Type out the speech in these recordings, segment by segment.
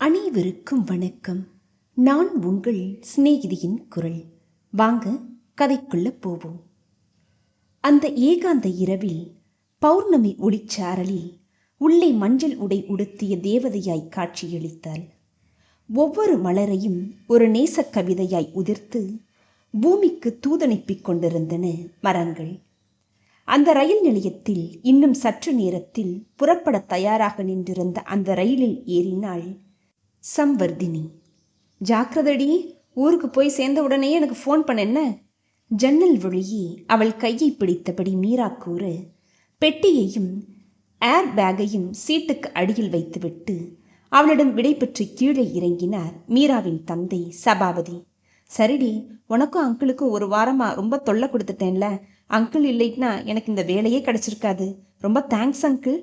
அனைவருக்கும் வணக்கம். நான் உங்கள் சிநேகிதியின் குரல். வாங்க கதைக்குள்ள போவோம். அந்த ஏகாந்த இரவில் பௌர்ணமி ஒளிச்சாரலில் உள்ளே மஞ்சள் உடை உடுத்திய தேவதையாய் காட்சியளித்தாள். ஒவ்வொரு மலரையும் ஒரு நேசக் கவிதையாய் உதிர்த்து பூமிக்கு தூதனுப்பிக் கொண்டிருந்தன மரங்கள். அந்த ரயில் நிலையத்தில் இன்னும் சற்று நேரத்தில் புறப்பட தயாராக நின்றிருந்த அந்த ரயிலில் ஏறினாள் சம்வர்தினி. ஜாக்கிரதடி, ஊருக்கு போய் சேர்ந்த உடனே எனக்கு ஃபோன் பண்ண. ஜன்னல் வழியே அவள் கையை பிடித்தபடி மீரா கூற, பெட்டியையும் ஏர் பேக்கையும் சீட்டுக்கு அடியில் வைத்துவிட்டு அவளிடம் விடை பெற்று கீழே இறங்கினார் மீராவின் தந்தை சபாபதி. சரிடி, உனக்கும் அங்கிளுக்கும் ஒரு வாரமாக ரொம்ப தொல்லை கொடுத்துட்டேன்ல. அங்கிள் இல்லைன்னா எனக்கு இந்த வேலையே கிடைச்சிருக்காது. ரொம்ப தேங்க்ஸ் அங்கிள்.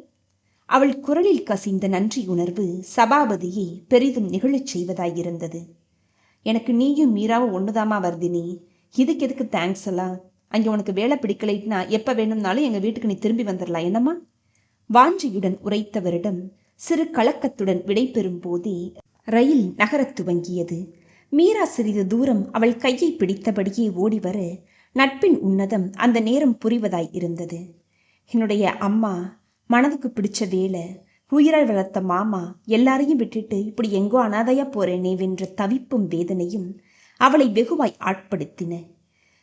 அவள் குரலில் கசிந்த நன்றி உணர்வு சபாபதியை பெரிதும் நிகழச் செய்வதாயிருந்தது. எனக்கு நீயும் மீராவும் ஒன்றுதாமா வர்தினி. இதுக்கு எதுக்கு தேங்க்ஸ் எல்லாம்? அங்கே உனக்கு வேலை பிடிக்கலைன்னா எப்போ வேணும்னாலும் எங்கள் வீட்டுக்கு நீ திரும்பி வந்துடலாம் என்னம்மா? வாஞ்சியுடன் உரைத்தவரிடம் சிறு கலக்கத்துடன் விடை பெறும் போதே ரயில் நகரத் துவங்கியது. மீரா சிறிது தூரம் அவள் கையை பிடித்தபடியே ஓடிவர நட்பின் உன்னதம் அந்த நேரம் புரிவதாய் இருந்தது. என்னுடைய அம்மா, மனதுக்கு பிடிச்ச வேலை, உயிரை வளர்த்த மாமா எல்லாரையும் விட்டுட்டு இப்படி எங்கோ அனாதையா போறேனே வென்ற தவிப்பும் வேதனையும் அவளை வெகுவாய் ஆட்படுத்தின.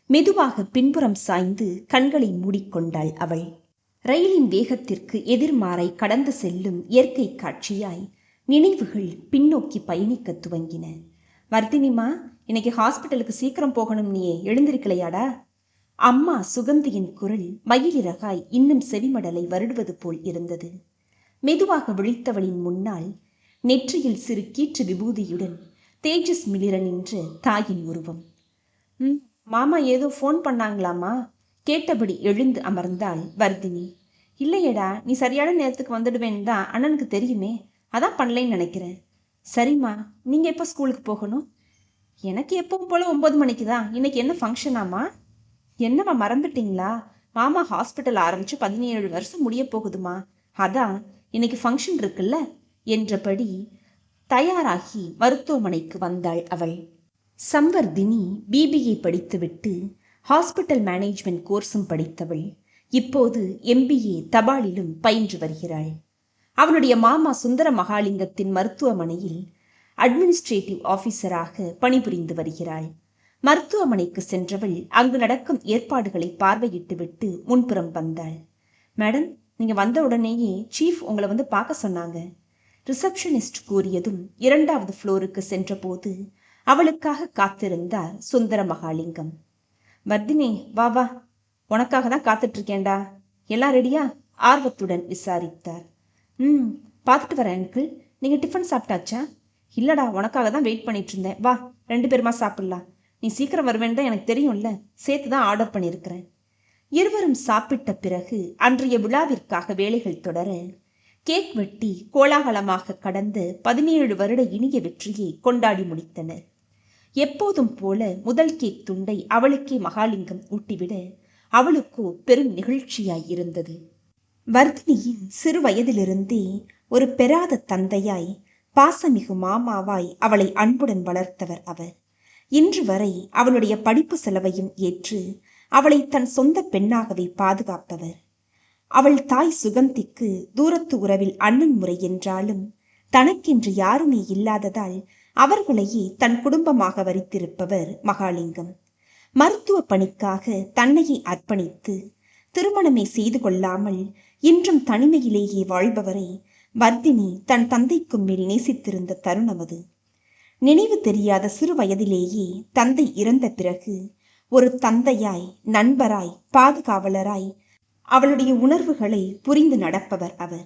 மெதுவாக பின்புறம் சாய்ந்து கண்களை மூடிக்கொண்டாள் அவள். ரயிலின் வேகத்திற்கு எதிர்மாறை கடந்து செல்லும் இயற்கை காட்சியாய் நினைவுகள் பின்னோக்கி பயணிக்க துவங்கின. வர்தினிமா, இன்னைக்கு ஹாஸ்பிட்டலுக்கு சீக்கிரம் போகணும், நீயே எழுந்திருக்கலையாடா? அம்மா சுகந்தியின் குரல் மயிலிறகாய் இன்னும் செவிமடலை வருடுவது போல் இருந்தது. மெதுவாக விழித்தவளின் முன்னால் நெற்றியில் சிறு கீற்று விபூதியுடன் தேஜஸ் மிளிர நின்ற தாயின் உருவம். மாமா ஏதோ ஃபோன் பண்ணாங்களாமா? கேட்டபடி எழுந்து அமர்ந்தாள் வர்தினி. இல்லையடா, நீ சரியான நேரத்துக்கு வந்துடுவேன்னு தான் அண்ணனுக்கு தெரியுமே, அதான் பண்ணலைன்னு நினைக்கிறேன். சரிம்மா, நீங்கள் எப்போ ஸ்கூலுக்கு போகணும்? எனக்கு எப்பவும் போல 9 மணிக்கு தான். இன்னைக்கு என்ன ஃபங்க்ஷனாமா? என்னம்மா மறந்துட்டீங்களா? மாமா ஹாஸ்பிட்டல் ஆரம்பிச்சு 17 வருஷம் முடிய போகுதுமா. அதான் இன்னைக்கு ஃபங்க்ஷன் இருக்குல்ல என்றபடி தயாராகி மருத்துவமனைக்கு வந்தாள் அவள். சம்வர்தினி பிபிஏ படித்துவிட்டு ஹாஸ்பிட்டல் மேனேஜ்மெண்ட் கோர்ஸும் படித்தவள். இப்போது MBA தபாலிலும் பயின்று வருகிறாள். அவனுடைய மாமா சுந்தர மகாலிங்கத்தின் மருத்துவமனையில் அட்மினிஸ்ட்ரேட்டிவ் ஆஃபீஸராக பணிபுரிந்து வருகிறாள். மருத்துவமனைக்கு சென்றவள் அங்கு நடக்கும் ஏற்பாடுகளை பார்வையிட்டுவிட்டு முன்புறம் வந்தாள். மேடம், நீங்கள் வந்த உடனேயே சீஃப் உங்களை வந்து பார்க்க சொன்னாங்க. ரிசப்ஷனிஸ்ட் கூறியதும் 2வது ஃப்ளோருக்கு சென்றபோது அவளுக்காக காத்திருந்தார் சுந்தர மகாலிங்கம். வர்தினி, வா வா, உனக்காக தான் காத்துட்ருக்கேன்டா. எல்லாம் ரெடியா? ஆர்வத்துடன் விசாரித்தார். பார்த்துட்டு வரேன் அங்கிள். நீங்கள் டிஃபன் சாப்பிட்டாச்சா? இல்லடா, உனக்காக தான் வெயிட் பண்ணிட்டு இருந்தேன். வா, 2 பேருமா சாப்பிட்லாம். நீ சீக்கிரம் வருவேன்னு தான் எனக்கு தெரியும்ல, சேர்த்து தான் ஆர்டர் பண்ணியிருக்கிறேன். இருவரும் சாப்பிட்ட பிறகு அன்றைய விழாவிற்காக வேலைகள் தொடர கேக் வெட்டி கோலாகலமாக கடந்த 17 வருட இனிய வெற்றியை கொண்டாடி முடித்தனர். எப்போதும் போல முதல் கேக் துண்டை அவளுக்கே மகாலிங்கம் ஊட்டிவிட அவளுக்கோ பெரும் நிகழ்ச்சியாய் இருந்தது. வர்தினியின் சிறு வயதிலிருந்தே ஒரு பெறாத தந்தையாய் பாசமிகு மாமாவாய் அவளை அன்புடன் வளர்த்தவர் அவர். இன்று வரை அவளுடைய படிப்பு செலவையும் ஏற்று அவளை தன் சொந்த பெண்ணாகவே பாதுகாப்பவர். அவள் தாய் சுகந்திக்கு தூரத்து உறவில் அண்ணன் முறை என்றாலும் தனக்கென்று யாருமே இல்லாததால் அவர்களையே தன் குடும்பமாக வரித்திருப்பவர் மகாலிங்கம். மருத்துவ பணிக்காக தன்னையே அர்ப்பணித்து திருமணமே செய்து கொள்ளாமல் இன்றும் தனிமையிலேயே வாழ்பவரை வர்தினி தன் தந்தைக்கும் மேல் நேசித்திருந்த தருணம் அது. நினைவு தெரியாத சிறு வயதிலேயே தந்தை இறந்த பிறகு ஒரு தந்தையாய், நண்பராய், பாதுகாவலராய் அவளுடைய உணர்வுகளை புரிந்து நடப்பவர் அவர்.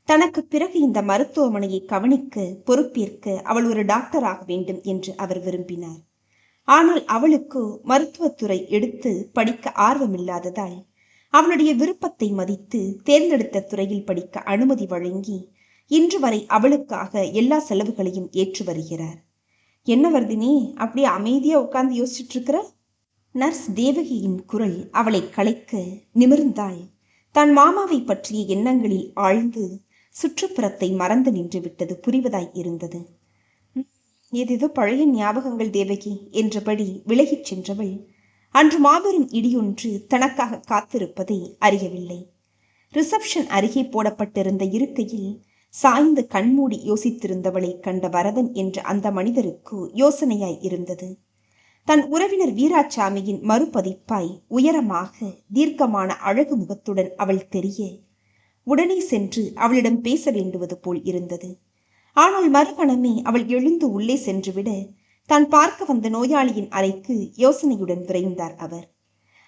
தனக்கு பிறகு இந்த மருத்துவமனையை கவனிக்க பொறுப்பேற்க அவள் ஒரு டாக்டராக வேண்டும் என்று அவர் விரும்பினார். ஆனால் அவளுக்கு மருத்துவத்துறை எடுத்து படிக்க ஆர்வமில்லாததால் அவளுடைய விருப்பத்தை மதித்து தேர்ந்தெடுத்த துறையில் படிக்க அனுமதி வழங்கி இன்று வரை அவளுக்காக எல்லா செலவுகளையும் ஏற்று வருகிறார். என்ன வர்தினி, அப்படியே அமைதியா உட்கார்ந்து யோசிச்சுட்டு இருக்கிற? நர்ஸ் தேவகியின் குரல் அவளை கலைக்க நிமிர்ந்தாள். தான் மாமாவை பற்றிய எண்ணங்களில் ஆழ்ந்து சுற்றுப்புறத்தை மறந்து நின்று விட்டது புரிவதாய் இருந்தது. ஏதேதோ பழைய ஞாபகங்கள் தேவகி என்றபடி விலகிச் சென்றவள் அன்று மாபெரும் இடியொன்று தனக்காக காத்திருப்பதை அறியவில்லை. ரிசப்ஷன் அருகே போடப்பட்டிருந்த இருக்கையில் சாய்ந்து கண்மூடி யோசித்திருந்தவளை கண்ட வரதன் என்ற அந்த மனிதருக்கு யோசனையாய் இருந்தது. தன் உறவினர் வீராசாமியின் மறுபதிப்பாய் உயரமாக தீர்க்கமான அழகு முகத்துடன் அவள் தெரிய உடனே சென்று அவளிடம் பேச வேண்டுவது போல் இருந்தது. ஆனால் மறுகணமே அவள் எழுந்து உள்ளே சென்றுவிட தான் பார்க்க வந்த நோயாளியின் அறைக்கு யோசனையுடன் விரைந்தார் அவர்.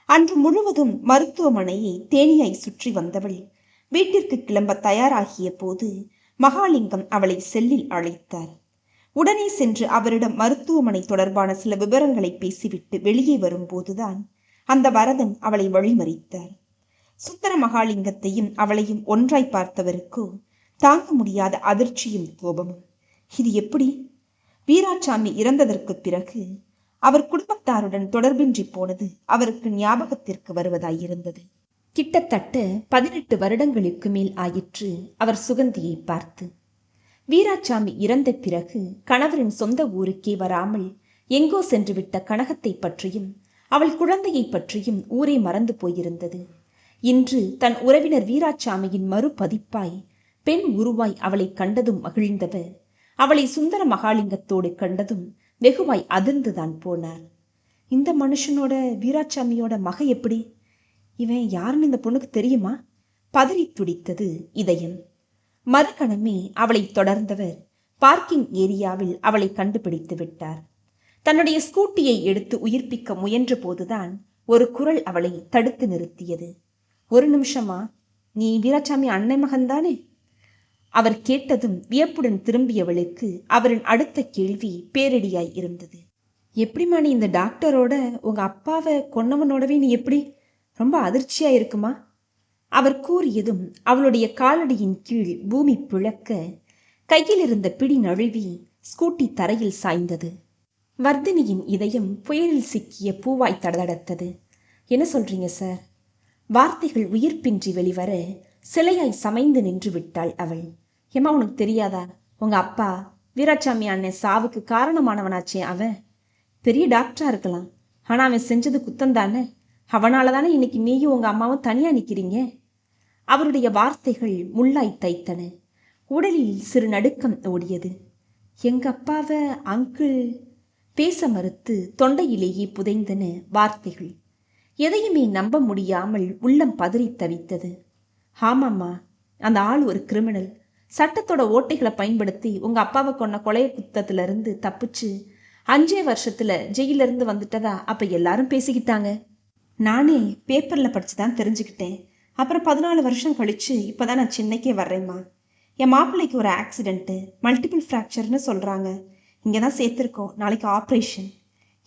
அன்று முழுவதும் மருத்துவமனையை தேனியாய் சுற்றி வந்தவள் வீட்டிற்கு கிளம்ப தயாராகிய போது மகாலிங்கம் அவளை செல்லில் அழைத்தார். உடனே சென்று அவரிடம் மருத்துவமனை தொடர்பான சில விவரங்களை பேசிவிட்டு வெளியே வரும்போதுதான் அந்த வரதன் அவளை வழிமறித்தார். சுந்தர மகாலிங்கத்தையும் அவளையும் ஒன்றாய் பார்த்தவருக்கோ தாங்க முடியாத அதிர்ச்சியும் கோபமும். இது எப்படி? வீராசாமி இறந்ததற்கு பிறகு அவர் குடும்பத்தாருடன் தொடர்பின்றி போனது அவருக்கு ஞாபகத்திற்கு வருவதாயிருந்தது. கிட்டத்தட்ட 18 வருடங்களுக்கு மேல் ஆயிற்று அவர் சுகந்தியை பார்த்து. வீராசாமி இறந்த பிறகு கணவரின் சொந்த ஊருக்கே வராமல் எங்கோ சென்றுவிட்ட கனகத்தை பற்றியும் அவள் குழந்தையை பற்றியும் ஊரே மறந்து போயிருந்தது. இன்று தன் உறவினர் வீராசாமியின் மறுபதிப்பாய் பெண் உருவாய் அவளை கண்டதும் மகிழ்ந்தவர் அவளை சுந்தர மகாலிங்கத்தோடு கண்டதும் வெகுவாய் அதிர்ந்துதான் போனார். இந்த மனுஷனோட வீராசாமியோட மக எப்படி? இவன் யாருன்னு இந்த பொண்ணுக்கு தெரியுமா? பதறி துடித்தது இதயம். மறுகணமே அவளை தொடர்ந்தவர் பார்க்கிங் ஏரியாவில் அவளை கண்டுபிடித்து விட்டார். தன்னுடைய ஸ்கூட்டியை எடுத்து உயிர்ப்பிக்க முயன்ற போதுதான் ஒரு குரல் அவளை தடுத்து நிறுத்தியது. ஒரு நிமிஷமா, நீ வீராசாமி அன்னை மகன்தானே? அவர் கேட்டதும் வியப்புடன் திரும்பியவளுக்கு அவரின் அடுத்த கேள்வி பேரிடியாய் இருந்தது. எப்படிமா நீ இந்த டாக்டரோட உங்க அப்பாவை கொன்னவனோடவே நீ எப்படி? ரொம்ப அதிர்ச்சியா இருக்குமா? அவர் கூறியதும் அவளுடைய காலடியின் கீழ் பூமி பிளக்க கையில் இருந்த பிடி நழுவி ஸ்கூட்டி தரையில் சாய்ந்தது. வர்தினியின் இதயம் புயலில் சிக்கிய பூவாய் தடதடத்தது. என்ன சொல்றீங்க சார்? வார்த்தைகள் உயிர்ப்பின்றி வெளிவர சிலையாய் சமைந்து நின்று விட்டாள் அவள். ஏமா, உனக்கு தெரியாதா? உங்க அப்பா வீராசாமி அண்ணன் சாவுக்கு காரணமானவனாச்சே. அவன் பெரிய டாக்டரா இருக்கலாம், ஆனா அவன் செஞ்சது குத்தந்தானே. அவனால தானே இன்னைக்கு நீயும் உங்க அம்மாவும் தனியா நிக்கிறீங்க. அவருடைய வார்த்தைகள் முள்ளாய் தைத்தன. உடலில் சிறு நடுக்கம் ஓடியது. எங்க அப்பாவை அங்கிள் பேச மறுத்து தொண்டையிலேயே புதைந்தன வார்த்தைகள். எதையுமே நம்ப முடியாமல் உள்ளம் பதறி தவித்தது. ஆமாம்மா, அந்த ஆள் ஒரு கிரிமினல். சட்டத்தோட ஓட்டைகளை பயன்படுத்தி உங்க அப்பாவை கொன்ன கொலை குத்தத்துல இருந்து தப்பிச்சு 5 வருஷத்துல ஜெயிலிருந்து வந்துட்டதா அப்ப எல்லாரும் பேசிக்கிட்டாங்க. நானே பேப்பர்ல படிச்சுதான் தெரிஞ்சுக்கிட்டேன். அப்புறம் 14 வருஷம் கழிச்சு இப்பதான் நான் சென்னைக்கே வர்றேம்மா. என் மாப்பிள்ளைக்கு ஒரு ஆக்சிடென்ட்டு, மல்டிபிள் ஃப்ராக்சர்னு சொல்றாங்க. இங்கதான் சேர்த்திருக்கோம். நாளைக்கு ஆப்ரேஷன்.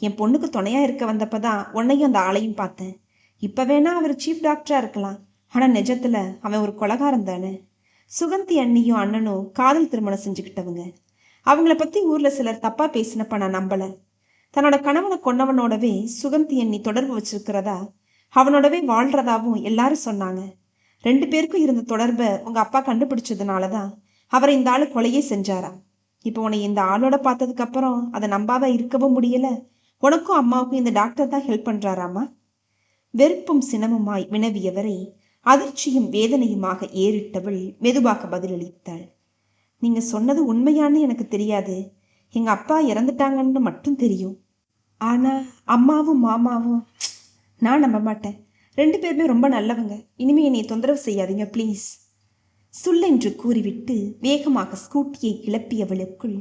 என் பொண்ணுக்கு துணையா இருக்க வந்தப்பதான் உன்னையும் அந்த ஆளையும் பார்த்தேன். இப்ப வேணா அவர் சீஃப் டாக்டரா இருக்கலாம், ஆனா நிஜத்துல அவன் ஒரு கொலகாரம் தானே. சுகந்தி அண்ணியும் அண்ணனும் காதல் திருமணம் செஞ்சுக்கிட்டவங்க. அவங்கள பத்தி ஊர்ல சிலர் தப்பா பேசினப்ப நான் நம்பல. தன்னோட கணவனை கொன்னவனோடவே சுகந்தி அண்ணி தொடர்பு வச்சிருக்கிறதா, அவனோடவே வாழ்றதாவும் எல்லாரும் சொன்னாங்க. 2 பேருக்கும் இருந்த தொடர்பை உங்க அப்பா கண்டுபிடிச்சதுனாலதான் அவரை இந்த ஆளு கொலையே செஞ்சாரா. இப்போ உன்னை இந்த ஆளோட பார்த்ததுக்கு அப்புறம் அதை நம்பாம இருக்கவும் முடியல. உனக்கும் அம்மாவுக்கும் இந்த டாக்டர் தான் ஹெல்ப் பண்றாராமா? வெறுப்பும் சினமுமாய் வினவியவரை அதிர்ச்சியும் வேதனையுமாக ஏறிட்டவள் மெதுவாக பதிலளித்தாள். நீங்க சொன்னது உண்மையானு எனக்கு தெரியாது. எங்க அப்பா இறந்துட்டாங்கன்னு மட்டும் தெரியும். ஆனா அம்மாவும் மாமாவும் நான் நம்ப மாட்டேன். 2 பேருமே ரொம்ப நல்லவங்க. இனிமே என்னை தொந்தரவு செய்யாதீங்க ப்ளீஸ். சுல்லென்று கூறிவிட்டு வேகமாக ஸ்கூட்டியை கிளப்பியவளுக்குள்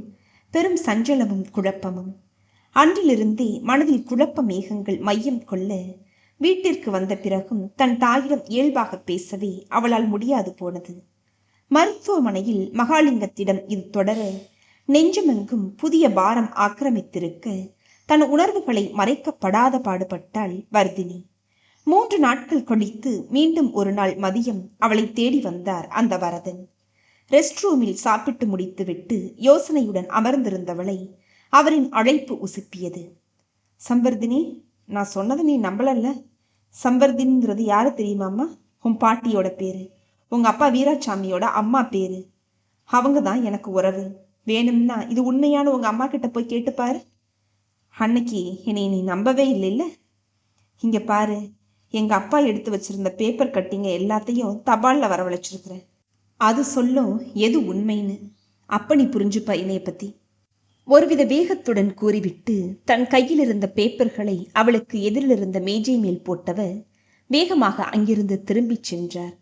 பெரும் சஞ்சலமும் குழப்பமும். அன்றிலிருந்தே மனதில் குழப்ப மேகங்கள் மையம் கொள்ள வீட்டிற்கு வந்த பிறகும் தன் தாயிடம் இயல்பாக பேசவே அவளால் முடியாது போனது. மருத்துவமனையில் மகாலிங்கத்திடம் இது தொடர நெஞ்சமெங்கும் புதிய பாரம் ஆக்கிரமித்திருக்க தன் உணர்வுகளை மறைக்கப்படாத பாடுபட்டாள் வர்தினி. 3 நாட்கள் கழித்து மீண்டும் ஒரு நாள் மதியம் அவளை தேடி வந்தார் அந்த வரதன். ரெஸ்ட் ரூமில் சாப்பிட்டு முடித்துவிட்டு யோசனையுடன் அமர்ந்திருந்தவளை அவரின் அழைப்பு உசுப்பியது. சம்வர்தினி, நான் சொன்னதை நீ நம்பலல்ல? சம்வர்தினிங்கிறது யாரு தெரியுமாம்மா? உன் பாட்டியோட பேரு. உங்க அப்பா வீராசாமியோட அம்மா பேரு. அவங்க தான் எனக்கு உறவு. வேணும்னா இது உண்மையான உங்க அம்மா கிட்ட போய் கேட்டுப்பாரு. அன்னைக்கு என்னை நீ நம்பவே இல்லைல்ல. இங்க பாரு, எங்க அப்பா எடுத்து வச்சிருந்த பேப்பர் கட்டிங்க எல்லாத்தையும் தபால்ல வரவழைச்சிருக்கிறேன். அது சொல்லும் எது உண்மைன்னு. அப்ப நீ புரிஞ்சுப்பா என்னைய பத்தி. ஒருவித வேகத்துடன் கூறிவிட்டு தன் கையில் இருந்த பேப்பர்களை அவளுக்கு எதிரில் இருந்த மேஜை மேல் போட்டவர் வேகமாக அங்கிருந்து திரும்பிச் சென்றார்.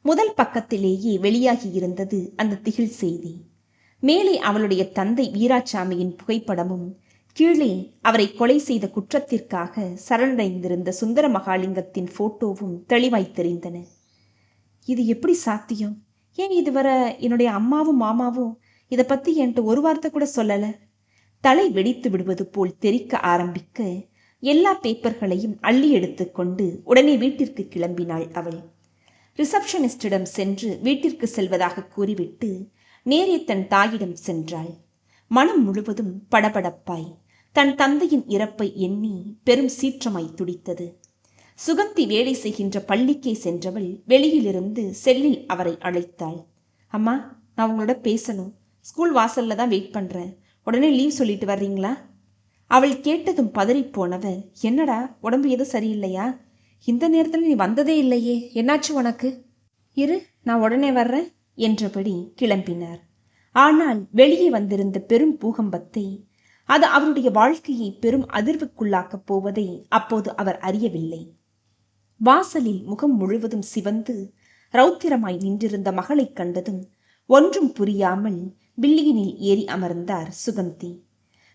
முதல் பக்கத்திலேயே வெளியாகி இருந்தது அந்த திகில் செய்தி. மேலே அவளுடைய தந்தை வீராசாமியின் புகைப்படமும் கீழே அவரை கொலை செய்த குற்றத்திற்காக சரணடைந்திருந்த சுந்தர மகாலிங்கத்தின் போட்டோவும் தெளிவாய் தெரிந்தன. இது எப்படி சாத்தியம்? ஏன் இதுவரை என்னுடைய அம்மாவும் மாமாவும் இதை பத்தி என்கிட்ட ஒரு வார்த்தை கூட சொல்லல? தலை வெடித்து விடுவது போல் தெரிக்க ஆரம்பிக்க எல்லா பேப்பர்களையும் அள்ளி எடுத்துக்கொண்டு உடனே வீட்டிற்கு கிளம்பினாள் அவள். ரிசப்ஷனிஸ்டிடம் சென்று வீட்டிற்கு செல்வதாக கூறிவிட்டு நேரே தன் தாயிடம் சென்றாள். மனம் முழுவதும் படபடப்பாய் தன் தந்தையின் இறப்பை எண்ணி பெரும் சீற்றமாய் துடித்தது. சுகந்தி வேலை செய்கின்ற பள்ளிக்கே சென்றவள் வெளியிலிருந்து செல்லில் அவரை அழைத்தாள். அம்மா, நான் உங்களோட பேசணும். ஸ்கூல் வாசல்ல தான் வெயிட் பண்றேன். உடனே லீவ் சொல்லிட்டு வர்றீங்களா? அவள் கேட்டதும் பதறிப்போனவர், என்னடா உடம்பு எதுவும் சரியில்லையா? இந்த நேரத்தில் நீ வந்ததே இல்லையே, என்னாச்சு உனக்கு? இரு, நான் உடனே வர்றேன் என்றபடி கிளம்பினார். ஆனால் வெளியே வந்திருந்த பெரும் பூகம்பத்தை, அது அவருடைய வாழ்க்கையை பெரும் அதிர்வுக்குள்ளாக்கப் போவதை அப்போது அவர் அறியவில்லை. வாசலில் முகம் முழுவதும் சிவந்து ரௌத்திரமாய் நின்றிருந்த மகளை கண்டதும் ஒன்றும் புரியாமல் பில்லியனில் ஏறி அமர்ந்தார் சுகந்தி.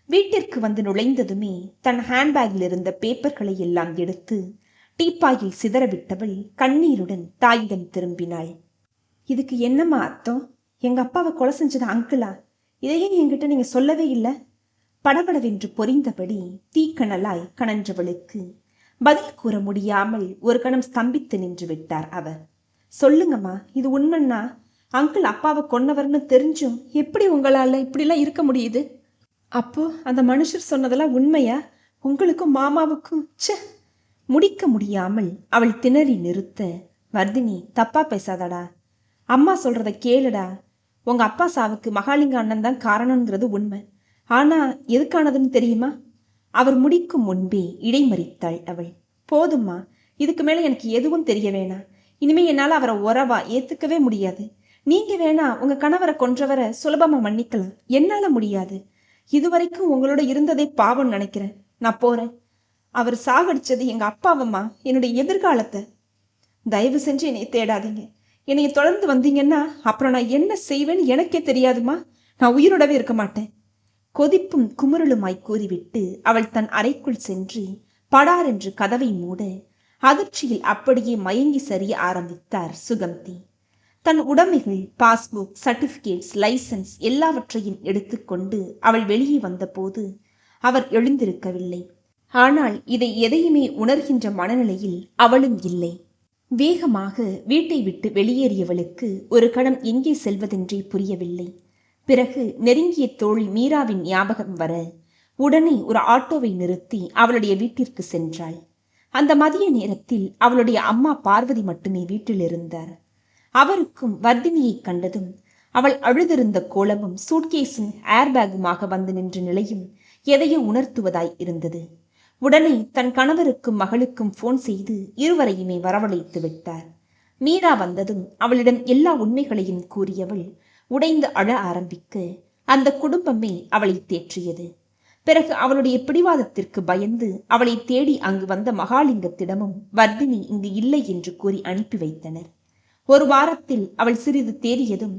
வீட்டிற்கு வந்து நுழைந்ததுமே தன் ஹேண்ட்பேக்கில் இருந்த பேப்பர்களை எல்லாம் எடுத்து டீப்பாயில் சிதறவிட்டவள் கண்ணீருடன் தாயிடம் திரும்பினாள். இதுக்கு என்னம்மா அர்த்தம்? எங்க அப்பாவை கொலை செஞ்சது அங்கிளா? இதையே என்கிட்ட நீங்க சொல்லவே இல்லை. படபடவென்று பொறிந்தபடி தீக்கணலாய் கணன்றவளுக்கு பதில் கூற முடியாமல் ஒரு கணம் ஸ்தம்பித்து நின்று விட்டார் அவர். சொல்லுங்கம்மா, இது உண்மைன்னா அங்கிள் அப்பாவை கொன்னவர்னு தெரிஞ்சும் எப்படி உங்களால இப்படிலாம் இருக்க முடியுது? அப்போ அந்த மனுஷர் சொன்னதெல்லாம் உண்மையா? உங்களுக்கும் மாமாவுக்கும்? ச்சே! முடிக்க முடியாமல் அவள் திணறி நிறுத்த, வர்தினி, தப்பா பேசாதடா. அம்மா சொல்றத கேளுடா. உங்க அப்பா சாவுக்கு மகாலிங்க அண்ணன் தான் காரணங்கிறது உண்மை. ஆனா எதுக்கானதுன்னு தெரியுமா? அவர் முடிக்கும் முன்பே இடைமறித்தாள் அவள். போதும்மா, இதுக்கு மேல எனக்கு எதுவும் தெரிய வேணாம். இனிமே என்னால் அவரை உறவா ஏத்துக்கவே முடியாது. நீங்க வேணா உங்க கணவரை கொன்றவரை சுலபமா மன்னிக்கலாம், என்னால முடியாது. இதுவரைக்கும் உங்களோட இருந்ததே பாவம் நினைக்கிறேன். நான் போறேன். அவர் சாகடிச்சது எங்க அப்பாவம்மா, என்னுடைய எதிர்காலத்தை. தயவு செஞ்சு என்னை தேடாதீங்க. என்னைய தொடர்ந்து வந்தீங்கன்னா அப்புறம் நான் என்ன செய்வேன்னு எனக்கே தெரியாதுமா. நான் உயிரோடவே இருக்க மாட்டேன். கொதிப்பும் குமுறலுமாய் கூறிவிட்டு அவள் தன் அறைக்குள் சென்று படார் என்று கதவை மூட அதிர்ச்சியில் அப்படியே மயங்கி சரிய ஆரம்பித்தார் சுகந்தி. தன் உடைமைகள், பாஸ்புக், சர்டிபிகேட்ஸ், லைசன்ஸ் எல்லாவற்றையும் எடுத்துக்கொண்டு அவள் வெளியே வந்தபோது அவர் எழுந்திருக்கவில்லை. ஆனால் இதை எதையுமே உணர்கின்ற மனநிலையில் அவளும் இல்லை. வேகமாக வீட்டை விட்டு வெளியேறியவளுக்கு ஒரு கணம் எங்கே செல்வதென்றே புரியவில்லை. பிறகு நெருங்கிய தோழி மீராவின் ஞாபகம் வர உடனே ஒரு ஆட்டோவை நிறுத்தி அவளுடைய வீட்டிற்கு சென்றாள். அந்த மதிய நேரத்தில் அவளுடைய அம்மா பார்வதி மட்டுமே வீட்டில் இருந்தார். அவருக்கும் வர்தினியை கண்டதும் அவள் அழுதிருந்த கோலமும் சூட்கேஸும் ஏர்பேகுமாக வந்து நின்ற நிலையும் எதையோ உணர்த்துவதாய் இருந்தது. உடனே தன் கணவருக்கும் மகளுக்கும் போன் செய்து இருவரையுமே வரவழைத்து விட்டார். மீரா வந்ததும் அவளிடம் எல்லா உண்மைகளையும் கூறியவள் உடைந்து அழ ஆரம்பிக்க அந்த குடும்பமே அவளை தேற்றியது. பிறகு அவளுடைய பிடிவாதத்திற்கு பயந்து அவளை தேடி அங்கு வந்த மகாலிங்கத்திடமும் வர்தினி இங்கு இல்லை என்று கூறி அனுப்பி வைத்தனர். ஒரு வாரத்தில் அவள் சிறிது தேறியதும்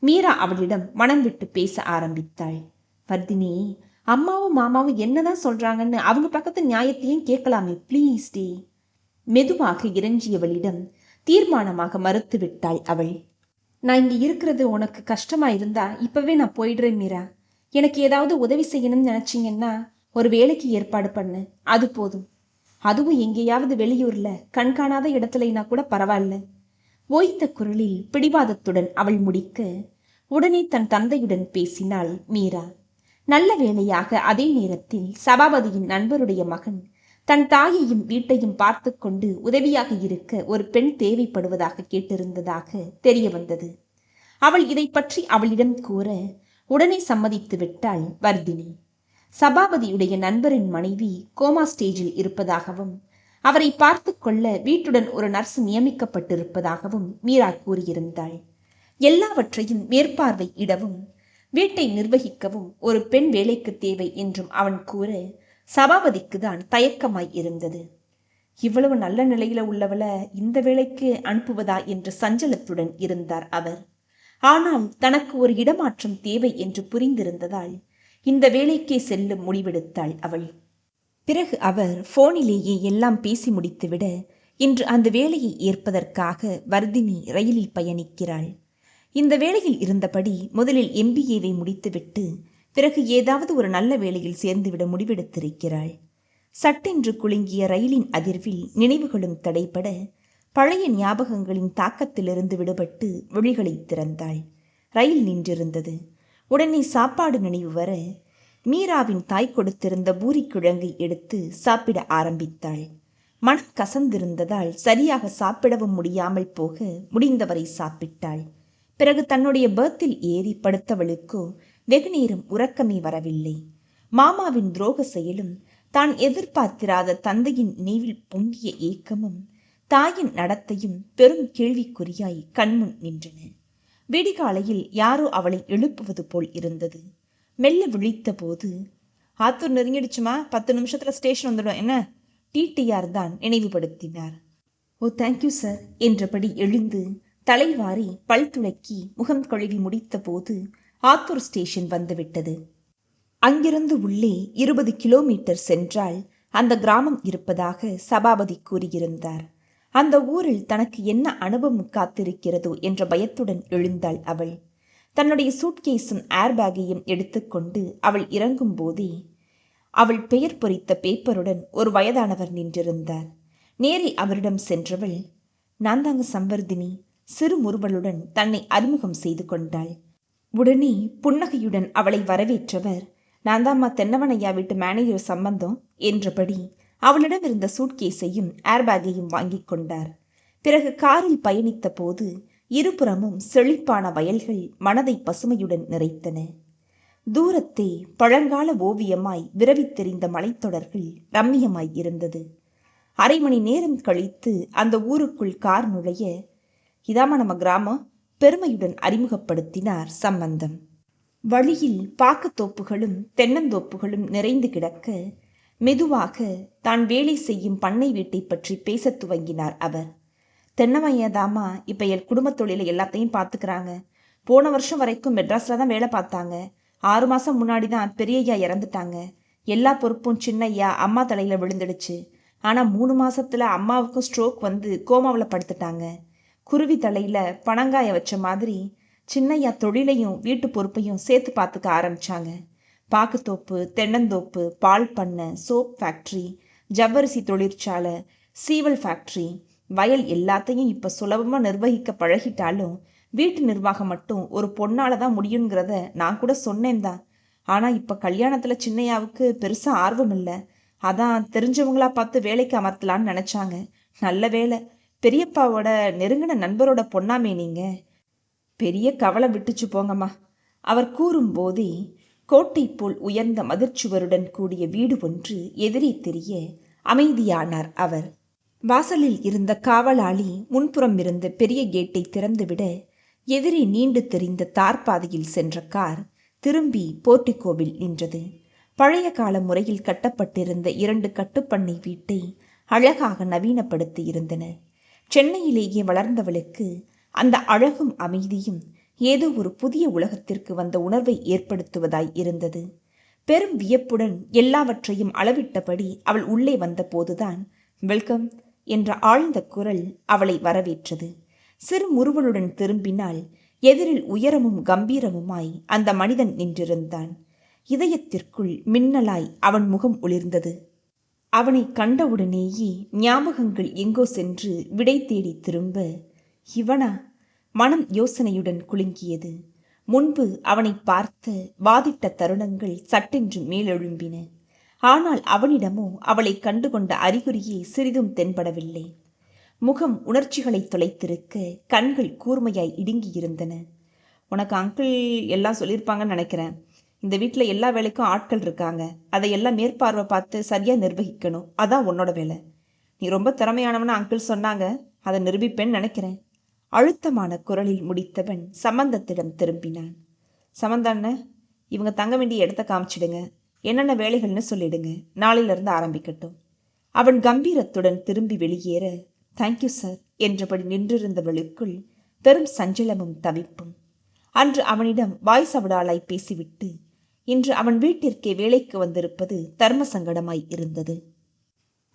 மீரா அவளிடம் மனம் விட்டு பேச ஆரம்பித்தாள். வர்தினி, அம்மாவும் மாமாவும் என்னதான் சொல்றாங்கன்னு அவங்க பக்கத்து நியாயத்தையும் கேட்கலாமே, பிளீஸ் டே. மெதுவாக இறைஞ்சியவளிடம் தீர்மானமாக மறுத்து விட்டாள் அவள். நான் இங்க இருக்கிறது உனக்கு கஷ்டமா இருந்தா இப்பவே நான் போயிடுறேன் மீரா. எனக்கு ஏதாவது உதவி செய்யணும்னு நினைச்சிங்கன்னா ஒரு வேலைக்கு ஏற்பாடு பண்ணு, அது போதும். அதுவும் எங்கேயாவது வெளியூர்ல கண்காணாத இடத்துலனா கூட பரவாயில்ல. ஓய்ந்த குரலில் பிடிவாதத்துடன் அவள் முடிக்க உடனே தன் தந்தையுடன் பேசினாள் மீரா. நல்ல வேளையாக அதே நேரத்தில் சபாபதியின் நண்பருடைய மகன் தன் தாயையும் வீட்டையும் பார்த்து கொண்டு உதவியாக இருக்க ஒரு பெண் தேவைப்படுவதாக கேட்டிருந்ததாக தெரிய வந்தது. அவள் இதை பற்றி அவளிடம் கூற உடனே சம்மதித்து விட்டாள் வர்தினி. சபாபதியுடைய நண்பரின் மனைவி கோமா ஸ்டேஜில் இருப்பதாகவும் அவரை பார்த்து கொள்ள வீட்டுடன் ஒரு நர்ஸ் நியமிக்கப்பட்டிருப்பதாகவும் மீரா கூறியிருந்தாள். எல்லாவற்றையும் மேற்பார்வை இடவும் வீட்டை நிர்வகிக்கவும் ஒரு பெண் வேலைக்கு தேவை என்றும் அவன் கூற சபாபதிக்கு தான் தயக்கமாய் இருந்தது. இவ்வளவு நல்ல நிலையில உள்ளவள இந்த வேலைக்கு அனுப்புவதா என்று சஞ்சலத்துடன் இருந்தார் அவர். ஆனால் தனக்கு ஒரு இடமாற்றம் தேவை என்று புரிந்திருந்ததால் இந்த வேலைக்கே செல்லும் முடிவெடுத்தாள் அவள். பிறகு அவர் போனிலேயே எல்லாம் பேசி முடித்துவிட இன்று அந்த வேலையை ஏற்பதற்காக வர்தினி ரயிலில் பயணிக்கிறாள். இந்த வேலையில் இருந்தபடி முதலில் MBAவை முடித்துவிட்டு பிறகு ஏதாவது ஒரு நல்ல வேலையில் சேர்ந்துவிட முடிவெடுத்திருக்கிறாள். சட்டென்று குலுங்கிய ரயிலின் அதிர்வில் நினைவுகளும் தடைபட பழைய ஞாபகங்களின் தாக்கத்திலிருந்து விடுபட்டு விழிகளை திறந்தாள். ரயில் நின்றிருந்தது. உடனே சாப்பாடு நினைவு வர மீராவின் தாய் கொடுத்திருந்த பூரிக்கிழங்கை எடுத்து சாப்பிட ஆரம்பித்தாள். மனம் கசந்திருந்ததால் சரியாக சாப்பிடவும் முடியாமல் போக முடிந்தவரை சாப்பிட்டாள். பிறகு தன்னுடைய பர்த்தில் ஏறி படுத்தவளுக்கோ வெகு நேரம் உறக்கமே வரவில்லை. மாமாவின் துரோக செயலும் தான் எதிர்பார்த்திராத தந்தையின் நினைவில் பொங்கிய ஏக்கமும் தாயின் நடத்தையும் பெரும் கேள்விக்குறியாய் கண்முன் நின்றன. விடிகாலையில் யாரோ அவளை எழுப்புவது போல் இருந்தது. மெல்ல விழித்த போது, ஆத்தூர் நெருங்கிடுச்சுமா, 10 நிமிஷத்துல ஸ்டேஷன் வந்துடும் என்ன? TTR தான் நினைவுபடுத்தினார். ஓ தேங்க்யூ சார் என்றபடி எழுந்து தலைவாரி பல் துளக்கி முகம் கழுவி முடித்த போது ஆத்தூர் ஸ்டேஷன் வந்துவிட்டது. அங்கிருந்து உள்ளே 20 கிலோமீட்டர் சென்றால் அந்த கிராமம் இருப்பதாக சபாபதி கூறியிருந்தார். அந்த ஊரில் தனக்கு என்ன அனுபவம் காத்திருக்கிறதோ என்ற பயத்துடன் எழுந்தாள் அவள். தன்னுடைய சூட்கேஸும் ஏர்பேக்கையும் எடுத்துக்கொண்டு அவள் இறங்கும் போதே அவள் பெயர் பொறித்த பேப்பருடன் ஒரு வயதானவர் நின்றிருந்தார். நேரே அவரிடம் சென்றவள், நான் தாங்க சம்வர்தினி, சிறு முறுவலுடன் தன்னை அறிமுகம் செய்து கொண்டாள். உடனே புன்னகையுடன் அவளை வரவேற்றவர், நான் தாம்மா தென்னவனையா வீட்டு மேனேஜர் சம்பந்தம் என்றபடி அவளிடம் இருந்த சூட்கேஸையும் ஏர்பேக்கையும் வாங்கி கொண்டார். பிறகு காரில் பயணித்த போது இருபுறமும் செழிப்பான வயல்கள் மனதை பசுமையுடன் நிறைத்தன. தூரத்தே பழங்கால ஓவியமாய் விரவித்தெறிந்த மலைத்தொடர்கள் ரம்மியமாய் இருந்தது. அரை மணி நேரம் கழித்து அந்த ஊருக்குள் கார் நுழைய, இதாமா நம்ம கிராமம், பெருமையுடன் அறிமுகப்படுத்தினார் சம்பந்தம். வழியில் பாக்குத்தோப்புகளும் தென்னந்தோப்புகளும் நிறைந்து கிடக்க மெதுவாக தான் வேலை செய்யும் பண்ணை வீட்டை பற்றி பேச துவங்கினார் அவர். தென்னமையதாமா இப்ப என் குடும்ப தொழிலை எல்லாத்தையும் பார்த்துக்கிறாங்க. போன வருஷம் வரைக்கும் மெட்ராஸ்ல தான் வேலை பார்த்தாங்க. 6 மாசம் முன்னாடி தான் பெரியய்யா இறந்துட்டாங்க. எல்லா பொறுப்பும் சின்னையா அம்மா தலையில விழுந்துடுச்சு. ஆனா 3 மாசத்துல அம்மாவுக்கும் ஸ்ட்ரோக் வந்து கோமாவில் படுத்துட்டாங்க. குருவி தலையில பனங்காய வச்ச மாதிரி சின்னையா தொழிலையும் வீட்டு பொறுப்பையும் சேர்த்து பார்த்துக்க ஆரம்பிச்சாங்க. பாக்குத்தோப்பு, தென்னந்தோப்பு, பால் பண்ணை, சோப் ஃபேக்ட்ரி, ஜவ்வரிசி தொழிற்சாலை, சீவல் ஃபேக்ட்ரி, வயல் எல்லாத்தையும் இப்ப சுலபமா நிர்வகிக்க பழகிட்டாலும் வீட்டு நிர்வாகம் மட்டும் ஒரு பொண்ணால தான் முடியுங்கிறத நான் கூட சொன்னேன் தான். ஆனா இப்ப கல்யாணத்துல சின்னையாவுக்கு பெருசா ஆர்வம் இல்லை. அதான் தெரிஞ்சவங்களா பார்த்து வேலைக்கு அமர்த்தலான்னு நினைச்சாங்க. நல்ல வேலை, பெரியப்பாவோட நெருங்கின நண்பரோட பொண்ணாமே நீங்க. பெரிய கவலை விட்டுச்சு போங்கம்மா. அவர் கூறும்போதே கோட்டை போல் உயர்ந்த மதிர்ச்சுவருடன் கூடிய வீடு ஒன்று எதிரே தெரிய அமைதியானார் அவர். வாசலில் இருந்த காவலாளி முன்புறம் இருந்த பெரிய கேட்டை திறந்துவிட எதிரே நீண்டு தெரிந்த தார்பாதையில் சென்ற கார் திரும்பி போர்ட்டிகோவில் நின்றது. பழைய கால முறையில் கட்டப்பட்டிருந்த 2 கட்டுப்பண்ணை வீட்டை அழகாக நவீனப்படுத்தி இருந்தன. சென்னையிலேயே வளர்ந்தவளுக்கு அந்த அழகும் அமைதியும் ஏதோ ஒரு புதிய உலகத்திற்கு வந்த உணர்வை ஏற்படுத்துவதாய் இருந்தது. பெரும் வியப்புடன் எல்லாவற்றையும் அளவிட்டபடி அவள் உள்ளே வந்த போதுதான் வெல்கம் என்ற ஆழ்ந்த குரல் அவளை வரவேற்றது. சிறு முறுவலுடன் திரும்பினால் எதிரில் உயரமும் கம்பீரமுமாய் அந்த மனிதன் நின்றிருந்தான். இதயத்திற்குள் மின்னலாய் அவன் முகம் ஒளிர்ந்தது. அவனை கண்டவுடனேயே ஞாபகங்கள் எங்கோ சென்று விடை தேடி திரும்ப, இவனா? மனம் யோசனையுடன் குலுங்கியது. முன்பு அவனை பார்த்த வாதிட்ட தருணங்கள் சட்டென்று மேலெழும்பின. ஆனால் அவனிடமோ அவளை கண்டுகொண்ட அறிகுறியே சிறிதும் தென்படவில்லை. முகம் உணர்ச்சிகளை தொலைத்திருக்க கண்கள் கூர்மையாய் இடுங்கியிருந்தன. உனக்கு அங்கிள் எல்லாம் சொல்லியிருப்பாங்கன்னு நினைக்கிறேன். இந்த வீட்டில் எல்லா வேலைக்கும் ஆட்கள் இருக்காங்க. அதையெல்லாம் மேற்பார்வை பார்த்து சரியாக நிர்வகிக்கணும். அதான் உன்னோட வேலை. நீ ரொம்ப திறமையானவன்னு அங்கிள் சொன்னாங்க. அதை நிரூபிப்பேன்னு நினைக்கிறேன். அழுத்தமான குரலில் முடித்தவன் சம்பந்தத்திடம் திரும்பினான். சம்பந்தாண்ண, இவங்க தங்க வேண்டிய இடத்த காமிச்சிடுங்க. என்னென்ன வேலைகள்னு சொல்லிடுங்க. நாளையிலிருந்து ஆரம்பிக்கட்டும். அவன் கம்பீரத்துடன் திரும்பி வெளியேற, தேங்க்யூ சார் என்றபடி நின்றிருந்தவளுக்குள் பெரும் சஞ்சலமும் தவிப்பும். அன்று அவனிடம் வாய் சவடாலாய் பேசிவிட்டு இன்று அவன் வீட்டிற்கே வேலைக்கு வந்திருப்பது தர்ம சங்கடமாய் இருந்தது.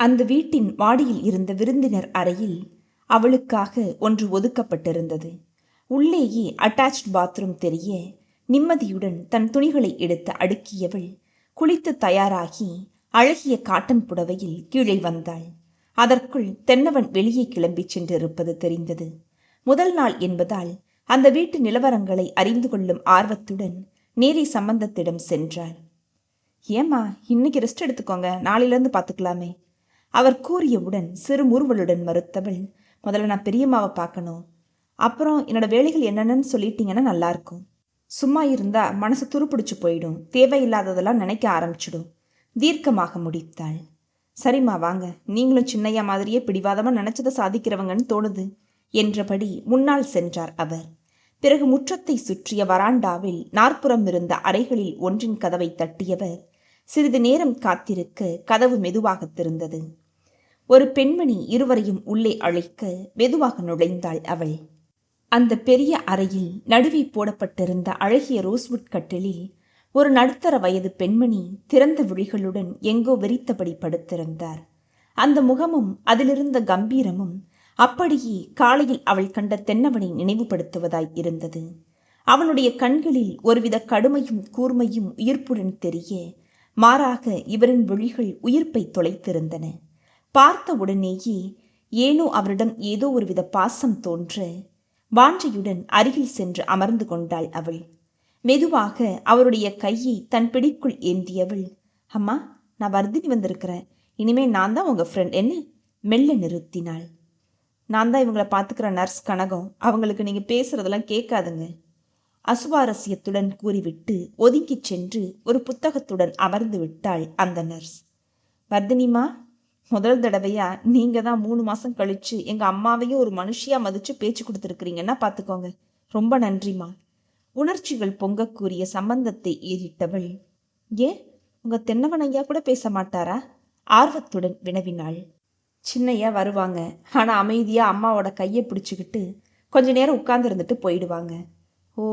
அந்த வீட்டின் வாடியில் இருந்த விருந்தினர் அறையில் அவளுக்காக ஒன்று ஒதுக்கப்பட்டிருந்தது. உள்ளேயே அட்டாச்ட் பாத்ரூம் தெரிய நிம்மதியுடன் தன் துணிகளை எடுத்து அடுக்கியவள் குளித்து தயாராகி அழகிய காட்டன் புடவையில் கீழே வந்தாள். அதற்குள் தென்னவன் வெளியே கிளம்பி சென்றிருப்பது தெரிந்தது. முதல் நாள் என்பதால் அந்த வீட்டு நிலவரங்களை அறிந்து கொள்ளும் ஆர்வத்துடன் நேரி சம்பந்தத்திடம் சென்றாள். ஏம்மா, இன்னைக்கு ரெஸ்ட் எடுத்துக்கோங்க, நாளையிலேருந்து பார்த்துக்கலாமே. அவர் கூறியவுடன் சிறு முறுவலுடன் மறுத்தவள், முதல்ல நான் பெரியம்மாவை பார்க்கணும். அப்புறம் என்னோட வேலைகள் என்னென்னு சொல்லிட்டீங்கன்னா நல்லாயிருக்கும். சும்மா இருந்தா மனசு துருப்பிடிச்சு போயிடும். தேவையில்லாததெல்லாம் நினைக்க ஆரம்பிச்சிடும். தீர்க்கமாக முடித்தாள். சரிம்மா வாங்க, நீங்களும் சின்னையா மாதிரியே பிடிவாதமாக நினைச்சதை சாதிக்கிறவங்கன்னு தோணுது என்றபடி முன்னால் சென்றார் அவர். பிறகு முற்றத்தை சுற்றிய வராண்டாவில் நாற்புறம் இருந்த அறைகளில் ஒன்றின் கதவை தட்டியவர் சிறிது நேரம் காத்திருக்க கதவு மெதுவாக திறந்தது. ஒரு பெண்மணி இருவரையும் உள்ளே அழைக்க மெதுவாக நுழைந்தாள் அவள். அந்த பெரிய அறையில் நடுவே போடப்பட்டிருந்த அழகிய ரோஸ்வுட் கட்டிலில் ஒரு நடுத்தர வயது பெண்மணி திறந்த விழிகளுடன் எங்கோ வெறித்தபடி படுத்திருந்தார். அந்த முகமும் அதிலிருந்த கம்பீரமும் அப்படியே காலையில் அவள் கண்ட தென்னவனை நினைவுபடுத்துவதாய் இருந்தது. அவனுடைய கண்களில் ஒருவித கடுமையும் கூர்மையும் உயிர்ப்புடன் தெரிய, மாறாக இவரின் விழிகள் உயிர்ப்பை தொலைத்திருந்தன. பார்த்த உடனேயே ஏனோ அவரிடம் ஏதோ ஒருவித பாசம் தோன்ற வாஞ்சையுடன் அருகில் சென்று அமர்ந்து கொண்டாள் அவள். மெதுவாக அவருடைய கையை தன் பிடிக்குள் ஏந்தியவள், அம்மா, நான் வர்தினி வந்திருக்கிறேன். இனிமே நான் தான் உங்க ஃப்ரெண்ட் என்ன மெல்ல நிறுத்தினாள். நான் தான் இவங்களை பார்த்துக்கிற நர்ஸ் கனகம். அவங்களுக்கு நீங்க பேசுறதெல்லாம் கேட்காதுங்க. அசுவாரஸ்யத்துடன் கூறிவிட்டு ஒதுங்கி சென்று ஒரு புத்தகத்துடன் அமர்ந்து விட்டாள் அந்த நர்ஸ். வர்தினிமா, முதல் தடவையா நீங்க தான் 3 மாசம் கழிச்சு எங்க அம்மாவையும் ஒரு மனுஷியா மதிச்சு பேச்சு கொடுத்துருக்கிறீங்கன்னா பார்த்துக்கோங்க. ரொம்ப நன்றிமா. உணர்ச்சிகள் பொங்க கூறிய சம்பந்தத்தை ஏறிட்டவள், ஏன் உங்க தென்னவன் ஐயா கூட பேச மாட்டாரா? ஆர்வத்துடன் வினவினாள். சின்னையா வருவாங்க, ஆனா அமைதியா அம்மாவோட கையை பிடிச்சுக்கிட்டு கொஞ்ச நேரம் உட்கார்ந்து இருந்துட்டு போயிடுவாங்க. ஓ,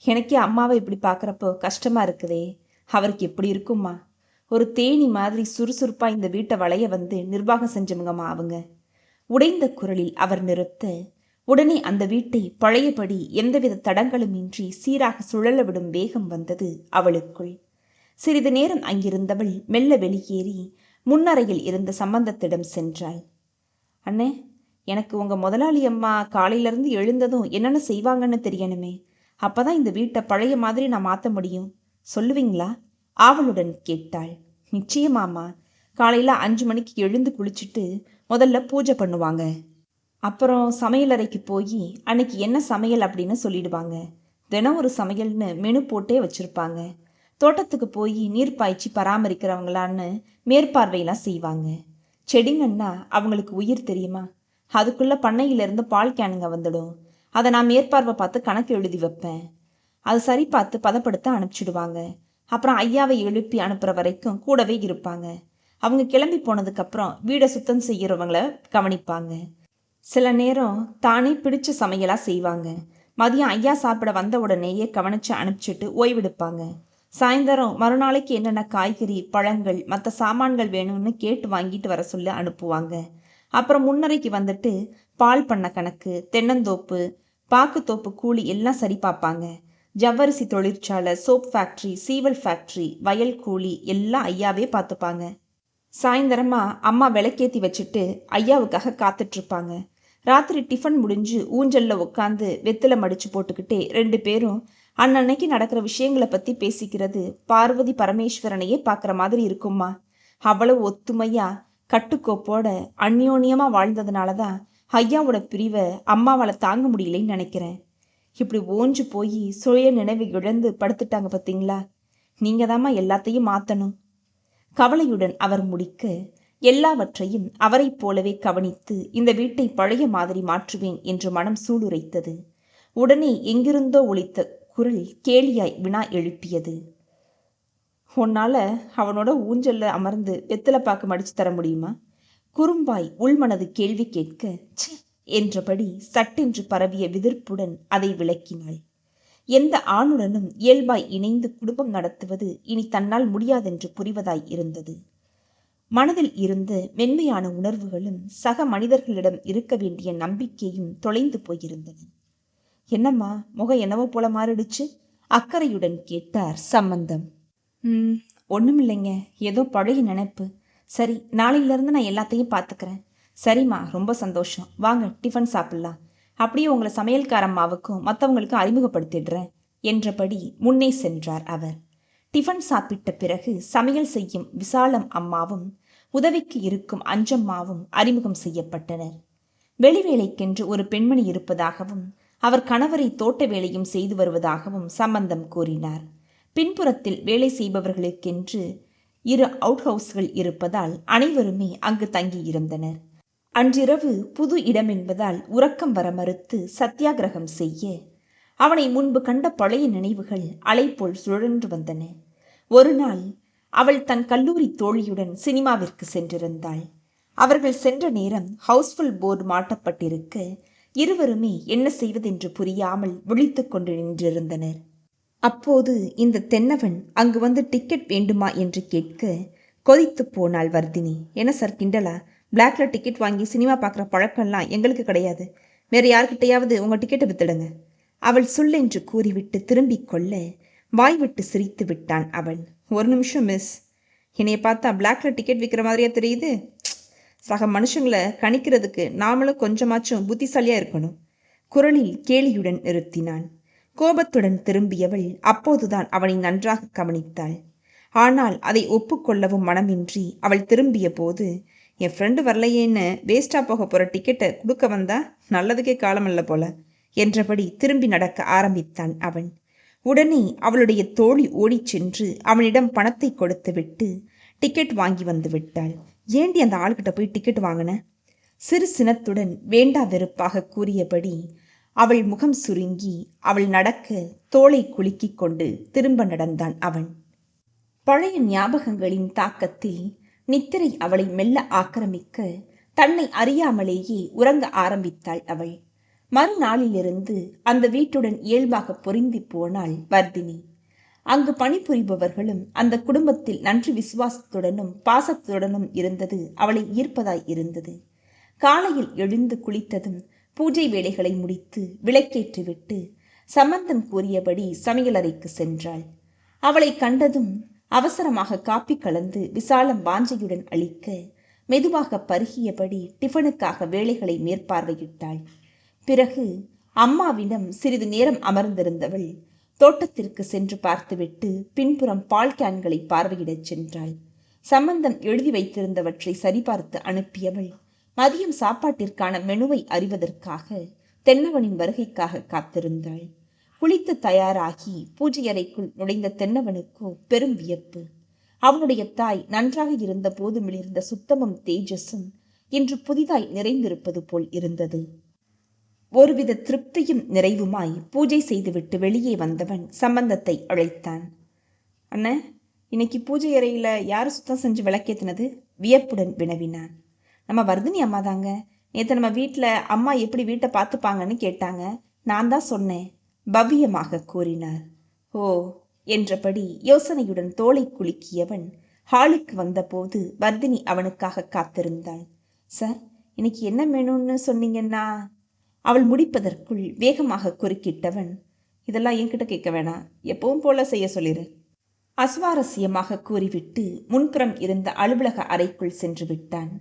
எனக்கே அம்மாவை இப்படி பார்க்குறப்போ கஷ்டமா இருக்குதே. அவருக்கு எப்படி இருக்கும்மா? ஒரு தேனி மாதிரி சுறுசுறுப்பா இந்த வீட்டை வளைய வந்து நிர்வாகம் செஞ்சவங்கம்மா அவங்க. உடைந்த குரலில் அவர் நிறுத்த உடனே அந்த வீட்டை பழையபடி எந்தவித தடங்களுமின்றி சீராக சுழல விடும் வேகம் வந்தது அவளுக்குள். சிறிது நேரம் அங்கிருந்தவள் மெல்ல வெளியேறி முன்னறையில் இருந்த சம்பந்தத்திடம் சென்றாள். அண்ணே, எனக்கு உங்க முதலாளி அம்மா காலையிலிருந்து எழுந்ததும் என்னென்ன செய்வாங்கன்னு தெரியணுமே. அப்பதான் இந்த வீட்டை பழைய மாதிரி நான் மாற்ற முடியும். சொல்லுவீங்களா? ஆவலுடன் கேட்டாள். நிச்சயமாமா. காலையில் 5 மணிக்கு எழுந்து குளிச்சுட்டு முதல்ல பூஜை பண்ணுவாங்க. அப்புறம் சமையலறைக்கு போய் அன்னைக்கு என்ன சமையல் அப்படின்னு சொல்லிடுவாங்க. தினம் ஒரு சமையல்னு மெனு போட்டே வச்சுருப்பாங்க. தோட்டத்துக்கு போய் நீர் பாய்ச்சி பராமரிக்கிறவங்களான்னு மேற்பார்வையெல்லாம் செய்வாங்க. செடிங்கன்னா அவங்களுக்கு உயிர் தெரியுமா? அதுக்குள்ளே பண்ணையிலேருந்து பால் கேனுங்க வந்துடும். அதை நான் மேற்பார்வை பார்த்து கணக்கு எழுதி வைப்பேன். அது சரி பார்த்து பதப்படுத்த அனுப்பிச்சிடுவாங்க. அப்புறம் ஐயாவை எழுப்பி அனுப்புகிற வரைக்கும் கூடவே இருப்பாங்க. அவங்க கிளம்பி போனதுக்கப்புறம் வீடை சுத்தம் செய்கிறவங்கள கவனிப்பாங்க. சில நேரம் தானே பிடிச்ச சமையலாக செய்வாங்க. மதியம் ஐயா சாப்பிட வந்த உடனேயே கவனித்து அனுப்பிச்சிட்டு ஓய்வெடுப்பாங்க. சாயந்தரம் மறுநாளைக்கு என்னென்ன காய்கறி, பழங்கள், மற்ற சாமான்கள் வேணும்னு கேட்டு வாங்கிட்டு வர சொல்லி அனுப்புவாங்க. அப்புறம் முன்னரைக்கு வந்துட்டு பால் பண்ண கணக்கு, தென்னந்தோப்பு, பாக்குத்தோப்பு கூலி எல்லாம் சரி பார்ப்பாங்க. ஜவ்வரிசி தொழிற்சாலை, சோப் ஃபேக்ட்ரி, சீவல் ஃபேக்ட்ரி, வயல் கூலி எல்லாம் ஐயாவே பார்த்துப்பாங்க. சாயந்தரமா அம்மா விளக்கேற்றி வச்சுட்டு ஐயாவுக்காக காத்துட்ருப்பாங்க. ராத்திரி டிஃபன் முடிஞ்சு ஊஞ்சல்ல உட்காந்து வெத்தில மடிச்சு போட்டுக்கிட்டே 2 பேரும் அன்னன்னைக்கு நடக்கிற விஷயங்களை பற்றி பேசிக்கிறது பார்வதி பரமேஸ்வரனையே பார்க்குற மாதிரி இருக்குமா. அவ்வளவு ஒத்துமையா கட்டுக்கோப்போட அந்யோன்யமாக வாழ்ந்ததுனால தான் ஐயாவோட பிரிவை அம்மாவால் தாங்க முடியலைன்னு நினைக்கிறேன். இப்படி ஓஞ்சு போய் சுய நினைவு இழந்து படுத்துட்டாங்க பார்த்தீங்களா? நீங்க தாம்மா எல்லாத்தையும் மாற்றணும். கவலையுடன் அவர் முடிக்க, எல்லாவற்றையும் அவரைப் போலவே கவனித்து இந்த வீட்டை பழைய மாதிரி மாற்றுவேன் என்று மனம் சூளுரைத்தது. உடனே எங்கிருந்தோ ஒலித்த குரல் கேலியாய் வினா எழுப்பியது. உன்னால அவனோட ஊஞ்சல்ல அமர்ந்து வெத்தலை பாக்கு மடிச்சு தர முடியுமா? குறும்பாய் உள்மனது கேள்வி கேட்க, ச்சே என்றபடி சட்டென்று பரவிய விதிர்ப்புடன் அதை விளக்கினாள். எந்த ஆணுடனும் இயல்பாய் இணைந்து குடும்பம் நடத்துவது இனி தன்னால் முடியாதென்று புரிவதாய் இருந்தது. மனதில் இருந்த மென்மையான உணர்வுகளும் சக மனிதர்களிடம் இருக்க வேண்டிய நம்பிக்கையும் தொலைந்து போயிருந்தன. என்னம்மா, முகம் என்னவோ போல மாறிடுச்சு? அக்கறையுடன் கேட்டார் சம்பந்தம். ஒன்றுமில்லைங்க, ஏதோ பழைய நினைப்பு. சரி, நாளையிலேருந்து நான் எல்லாத்தையும் பார்த்துக்கிறேன். சரிம்மா, ரொம்ப சந்தோஷம். வாங்க டிஃபன் சாப்பிட்லாம். அப்படியே உங்களை சமையல்காரம்மாவுக்கும் மற்றவங்களுக்கும் அறிமுகப்படுத்திடுறேன் என்றபடி முன்னே சென்றார் அவர். டிஃபன் சாப்பிட்ட பிறகு சமையல் செய்யும் விசாலம் அம்மாவும் உதவிக்கு இருக்கும் அஞ்சம்மாவும் அறிமுகம் செய்யப்பட்டனர். வெளிவேலைக்கென்று ஒரு பெண்மணி இருப்பதாகவும் அவர் கணவரை தோட்ட வேலையும் செய்து வருவதாகவும் சம்பந்தம் கூறினார். பின்புறத்தில் வேலை செய்பவர்களுக்கென்று 2 அவுட் ஹவுஸ்கள் இருப்பதால் அனைவருமே அங்கு தங்கியிருந்தனர். அன்றிரவு புது இடம் என்பதால் உறக்கம் வர மறுத்து சத்தியாகிரகம் செய்ய அவனை முன்பு கண்ட பழைய நினைவுகள் அலைபோல் சுழன்று வந்தன. ஒரு நாள் அவள் தன் கல்லூரி தோழியுடன் சினிமாவிற்கு சென்றிருந்தாள். அவர்கள் சென்ற நேரம் ஹவுஸ்ஃபுல் போர்டு மாட்டப்பட்டிருக்க இருவருமே என்ன செய்வதென்று புரியாமல் விழித்து கொண்டு நின்றிருந்தனர். அப்போது இந்த தென்னவன் அங்கு வந்து டிக்கெட் வேண்டுமா என்று கேட்க கொதித்து போனாள் வர்தினி. என்ன சார் கிண்டலா? பிளாக்ல டிக்கெட் வாங்கி சினிமா பார்க்குற பழக்கம்லாம் எங்களுக்கு கிடையாது. வேறு யார்கிட்டையாவது உங்கள் டிக்கெட்டை வித்துடுங்க. அவள் சொல்லென்று கூறிவிட்டு திரும்பிக் கொள்ள வாய் விட்டு சிரித்து விட்டான் அவன். ஒரு நிமிஷம் மிஸ், என்னைய பார்த்தா பிளாக்ல டிக்கெட் விற்கிற மாதிரியா தெரியுது? சக மனுஷங்களை கணிக்கிறதுக்கு நாமளும் கொஞ்சமாச்சும் புத்திசாலியாக இருக்கணும். குரலில் கேலியுடன் நிறுத்தினான். கோபத்துடன் திரும்பியவள் அப்போதுதான் அவனை நன்றாக கவனித்தாள். ஆனால் அதை ஒப்புக்கொள்ளவும் மனமின்றி அவள் திரும்பிய போது, என் ஃப்ரெண்டு வரலையேன்னு வேஸ்டாக போக போகிற டிக்கெட்டை கொடுக்க வந்தா நல்லதுக்கே காலமல்ல போல என்றபடி திரும்பி நடக்க ஆரம்பித்தான் அவன். உடனே அவளுடைய தோழி ஓடிச் சென்று அவனிடம் பணத்தை கொடுத்து விட்டு டிக்கெட் வாங்கி வந்து விட்டாள். ஏண்டி அந்த ஆள்கிட்ட போய் டிக்கெட் வாங்கின? சிறு சினத்துடன் வேண்டா வெறுப்பாக கூறியபடி அவள் முகம் சுருங்கி அவள் நடக்க தோளை குலுக்கிக் கொண்டு திரும்ப நடந்தான் அவன். பழைய ஞாபகங்களின் தாக்கத்தில் நித்திரை அவளை மெல்ல ஆக்கிரமிக்க தன்னை அறியாமலேயே உறங்க ஆரம்பித்தாள் அவள். மறுநாளிலிருந்து அந்த வீட்டுடன் இயல்பாக பொருந்தி போனாள் வர்தினி. அங்கு பணிபுரிபவர்களும் அந்த குடும்பத்தில் நன்றி விசுவாசத்துடனும் பாசத்துடனும் இருந்தது அவளை ஈர்ப்பதாய் இருந்தது. காலையில் எழுந்து குளித்ததும் பூஜை வேலைகளை முடித்து விளக்கேற்றிவிட்டு சம்பந்தம் கூறியபடி சமையலறைக்கு சென்றாள். அவளை கண்டதும் அவசரமாக காப்பி கலந்து விசாலம் வாஞ்சையுடன் அளிக்க மெதுவாக பருகியபடி டிஃபனுக்காக வேலைகளை மேற்பார்வையிட்டாள். பிறகு அம்மாவிடம் சிறிது நேரம் அமர்ந்திருந்தவள் தோட்டத்திற்கு சென்று பார்த்துவிட்டு பின்புறம் பால் கேன்களை பார்வையிடச் சென்றாள். சம்பந்தம் எழுதி வைத்திருந்தவற்றை சரிபார்த்து அனுப்பியவள் மதியம் சாப்பாட்டிற்கான மெனுவை அறிவதற்காக தென்னவனின் வருகைக்காக காத்திருந்தாள். குளித்து தயாராகி பூஜை அறைக்குள் நுழைந்த தென்னவனுக்கோ பெரும் வியப்பு. அவனுடைய தாய் நன்றாக இருந்த போது மிளிர்ந்த சுத்தமும் தேஜஸும் இன்று புதிதாய் நிறைந்திருப்பது போல் இருந்தது. ஒருவித திருப்தியும் நிறைவுமாய் பூஜை செய்துவிட்டு வெளியே வந்தவன் சம்பந்தத்தை அழைத்தான். அண்ணே, இன்னைக்கு பூஜை அறையில் யார் சுத்தம் செஞ்சு விளக்கேற்றினது? வியப்புடன் வினவினான். நம்ம வர்தினி அம்மா தாங்க. நேற்று நம்ம வீட்டில் அம்மா எப்படி வீட்டை பார்த்துப்பாங்கன்னு கேட்டாங்க. நான் தான் சொன்னேன், பவ்யமாக கூறினார். ஓ என்றபடி யோசனையுடன் தோளை குலுக்கியவன் ஹாலுக்கு வந்தபோது வர்தினி அவனுக்காக காத்திருந்தாள். சார், இன்னைக்கு என்ன மெனுன்னு சொன்னீங்கன்னா? அவள் முடிப்பதற்குள் வேகமாக குறுக்கிட்டவன், இதெல்லாம் என்கிட்ட கேட்க வேணாம், எப்பவும் போல செய்ய சொல்லிரு. அஸ்வாரஸ்யமாக கூறிவிட்டு முன்புறம் இருந்த அலுவலக அறைக்குள் சென்று விட்டான்.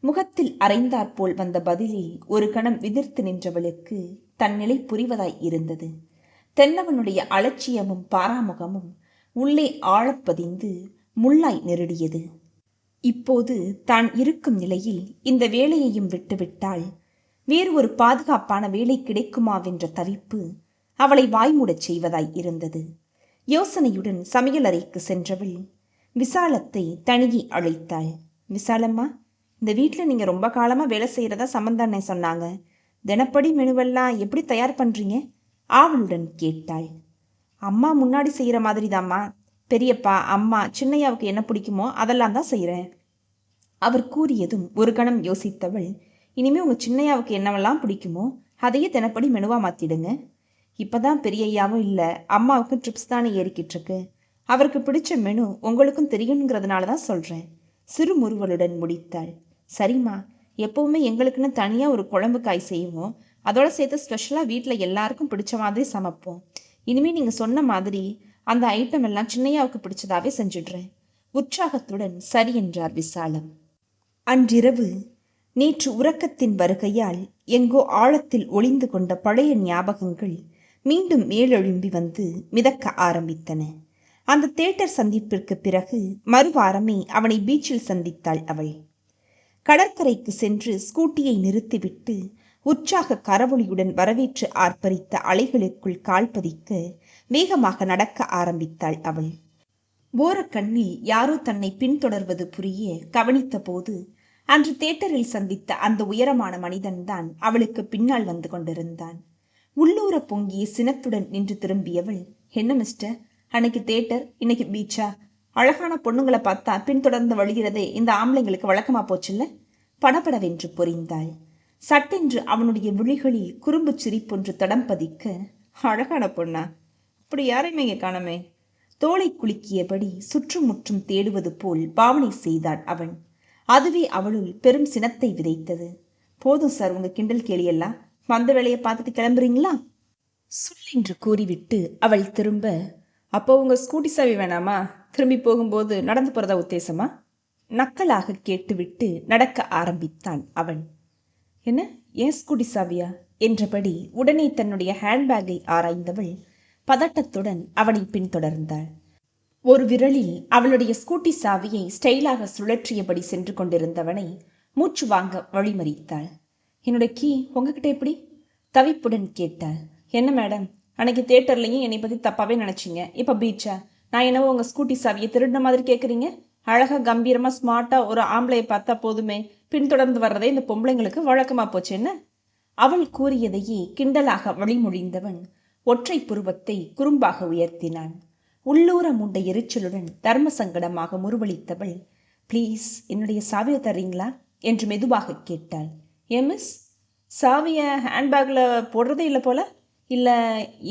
முகத்தில் அரைந்தாற்போல் வந்த பதிலில் ஒரு கணம் விதிர்த்து நின்றவளுக்கு தன் நிலை புரிவதாய் இருந்தது. தென்னவனுடைய அலட்சியமும் பாராமுகமும் உள்ளே ஆழப்பதிந்து முள்ளாய் நெருடியது. இப்போது தான் இருக்கும் நிலையில் இந்த வேலையையும் விட்டுவிட்டால் வேறு ஒரு பாதுகாப்பான வேலை கிடைக்குமாவென்ற தவிப்பு அவளை வாய்மூடச் செய்வதாய் இருந்தது. யோசனையுடன் சமையலறைக்கு சென்றவள் விசாலத்தை தனியே அழைத்தாள். விசாலம்மா, இந்த வீட்டில் நீங்கள் ரொம்ப காலமாக வேலை செய்கிறதா சம்பந்தானே சொன்னாங்க. தினப்படி மெனுவெல்லாம் எப்படி தயார் பண்ணுறீங்க? ஆவலுடன் கேட்டாள். அம்மா முன்னாடி செய்கிற மாதிரி தாம்மா. பெரியப்பா, அம்மா, சின்னையாவுக்கு என்ன பிடிக்குமோ அதெல்லாம் தான் செய்கிறேன். அவர் கூறியதும் ஒரு கணம் யோசித்தவள், இனிமேல் உங்கள் சின்னையாவுக்கு என்னவெல்லாம் பிடிக்குமோ அதையே தினப்படி மெனுவாக மாற்றிடுங்க. இப்போ தான் பெரியய்யாவும் இல்லை, அம்மாவுக்கும் ட்ரிப்ஸ் தானே ஏறிக்கிட்டு இருக்கு. அவருக்கு பிடிச்ச மெனு உங்களுக்கும் தெரியுங்கிறதுனால தான் சொல்கிறேன். சிறு முறுவலுடன் முடித்தாள். சரிம்மா, எப்போவுமே எங்களுக்குன்னு தனியாக ஒரு குழம்பு காய் செய்வோம். அதோட சேர்த்து ஸ்பெஷலாக வீட்டில் எல்லாருக்கும் பிடிச்ச மாதிரி சமைப்போம். இனிமேல் நீங்கள் சொன்ன மாதிரி அந்த ஐட்டம் எல்லாம் சின்னையாவுக்கு பிடிச்சதாவே செஞ்சிடுறேன். உற்சாகத்துடன் சரி என்றார் விசாலம். அன்றிரவு நேற்று உறக்கத்தின் வருகையால் எங்கோ ஆழத்தில் ஒளிந்து கொண்ட பழைய ஞாபகங்கள் மீண்டும் மேலெழும்பி வந்து மிதக்க ஆரம்பித்தன. அந்த தியேட்டர் சந்திப்பிற்கு பிறகு மறுவாரமே அவனை பீச்சில் சந்தித்தாள் அவள். கடற்கரைக்கு சென்று ஸ்கூட்டியை நிறுத்திவிட்டு உற்சாக கரவொலியுடன் வரவேற்று ஆர்ப்பரித்த அலைகளுக்குள் கால் பதிக்க வேகமாக நடக்க ஆரம்பித்தாள் அவள். ஓரக்கண்ணில் யாரோ தன்னை பின்தொடர்வது புரிய கவனித்த போது அன்று தியேட்டரில் சந்தித்த அந்த உயரமான மனிதன்தான் அவளுக்கு பின்னால் வந்து கொண்டிருந்தான். உள்ளூர பொங்கிய சினத்துடன் நின்று திரும்பியவள், என்ன மிஸ்டர், அன்னைக்கு தியேட்டர், இன்னைக்கு பீச்சா? அழகான பொண்ணுங்களை பார்த்தா பின்தொடர்ந்து வழிகிறதே இந்த ஆம்பளைங்களுக்கு வழக்கமா போச்சுல்ல? படபடவென்று பொறிந்தாள். சட்டென்று அவனுடைய விழிகளில் குறும்பு சிரிப்பொன்று தடம் பதிக்க, அழகான பொண்ணா? அப்படி யாரையுமே இங்கே காணமே. தோளை குலுக்கியபடி சுற்றுமுற்றும் தேடுவது போல் பாவனை செய்தான் அவன். அதுவே அவளுள் பெரும் சினத்தை விதைத்தது. போதும் சார், உங்க கிண்டல் கேலியெல்லாம். வந்த வேலையை பார்த்துட்டு கிளம்புறீங்களா? சொல்லென்று கூறிவிட்டு அவள் திரும்ப, அப்போ உங்க ஸ்கூட்டி சாவி வேணாமா? திரும்பி போகும்போது நடந்து போறதா உத்தேசமா? நக்கலாக கேட்டுவிட்டு நடக்க ஆரம்பித்தான் அவன். என்ன, ஏன் ஸ்கூட்டி சாவியா என்றபடி உடனே தன்னுடைய ஹேண்ட்பேக்கை ஆராய்ந்தவள் பதட்டத்துடன் அவனை பின்தொடர்ந்தாள். ஒரு விரலில் அவளுடைய ஸ்கூட்டி சாவியை ஸ்டைலாக சுழற்றியபடி சென்று கொண்டிருந்தவனை மூச்சு வாங்க வழிமறித்தாள். என்னுடைய கீ உங்ககிட்ட எப்படி? தவிப்புடன் கேட்டாள். என்ன மேடம், அன்னைக்கு தியேட்டர்லையும் என்னை பற்றி தப்பாகவே நினச்சிங்க, இப்போ பீச்சா? நான் என்னவோ உங்கள் ஸ்கூட்டி சாவியை திருடின மாதிரி கேட்குறீங்க? அழகாக கம்பீரமாக ஸ்மார்ட்டாக ஒரு ஆம்பளையை பார்த்தா போதுமே பின்தொடர்ந்து வர்றதே இந்த பொம்பளைங்களுக்கு வழக்கமாக போச்சு என்ன? அவள் கூறியதையே கிண்டலாக வழிமொழிந்தவன் ஒற்றை புருவத்தை குறும்பாக உயர்த்தினான். உள்ளூர மூண்ட எரிச்சலுடன் தர்ம சங்கடமாக முறுவளித்தவள், ப்ளீஸ் என்னுடைய சாவியை தர்றீங்களா என்று மெதுவாக கேட்டாள். ஏன் மிஸ், சாவியை ஹேண்ட்பேக்கில் போடுறதே இல்லை போல? இல்லை,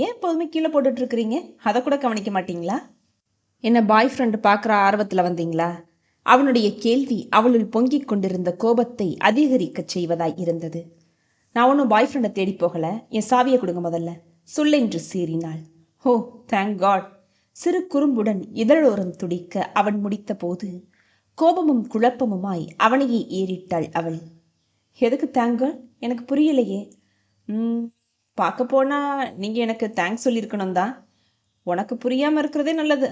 ஏன் எப்போதுமே கீழே போட்டுட்ருக்கிறீங்க? அதை கூட கவனிக்க மாட்டிங்களா? என்ன பாய் ஃப்ரெண்டு பார்க்குற ஆர்வத்தில் வந்தீங்களா? அவனுடைய கேள்வி அவளுள் பொங்கிக் கொண்டிருந்த கோபத்தை அதிகரிக்கச் செய்வதாய் இருந்தது. நான் ஒன்றும் பாய் ஃப்ரெண்டை தேடி போகலை, என் சாவியை கொடுங்க முதல்ல, சொல்லென்று சீறினாள். ஓ தேங்க் காட். சிறு குறும்புடன் இதழோரம் துடிக்க அவன் முடித்த போது கோபமும் குழப்பமுமாய் அவனையே ஏறிட்டாள் அவள். எதுக்கு தேங்க் காட்? எனக்கு புரியலையே. பார்க்க போனால் நீங்கள் எனக்கு தேங்க்ஸ் சொல்லியிருக்கணும் தான். உனக்கு புரியாமல் இருக்கிறதே நல்லது.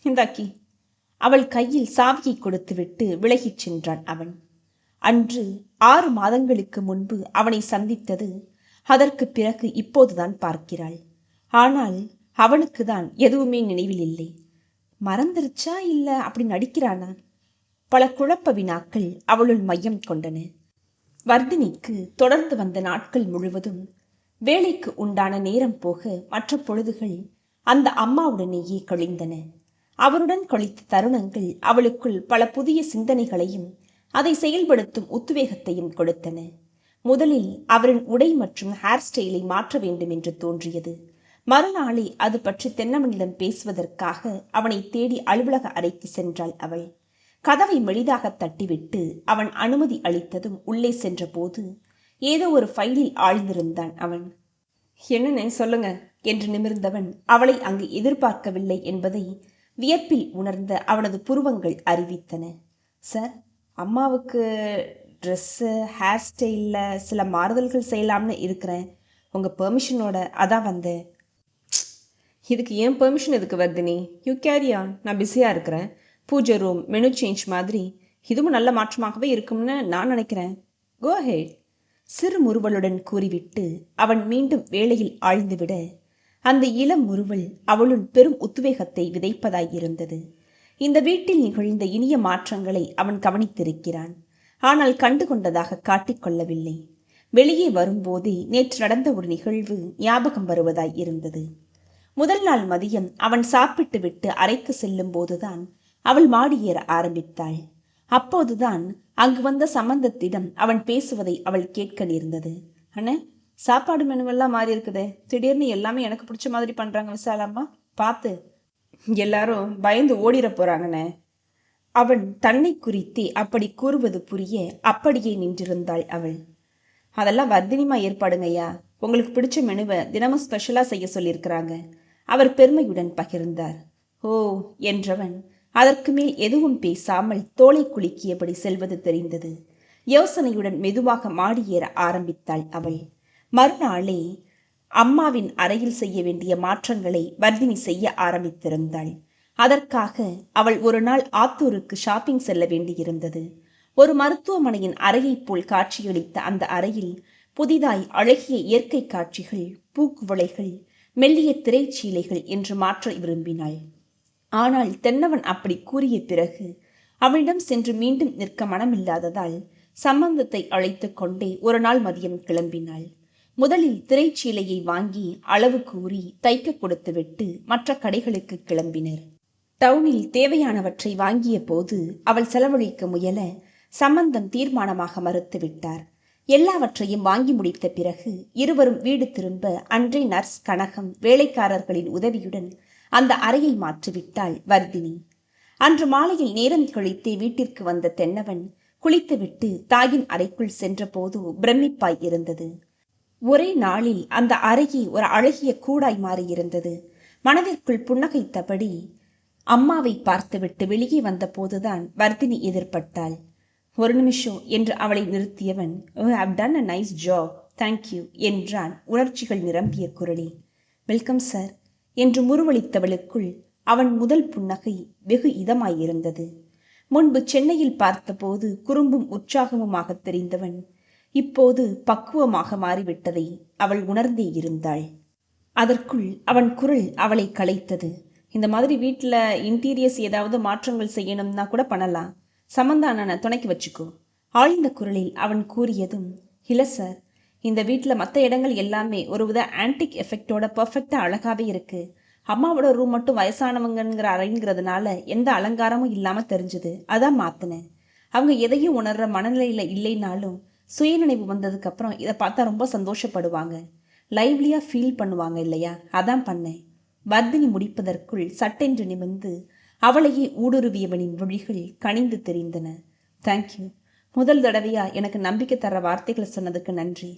இந்தாக்கி. அவள் கையில் சாவியை கொடுத்துவிட்டு விலகிச் சென்றான் அவன். அன்று 6 மாதங்களுக்கு முன்பு அவனை சந்தித்தது. அதற்கு பிறகு இப்போதுதான் பார்க்கிறாள். ஆனால் அவனுக்கு தான் எதுவுமே நினைவில் இல்லை. மறந்துருச்சா இல்லை அப்படி நடிக்கிறானா? பல குழப்ப வினாக்கள் அவளுள் மையம் கொண்டன. வர்தினிக்கு தொடர்ந்து வந்த நாட்கள் முழுவதும் வேலைக்கு உண்டான நேரம் போக மற்ற பொழுதுகள் அந்த அம்மாவுடனேயே கழிந்தன. அவருடன் கழித்த தருணங்கள் அவளுக்குள் பல புதிய சிந்தனைகளையும் அதை செயல்படுத்தும் உத்வேகத்தையும் கொடுத்தன. முதலில் அவரின் உடை மற்றும் ஹேர் ஸ்டைலை மாற்ற வேண்டும் என்று தோன்றியது. மறுநாளே அது பற்றி தென்னமனிடம் பேசுவதற்காக அவனை தேடி அலுவலக அறைக்கு சென்றாள் அவள். கதவை மெளிதாக தட்டிவிட்டு அவன் அனுமதி அளித்ததும் உள்ளே சென்ற போது ஏதோ ஒரு ஃபைலில் ஆழ்ந்திருந்தான் அவன். என்னன்னு சொல்லுங்க என்று நிமிர்ந்தவன் அவளை அங்கு எதிர்பார்க்கவில்லை என்பதை வியப்பில் உணர்ந்த அவனது புருவங்கள் அறிவித்தன. சார், அம்மாவுக்கு ட்ரெஸ்ஸு ஹேர் ஸ்டைலில் சில மாறுதல்கள் செய்யலாம்னு இருக்கிறேன், உங்கள் பெர்மிஷனோட அதான் வந்தேன். இதுக்கு ஏன் பெர்மிஷன் எதுக்கு வர்தினி? யூ கேரி ஆன், நான் பிஸியாக இருக்கிறேன். பூஜை ரூம், மெனு சேஞ்ச் மாதிரி இதுவும் நல்ல மாற்றமாகவே இருக்கும்னு நான் நினைக்கிறேன். கோ ஹெட். சிறு முறுவலுடன் கூறிவிட்டு அவன் மீண்டும் வேலையில் ஆழ்ந்துவிட அந்த இளம் முறுவல் அவளுள் பெரும் உத்வேகத்தை விதைப்பதாயிருந்தது. இந்த வீட்டில் நிகழ்ந்த இனிய மாற்றங்களை அவன் கவனித்திருக்கிறான். ஆனால் கண்டு கொண்டதாக காட்டிக்கொள்ளவில்லை. வெளியே வரும்போதே நேற்று நடந்த ஒரு நிகழ்வு ஞாபகம் வருவதாய் இருந்தது. முதல் நாள் மதியம் அவன் சாப்பிட்டு விட்டு அறைக்கு செல்லும் போதுதான் அவள் மாடியேற ஆரம்பித்தாள். அப்போதுதான் அங்கு வந்த சம்பந்தத்திடம் அவன் பேசுவதை அவள் கேட்க நேர்ந்தது. அண்ணே, சாப்பாடு மெனுவெல்லாம் மாறி இருக்குதே, திடீர்னு எல்லாமே எனக்கு பிடிச்ச மாதிரி பண்றாங்க விசாலம்மா, பார்த்து எல்லாரும் பயந்து ஓடிட போறாங்கண்ணே. அவன் தன்னை குறித்தே அப்படி கூறுவது புரிய அப்படியே நின்றிருந்தாள் அவள். அதெல்லாம் வர்தினிமா ஏற்பாடுங்கய்யா, உங்களுக்கு பிடிச்ச மெனுவை தினமும் ஸ்பெஷலா செய்ய சொல்லியிருக்கிறாங்க, அவர் பெருமையுடன் பகிர்ந்தார். ஓ என்றவன் அதற்கு மேல் எதுவும் பேசாமல் தோளை குலுக்கியபடி செல்வது தெரிந்தது. யோசனையுடன் மெதுவாக மாடியேற ஆரம்பித்தாள் அவள். மறுநாளே அம்மாவின் அறையில் செய்ய வேண்டிய மாற்றங்களை வர்தினி செய்ய ஆரம்பித்திருந்தாள். அதற்காக அவள் ஒரு நாள் ஆத்தூருக்கு ஷாப்பிங் செல்ல வேண்டியிருந்தது. ஒரு மருத்துவமனையின் அறையைப் போல் காட்சியளித்த அந்த அறையில் புதிதாய் அழகிய இயற்கை காட்சிகள், பூக்குவளைகள், மெல்லிய திரைச்சீலைகள் என்று மாற்ற விரும்பினாள். ஆனால் தென்னவன் அப்படி கூறிய பிறகு அவளிடம் சென்று மீண்டும் நிற்க மனமில்லாததால் சம்பந்தத்தை அழைத்து கொண்டே ஒரு நாள் மதியம் கிளம்பினாள். முதலில் திரைச்சீலையை வாங்கி அளவு கூறி தைக்க கொடுத்துவிட்டு மற்ற கடைகளுக்கு கிளம்பினர். டவுனில் தேவையானவற்றை வாங்கிய போது அவள் செலவழிக்க முயல சம்பந்தம் தீர்மானமாக மறுத்துவிட்டார். எல்லாவற்றையும் வாங்கி முடித்த பிறகு இருவரும் வீடு திரும்ப அன்றே நர்ஸ் கனகம் வேலைக்காரர்களின் உதவியுடன் அந்த அறையை மாற்றிவிட்டாள் வர்தினி. அன்று மாலையில் நேரம் கழித்தே வீட்டிற்கு வந்த தென்னவன் குளித்துவிட்டு தாயின் அறைக்குள் சென்றபோது பிரமிப்பாய் இருந்தது. ஒரே நாளில் அந்த அறையே ஒரு அழகிய கூடாய் மாறியிருந்தது. மனதிற்குள் புன்னகைத்தபடி அம்மாவை பார்த்துவிட்டு வெளியே வந்த போதுதான் வர்தினி எதிர்பட்டாள். ஒரு நிமிஷம் என்று அவளை நிறுத்தியவன், "you have done a nice job, thank you" என்றான் உணர்ச்சிகள் நிரம்பிய குரலில். "வெல்கம் சார்" என்று முறுவளித்தவளுக்குள் அவன் முதல் புன்னகை வெகு இதமாயிருந்தது. முன்பு சென்னையில் பார்த்தபோது குறும்பும் உற்சாகமுமாக தெரிந்தவன் இப்போது பக்குவமாக மாறிவிட்டதை அவள் உணர்ந்தே இருந்தாள். அதற்குள் அவன் குரல் அவளை கலைத்தது. "இந்த மாதிரி வீட்டில் இன்டீரியர்ஸ் ஏதாவது மாற்றங்கள் செய்யணும்னா கூட பண்ணலாம், சம்பந்தான துணைக்கு வச்சுக்கோ" ஆழ்ந்த குரலில் அவன் கூறியதும், "இல்லை சார், இந்த வீட்டில் மற்ற இடங்கள் எல்லாமே ஒரு வித ஆன்டிக் எஃபெக்டோட பர்ஃபெக்டாக அழகாகவே இருக்கு. அம்மாவோட ரூம் மட்டும் வயசானவங்கிற அறைங்கிறதுனால எந்த அலங்காரமும் இல்லாமல் தெரிஞ்சுது, அதான் மாற்றினேன். அவங்க எதையும் உணர்ற மனநிலையில் இல்லைனாலும் சுயநினைவு வந்ததுக்கப்புறம் இதை பார்த்தா ரொம்ப சந்தோஷப்படுவாங்க, லைவ்லியாக ஃபீல் பண்ணுவாங்க இல்லையா, அதான் பண்ணேன்." வர்தினி முடிப்பதற்குள் சட்டென்று நிமிர்ந்து அவளையே ஊடுருவியவனின் விழிகள் கனிந்து தெரிந்தன. "தேங்க்யூ, முதல் தடவையா எனக்கு நம்பிக்கை தர வார்த்தைகளை சொன்னதுக்கு நன்றி.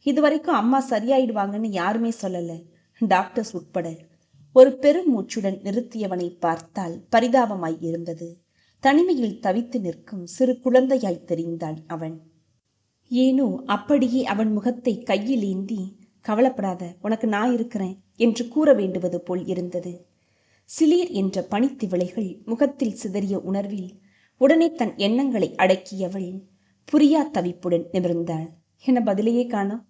இதுவரைக்கும் அம்மா சரியாயிடுவாங்கன்னு யாருமே சொல்லலை, டாக்டர்ஸ் உட்பட." ஒரு பெரும் மூச்சுடன் நிறுத்தியவனை பார்த்தால் பரிதாபமாய் இருந்தது. தனிமையில் தவித்து நிற்கும் சிறு குழந்தையாய் தெரிந்தான் அவன். ஏனோ அப்படியே அவன் முகத்தை கையில் ஏந்தி, "கவலைப்படாத, உனக்கு நான் இருக்கிறேன்" என்று கூற வேண்டுவது போல் இருந்தது. சிலீர் என்ற பனித்திவளைகள் முகத்தில் சிதறிய உணர்வில் உடனே தன் எண்ணங்களை அடக்கியவள் புரியா தவிப்புடன் நிமிர்ந்தாள். "என்ன பதிலையே காணோம்?"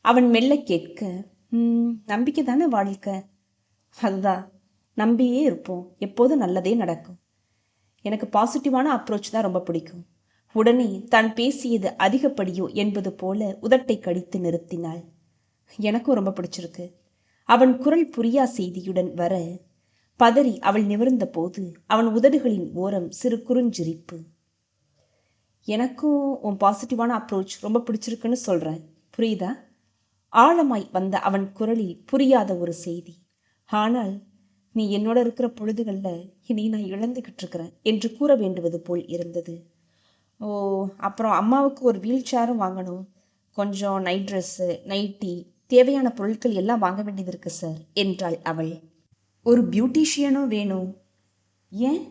அவன் மெல்ல கேட்க, நம்பிக்கை தானே வாழ்க்கை, அதுதான், நம்பியே இருப்போம், எப்போதும் நல்லதே நடக்கும். எனக்கு பாசிட்டிவான அப்ரோச் தான் ரொம்ப பிடிக்கும்." உடனே தான் பேசியது அதிகப்படியோ என்பது போல உதட்டை கடித்து நிறுத்தினாள். "எனக்கும் ரொம்ப பிடிச்சிருக்கு." அவன் குரல் புரியா செய்தியுடன் வர பதறி அவள் நிமிர்ந்த போது அவன் உதடுகளின் ஓரம் சிறு குறுஞ்சிரிப்பு. "எனக்கும் உன் பாசிட்டிவான அப்ரோச் ரொம்ப பிடிச்சிருக்குன்னு சொல்கிறேன், புரியுதா?" ஆழமாய் வந்த அவன் குரலில் புரியாத ஒரு செய்தி. "ஆனால் நீ என்னோட இருக்கிற பொழுதுகளில் இனி நான் இழந்துக்கிட்டு இருக்கிறேன்" என்று கூற வேண்டுவது போல் இருந்தது. "ஓ, அப்புறம் அம்மாவுக்கு ஒரு வீல் சேரும் வாங்கணும், கொஞ்சம் நைட் ட்ரெஸ்ஸு, நைட்டி, தேவையான பொருட்கள் எல்லாம் வாங்க வேண்டியது இருக்கு சார்" என்றாள் அவள். "ஒரு பியூட்டிஷியனும் வேணும்." "ஏன்?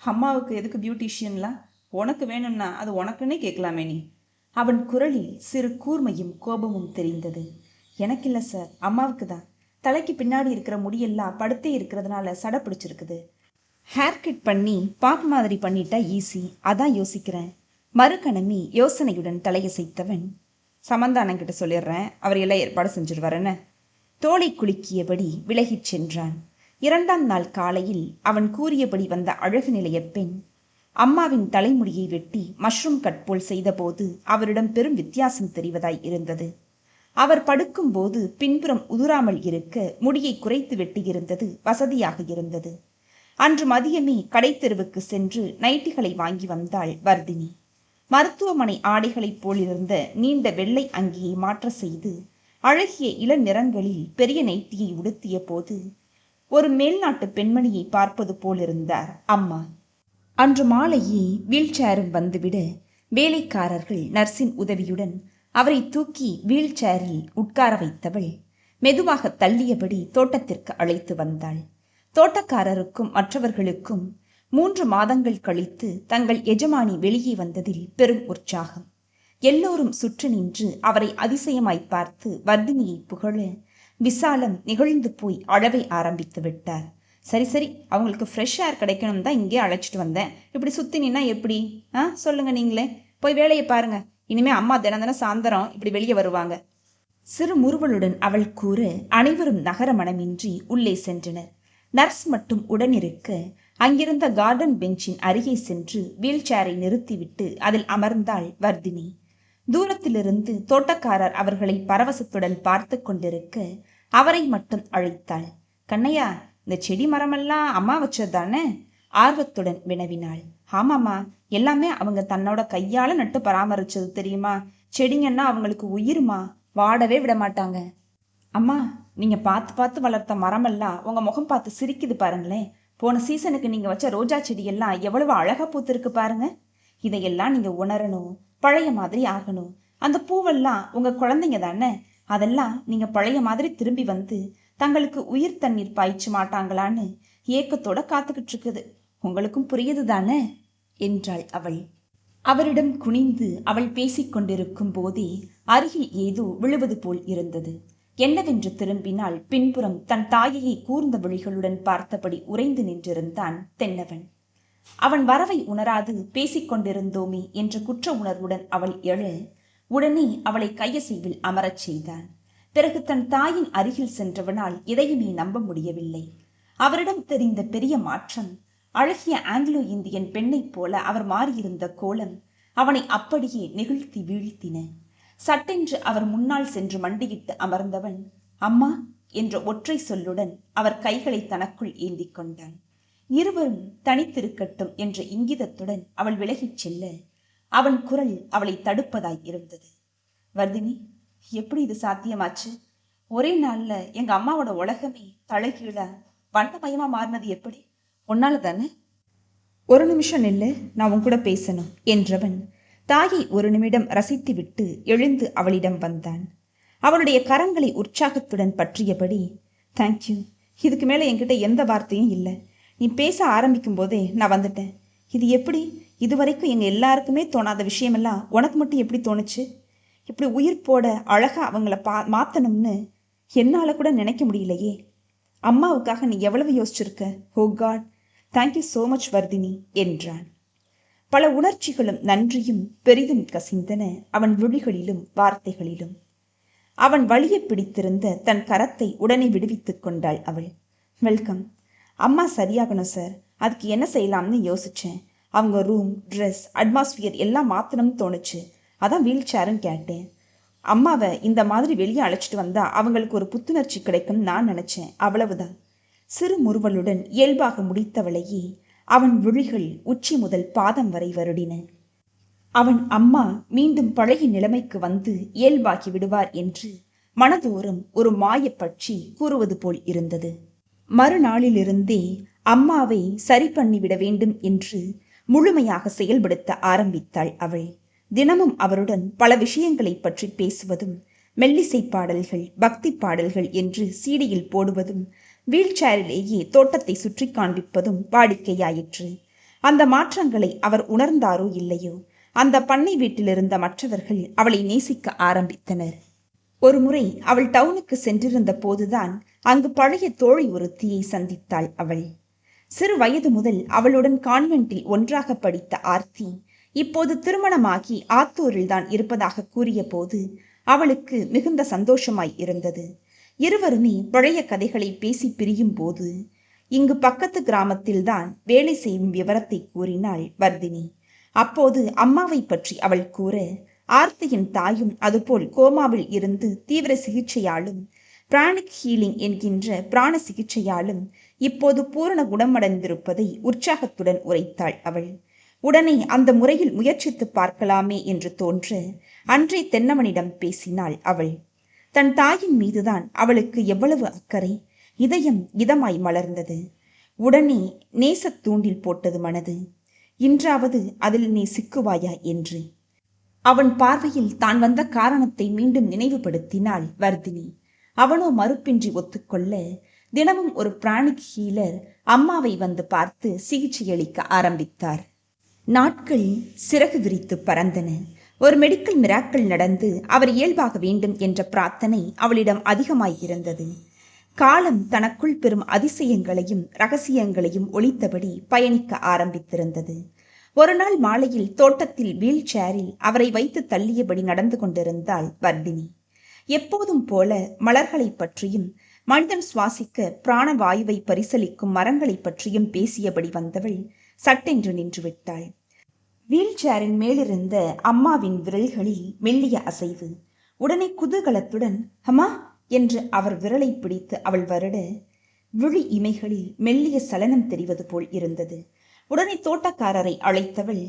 அம்மாவுக்கு எதுக்கு பியூட்டிஷியன்லாம்? உனக்கு வேணும்னா அது உனக்குன்னே கேட்கலாமே நீ." அவன் குரலில் சிறு கூர்மையும் கோபமும் தெரிந்தது. "எனக்கு இல்லை சார், அம்மாவுக்கு தான். தலைக்கு பின்னாடி இருக்கிற முடியெல்லாம் படுத்தே இருக்கிறதுனால சடை பிடிச்சிருக்குது. ஹேர் கட் பண்ணி பாப் மாதிரி பண்ணிட்டா ஈஸி, அதான் யோசிக்கிறேன்." மறுகணமே யோசனையுடன் தலையசைத்தவன், "சமந்தானங்கிட்ட சொல்லிடுறேன், அவர் எல்லாம் ஏற்பாடு செஞ்சிருவார் என்ன." தோலை குலுக்கியபடி விலகிச் சென்றான். 2ஆம் நாள் காலையில் அவன் கூறியபடி வந்த அழகு நிலைய பெண் அம்மாவின் தலைமுடியை வெட்டி மஷ்ரூம் கட் போல் செய்தபோது அவரிடம் பெரும் வித்தியாசம் தெரிவதாய் இருந்தது. அவர் படுக்கும்போது பின்புறம் உதிராமல் இருக்க முடியை குறைத்து வெட்டியிருந்தது வசதியாக இருந்தது. அன்று மதியமே கடைத்தெருவுக்கு சென்று நைட்டிகளை வாங்கி வந்தாள் வர்தினி. மருத்துவமனை ஆடைகளைப் போலிருந்த நீண்ட வெள்ளை அங்கியை மாற்ற செய்து அழகிய இளநிறங்களில் பெரிய நைட்டியை உடுத்திய போது ஒரு மேல்நாட்டு பெண்மணியை பார்ப்பது போலிருந்தார் அம்மா. அன்று மாலையே வீல் சேரும் வந்துவிட வேலைக்காரர்கள் நர்ஸின் உதவியுடன் அவரை தூக்கி வீல் சேரில் உட்கார வைத்தவள் மெதுவாக தள்ளியபடி தோட்டத்திற்கு அழைத்து வந்தாள். தோட்டக்காரருக்கும் மற்றவர்களுக்கும் 3 மாதங்கள் கழித்து தங்கள் எஜமானி வெளியே வந்ததில் பெரும் உற்சாகம். எல்லோரும் சுற்றி நின்று அவரை அதிசயமாய் பார்த்து வர்தினியை புகழ விசாலம் நிகழ்ந்து போய் அழவை ஆரம்பித்து விட்டார். சரி சரி, அவங்களுக்கு ஃப்ரெஷ் ஏர் கிடைக்கணும் தான் இங்கே அழைச்சிட்டு வந்தேன். இப்படி சுற்றி நின்னா எப்படி? சொல்லுங்க, நீங்களே போய் வேலையை பாருங்க. இனிமே அம்மா தினம் சாயந்தரம் இப்படி வெளியே வருவாங்க. சிறு முறுவலுடன் அவள் கூற அனைவரும் நகர மனமின்றி உள்ளே சென்றனர். நர்ஸ் மட்டும் உடனிருக்க அங்கிருந்த கார்டன் பெஞ்சின் அருகே சென்று வீல் சேரை நிறுத்திவிட்டு அதில் அமர்ந்தாள் வர்தினி. தூரத்திலிருந்து தோட்டக்காரர் அவர்களை பரவசத்துடன் பார்த்து கொண்டிருக்க அவரை மட்டும் அழைத்தாள். கண்ணையா, இந்த செடி மரமெல்லாம் அம்மா வச்சதுதானே? ஆர்வத்துடன் வினவினாள். ஆமாம்மா, எல்லாமே அவங்க தன்னோட கையால நட்டு பராமரிச்சது தெரியுமா? செடிங்கன்னா அவங்களுக்கு உயிருமா, வாடவே விட மாட்டாங்க. அம்மா, நீங்க பார்த்து பார்த்து வளர்த்த மரமெல்லாம் உங்க முகம் பார்த்து சிரிக்குது பாருங்களேன். போன சீசனுக்கு நீங்க வச்ச ரோஜா செடியெல்லாம் எவ்வளவு அழகா பூத்திருக்கு பாருங்க. இதையெல்லாம் நீங்க உணரணும், பழைய மாதிரி ஆகணும். அந்த பூவெல்லாம் உங்க குழந்தைங்க தானே, அதெல்லாம் நீங்க பழைய மாதிரி திரும்பி வந்து தங்களுக்கு உயிர் தண்ணீர் பாய்ச்ச மாட்டாங்களான்னு ஏக்கத்தோட காத்துக்கிட்டு இருக்குது. உங்களுக்கும் புரியுது தானே என்றாள் அவள். அவரிடம் குனிந்து அவள் பேசிக்கொண்டிருக்கும் போதே அருகில் ஏதோ விழுவது போல் இருந்தது. என்னவென்று திரும்பினால் பின்புறம் தன் தாயையை கூர்ந்த விழிகளுடன் பார்த்தபடி உறைந்து நின்றிருந்தான் தென்னவன். அவன் வரவை உணராது பேசிக்கொண்டிருந்தோமே என்ற குற்ற உணர்வுடன் அவள் எழ உடனே அவளை கையசைவில் அமரச் செய்தான். பிறகு தன் தாயின் அருகில் சென்றவனால் எதையுமே நம்ப முடியவில்லை. அவரிடம் தெரிந்த பெரிய மாற்றம், அழகிய ஆங்கிலோ இந்தியன் பெண்ணைப் போல அவர் மாறியிருந்த கோலம் அவனை அப்படியே நெகிழ்த்தி வீழ்த்தின. சட்டென்று அவர் முன்னால் சென்று மண்டியிட்டு அமர்ந்தவன் அம்மா என்ற ஒற்றை சொல்லுடன் அவர் கைகளை தனக்குள் ஏந்தி கொண்டான். இருவரும் தனித்திருக்கட்டும் என்ற இங்கிதத்துடன் அவள் விலகிச் செல்ல அவன் குரல் அவளை தடுப்பதாய் இருந்தது. வர்தினி, எப்படி இது சாத்தியமாச்சு? ஒரே நாள்ல எங்க அம்மாவோட உலகமே தலைகீழ வண்ணமயமா மாறினது எப்படி? உன்னால தானே? ஒரு நிமிஷம் நில்லு, நான் உன் கூட பேசணும் என்றவன் தாயை ஒரு நிமிடம் ரசித்துவிட்டு எழுந்து அவளிடம் வந்தான். அவளுடைய கரங்களை உற்சாகத்துடன் பற்றியபடி, தேங்க்யூ, இதுக்கு மேலே என்கிட்ட எந்த வார்த்தையும் இல்லை. நீ பேச ஆரம்பிக்கும் போதே நான் வந்துட்டேன். இது எப்படி? இதுவரைக்கும் எங்கள் எல்லாருக்குமே தோணாத விஷயமெல்லாம் உனக்கு மட்டும் எப்படி தோணுச்சு? இப்படி உயிர் போட அழகா அவங்கள மாற்றணும்னு என்னால் கூட நினைக்க முடியலையே. அம்மாவுக்காக நீ எவ்வளவு யோசிச்சிருக்க. Oh God, thank you so much Vardhini என்றான். பல உணர்ச்சிகளும் நன்றியும் பெரிதும் கசிந்தன அவன் விழிகளிலும் வார்த்தைகளிலும். அவன் வலிய பிடித்திருந்த தன் கரத்தை உடனே விடுவித்துக் கொண்டாள் அவள். வெல்கம். அம்மா சரியாகணும் சார், அதுக்கு என்ன செய்யலாம்னு யோசிச்சேன். அவங்க ரூம், ட்ரெஸ், அட்மாஸ்பியர் எல்லாம் மாற்றணும்னு தோணுச்சு. அதான் வீல் சேருன்னு கேட்டேன். அம்மாவை இந்த மாதிரி வெளியே அழைச்சிட்டு வந்தா அவங்களுக்கு ஒரு புத்துணர்ச்சி கிடைக்கும்னு நான் நினைச்சேன், அவ்வளவுதான். சிறு முறுவலுடன் இயல்பாக முடித்தவளையே அவன் விழிகள் உச்சி முதல் பாதம் வரை வருடின. அவன் அம்மா மீண்டும் பழைய நிலைமைக்கு வந்து இயல்பாகி விடுவார் என்று மனதோறும் ஒரு மாயப்பட்சி கூறுவது போல் இருந்தது. மறுநாளிலிருந்தே அம்மாவை சரி பண்ணிவிட வேண்டும் என்று முழுமையாக செயல்படுத்த ஆரம்பித்தாள் அவள். தினமும் அவருடன் பல விஷயங்களை பற்றி பேசுவதும், மெல்லிசை பாடல்கள், பக்தி பாடல்கள் என்று சீடியில் போடுவதும், வீல் சேரிலேயே தோட்டத்தை சுற்றி காண்பிப்பதும் வாடிக்கையாயிற்று. அந்த மாற்றங்களை அவர் உணர்ந்தாரோ இல்லையோ, அந்த பண்ணை வீட்டிலிருந்த மற்றவர்கள் அவளை நேசிக்க ஆரம்பித்தனர். ஒரு முறை அவள் டவுனுக்கு சென்றிருந்த போதுதான் அங்கு பழைய தோழி ஒருத்தியை சந்தித்தாள் அவள். சிறு வயது முதல் அவளுடன் கான்வென்ட்டில் ஒன்றாக படித்த ஆர்த்தி இப்போது திருமணமாகி ஆத்தூரில்தான் இருப்பதாக கூறிய போது அவளுக்கு மிகுந்த சந்தோஷமாய் இருந்தது. இருவருமே பழைய கதைகளை பேசி பிரியும் போது இங்கு பக்கத்து கிராமத்தில்தான் வேலை செய்யும் விவரத்தை கூறினாள் வர்தினி. அப்போது அம்மாவை பற்றி அவள் கூற, ஆர்த்தியின் தாயும் அதுபோல் கோமாவில் இருந்து தீவிர சிகிச்சையாலும் பிராணிக் ஹீலிங் என்கின்ற பிராண சிகிச்சையாலும் இப்போது பூரண குணமடைந்திருப்பதை உற்சாகத்துடன் உரைத்தாள் அவள். உடனே அந்த முறையில் முயற்சித்து பார்க்கலாமே என்று தோன்ற அன்றே தென்னவனிடம் பேசினாள் அவள். தன் தாயின் மீதுதான் அவளுக்கு எவ்வளவு அக்கறை! இதயம் இதமாய் மலர்ந்தது. உடனே நேசத் தூண்டில் போட்டது மனது. இன்றாவது அதில் நீ சிக்குவாயா என்று அவன் பார்வையில் தான் வந்த காரணத்தை மீண்டும் நினைவுபடுத்தினாள் வர்தினி. அவனோ மறுப்பின்றி ஒத்துக்கொள்ள, தினமும் ஒரு பிராணிக் ஹீலர் அம்மாவை வந்து பார்த்து சிகிச்சையளிக்க ஆரம்பித்தார். நாட்கள் சிறகு விரித்து பறந்தன. ஒரு மெடிக்கல் மிராக்கள் நடந்து அவர் இயல்பாக வேண்டும் என்ற பிரார்த்தனை அவளிடம் அதிகமாயிருந்தது. காலம் தனக்குள் பெரும் அதிசயங்களையும் ரகசியங்களையும் ஒளித்தபடி பயணிக்க ஆரம்பித்திருந்தது. ஒரு நாள் மாலையில் தோட்டத்தில் வீல் சேரில் அவரை வைத்து தள்ளியபடி நடந்து கொண்டிருந்தாள் வர்தினி. எப்போதும் போல மலர்களை பற்றியும் மனிதன் சுவாசிக்க பிராணவாயுவை பரிசலிக்கும் மரங்களை பற்றியும் பேசியபடி வந்தவள் சட்டென்று நின்று விட்டாள். வீல் சேரின் மேலிருந்த அம்மாவின் விரல்களில் மெல்லிய அசைவு. உடனே குதூகலத்துடன் அம்மா என்று அவர் விரலை பிடித்து அவள் வருட, விழி இமைகளில் மெல்லிய சலனம் தெரிவது போல் இருந்தது. உடனே தோட்டக்காரரை அழைத்தவள்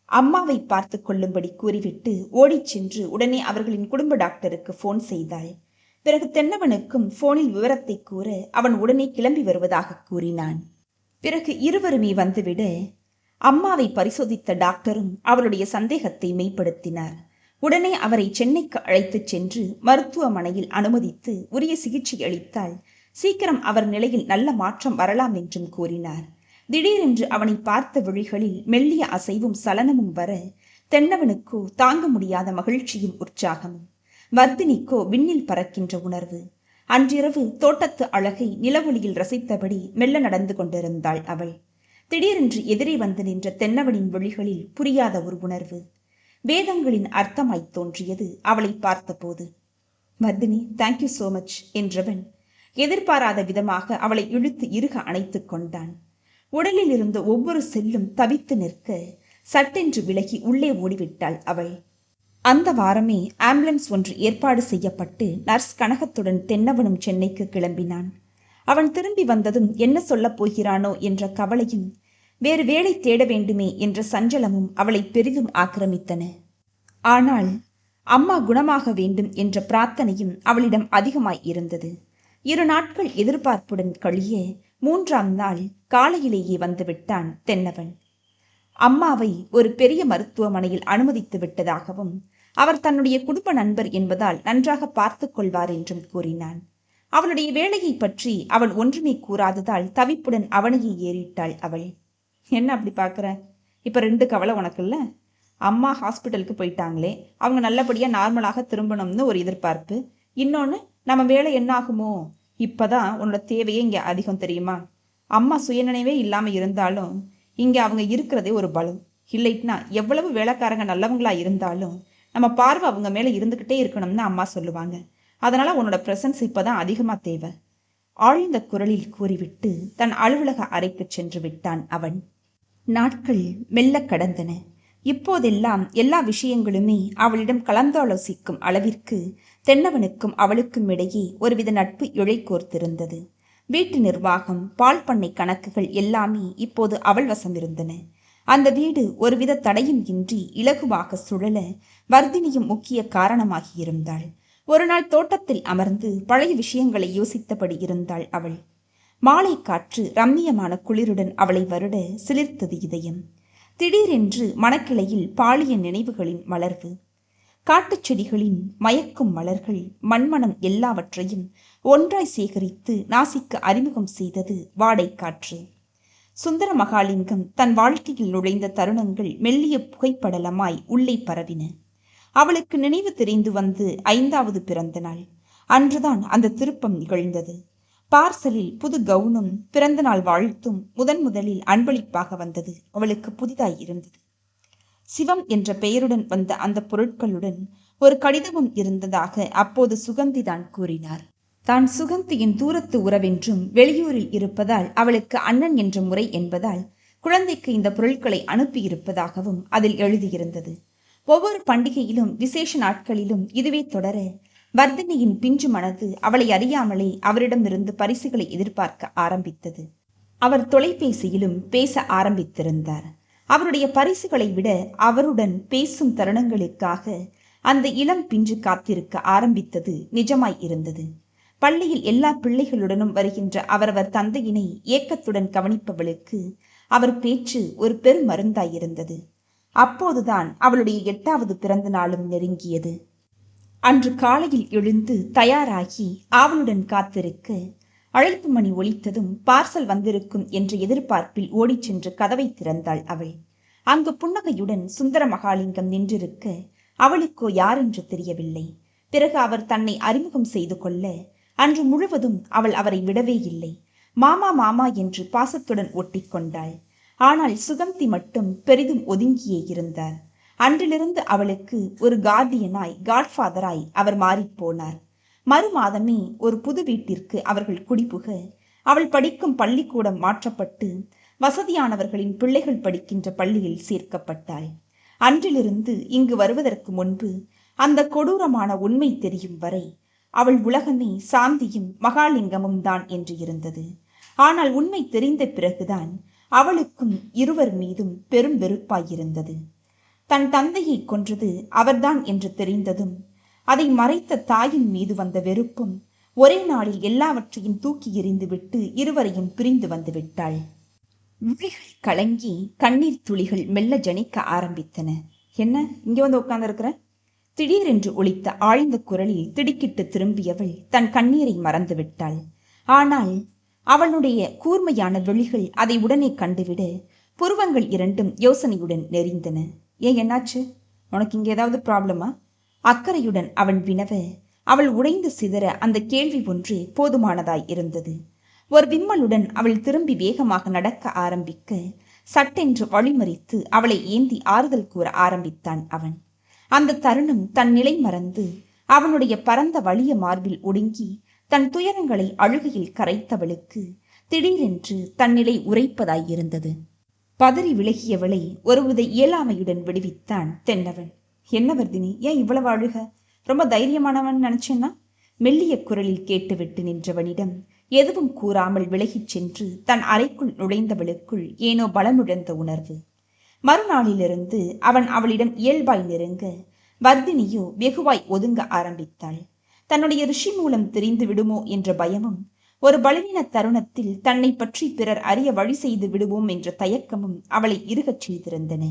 அம்மாவை பார்த்து கொள்ளும்படி கூறிவிட்டு ஓடிச் சென்று உடனே அவர்களின் குடும்ப டாக்டருக்கு போன் செய்தாள். பிறகு தென்னவனுக்கும் போனில் விவரத்தை கூற அவன் உடனே கிளம்பி வருவதாக கூறினான். பிறகு இருவருமே வந்துவிட அம்மாவை பரிசோதித்த டாக்டரும் அவருடைய சந்தேகத்தை மெய்ப்படுத்தினார். உடனே அவரை சென்னைக்கு அழைத்துச் சென்று மருத்துவமனையில் அனுமதித்து உரிய சிகிச்சை அளித்தால் சீக்கிரம் அவர் நிலையில் நல்ல மாற்றம் வரலாம் என்றும் கூறினார். திடீரென்று அவனை பார்த்த விழிகளில் மெல்லிய அசைவும் சலனமும் வர தென்னவனுக்கோ தாங்க முடியாத மகிழ்ச்சியும் உற்சாகமும், வர்தினிக்கோ விண்ணில் பறக்கின்ற உணர்வு. அன்றிரவு தோட்டத்து அழகை நிலவொளியில் ரசித்தபடி மெல்ல நடந்து கொண்டிருந்தாள் அவள். திடீரென்று எதிரே வந்து நின்ற தென்னவனின் விழிகளில் புரியாத ஒரு உணர்வு, வேதங்களின் அர்த்தமாய் தோன்றியது அவளை பார்த்தபோது. வர்தினி, தேங்க்யூ சோ மச் என்றவன் எதிர்பாராத விதமாக அவளை இழுத்து இறுக அணைத்து கொண்டான். உடலில் இருந்த ஒவ்வொரு செல்லும் தவித்து நிற்க சட்டென்று விலகி உள்ளே ஓடிவிட்டாள் அவள். அந்த வாரமே ஆம்புலன்ஸ் ஒன்று ஏற்பாடு செய்யப்பட்டு நர்ஸ் கனகத்துடன் தென்னவனும் சென்னைக்கு கிளம்பினான். அவன் திரும்பி வந்ததும் என்ன சொல்லப் போகிறானோ என்ற கவலையும் வேறு வேலை தேட வேண்டுமே என்ற சஞ்சலமும் அவளை பெரிதும் ஆக்கிரமித்தன. ஆனால் அம்மா குணமாக வேண்டும் என்ற பிரார்த்தனையும் அவளிடம் அதிகமாய் இருந்தது. 2 நாட்கள் எதிர்பார்ப்புடன் கழிய 3ஆம் நாள் காலையிலேயே வந்துவிட்டான் தென்னவன். அம்மாவை ஒரு பெரிய மருத்துவமனையில் அனுமதித்து விட்டதாகவும் அவர் தன்னுடைய குடும்ப நண்பர் என்பதால் நன்றாக பார்த்து கொள்வார் என்றும் கூறினான். அவளுடைய வேலையை பற்றி அவள் ஒன்றுமே கூறாததால் தவிப்புடன் அவனையே ஏறிட்டாள் அவள். என்ன அப்படி பார்க்குற? இப்போ 2 கவலை உனக்கு இல்லை? அம்மா ஹாஸ்பிட்டலுக்கு போயிட்டாங்களே, அவங்க நல்லபடியாக நார்மலாக திரும்பணும்னு ஒரு எதிர்பார்ப்பு. இன்னொன்று, நம்ம வேலை என்ன ஆகுமோ? இப்போதான் உன்னோட தேவையே இங்கே அதிகம் தெரியுமா? அம்மா சுயநினைவே இல்லாமல் இருந்தாலும் இங்கே அவங்க இருக்கிறதே ஒரு பலம். இல்லைட்னா எவ்வளவு வேலைக்காரங்க நல்லவங்களா இருந்தாலும் நம்ம பார்வை அவங்க மேலே இருந்துக்கிட்டே இருக்கணும்னு அம்மா சொல்லுவாங்க. அதனால் உன்னோட ப்ரெசன்ஸ் இப்போ தான் அதிகமாக தேவை. ஆழ்ந்த குரலில் கூறிவிட்டு தன் அலுவலக அறைக்கு சென்று விட்டான் அவன். நாட்கள் மெல்ல கடந்தன. இப்போதெல்லாம் எல்லா விஷயங்களுமே அவளிடம் கலந்தாலோசிக்கும் அளவிற்கு தென்னவனுக்கும் அவளுக்கும் இடையே ஒருவித நட்பு இழை கோர்த்திருந்தது. வீட்டு நிர்வாகம், பால் பண்ணை கணக்குகள் எல்லாமே இப்போது அவள் வசம் இருந்தன. அந்த வீடு ஒருவித தடையும் இன்றி இலகுவாக சுழல வர்தினியும் முக்கிய காரணமாகியிருந்தாள். ஒரு நாள் தோட்டத்தில் அமர்ந்து பழைய விஷயங்களை யோசித்தபடி இருந்தாள் அவள். மாலை காற்று ரம்மியமான குளிருடன் அவளை வருட சிலிர்த்தது இதயம். திடீரென்று மணக்கிளையில் பாலிய நினைவுகளின் மலர்வு. காட்டுச் செடிகளின் மயக்கும் மலர்கள், மண்மணம் எல்லாவற்றையும் ஒன்றாய் சேகரித்து நாசிக்கு அறிமுகம் செய்தது வாடை காற்று. சுந்தர மகாலிங்கம் தன் வாழ்க்கையில் நுழைந்த தருணங்கள் மெல்லிய புகைப்படலமாய் உள்ளே பரவின. அவளுக்கு நினைவு தெரிந்து வந்து 5வது பிறந்த நாள் அன்றுதான் அந்த திருப்பம் நிகழ்ந்தது. பார்சலில் புது கவுனும் பிறந்த நாள் வாழ்த்தும் முதலில் அன்பளிப்பாக வந்தது. அவளுக்கு புதிதாய் இருந்தது. சிவம் என்ற பெயருடன் வந்த அந்த பொருட்களுடன் ஒரு கடிதமும் இருந்ததாக அப்போது சுகந்திதான் கூறினார். தான் சுகந்தியின் தூரத்து உறவென்றும் வெளியூரில் இருப்பதால் அவளுக்கு அண்ணன் என்ற முறை என்பதால் குழந்தைக்கு இந்த பொருட்களை அனுப்பியிருப்பதாகவும் அதில் எழுதியிருந்தது. ஒவ்வொரு பண்டிகையிலும் விசேஷ நாட்களிலும் இதுவே தொடர வர்தினியின் பிஞ்சு மனது அவளை அறியாமலே அவரிடமிருந்து பரிசுகளை எதிர்பார்க்க ஆரம்பித்தது. அவர் தொலைபேசியிலும் பேச ஆரம்பித்திருந்தார். அவருடைய பரிசுகளை விட அவருடன் பேசும் தருணங்களுக்காக அந்த இளம் பிஞ்சு காத்திருக்க ஆரம்பித்தது நிஜமாய் இருந்தது. பள்ளியில் எல்லா பிள்ளைகளுடனும் வருகின்ற அவரவர் தந்தையினை ஏக்கத்துடன் கவனிப்பவளுக்கு அவர் பேச்சு ஒரு பெரும் மருந்தாயிருந்தது. அப்போதுதான் அவளுடைய 8வது பிறந்த நாளும் நெருங்கியது. அன்று காலையில் எழுந்து தயாராகி ஆவலுடன் காத்திருக்க அழைப்பு மணி ஒலித்ததும் பார்சல் வந்திருக்கும் என்ற எதிர்பார்ப்பில் ஓடிச் சென்று கதவை திறந்தாள் அவள். அங்கு புன்னகையுடன் சுந்தர மகாலிங்கம் நின்றிருக்க அவளுக்கோ யாரென்று தெரியவில்லை. பிறகு அவர் தன்னை அறிமுகம் செய்து கொள்ள அன்று முழுவதும் அவள் அவரை விடவே இல்லை. மாமா மாமா என்று பாசத்துடன் ஒட்டிக்கொண்டாள். ஆனால் சுகந்தி மட்டும் பெரிதும் ஒதுங்கியே இருந்தார். அன்றிலிருந்து அவளுக்கு ஒரு கார்டியனாய், காட்ஃபாதராய் அவர் மாறிப்போனார். மறுமாதமே ஒரு புது வீட்டிற்கு அவர்கள் குடிபுக அவள் படிக்கும் பள்ளிக்கூடம் மாற்றப்பட்டு வசதியானவர்களின் பிள்ளைகள் படிக்கின்ற பள்ளியில் சேர்க்கப்பட்டாள். அன்றிலிருந்து இங்கு வருவதற்கு முன்பு அந்த கொடூரமான உண்மை தெரியும் வரை அவள் உலகமே சாந்தியும் மகாலிங்கமும் தான் என்று இருந்தது. ஆனால் உண்மை தெரிந்த பிறகுதான் அவளுக்கும் இருவர் மீதும் பெரும் வெறுப்பாயிருந்தது. தன் தந்தையை கொன்றது அவர்தான் என்று தெரிந்ததும் அதை மறைத்த தாயின் மீது வந்த வெறுப்பும் ஒரே நாளில் எல்லாவற்றையும் தூக்கி எறிந்துவிட்டு இருவரையும் பிரிந்து வந்து விட்டாள். விழிகள் கலங்கி கண்ணீர் துளிகள் மெல்ல ஜனிக்க ஆரம்பித்தன. என்ன இங்கே வந்து உட்கார்ந்திருக்கிற? திடீரென்று ஒலித்த ஆழ்ந்த குரலில் திடுக்கிட்டு திரும்பியவள் தன் கண்ணீரை மறந்து விட்டாள். ஆனால் அவளுடைய கூர்மையான விழிகள் அதை உடனே கண்டுவிட புருவங்கள் இரண்டும் யோசனையுடன் நெறிந்தன. என்னாச்சு? உனக்கு இங்கே ஏதாவது ப்ராப்ளமா? அக்கறையுடன் அவன் வினவ அவள் உடைந்து சிதற அந்த கேள்வி ஒன்றே போதுமானதாய் இருந்தது. ஒரு விம்மலுடன் அவள் திரும்பி வேகமாக நடக்க ஆரம்பிக்க சட்டென்று வழிமறித்து அவளை ஏந்தி ஆறுதல் கூற ஆரம்பித்தான் அவன். அந்த தருணம் தன் நிலை மறந்து அவனுடைய பரந்த வலிய மார்பில் ஒடுங்கி தன் துயரங்களை அழுகையில் கரைத்தவளுக்கு திடீரென்று தன் நிலை உரைப்பதாயிருந்தது. பதறி விலகியவளை ஒருவித இயலாமையுடன் விடுவித்தான் தென்னவன். என்ன வர்தினி, ஏன் இவ்வளவு அழுக? ரொம்ப தைரியமானவன் நினைச்சேன்னா? மெல்லிய குரலில் கேட்டுவிட்டு நின்றவனிடம் எதுவும் கூறாமல் விலகிச் சென்று தன் அறைக்குள் நுழைந்தவளுக்குள் ஏனோ பலமிழந்த உணர்வு. மறுநாளிலிருந்து அவன் அவளிடம் இயல்பாய் நெருங்க வர்தினியோ வெகுவாய் ஒதுங்க ஆரம்பித்தாள். தன்னுடைய ரிஷி மூலம் தெரிந்து விடுமோ என்ற பயமும், ஒரு பலவீன தருணத்தில் தன்னை பற்றி பிறர் அறிய வழி செய்து விடுவோம் என்ற தயக்கமும் அவளை இறுகச் செய்திருந்தன.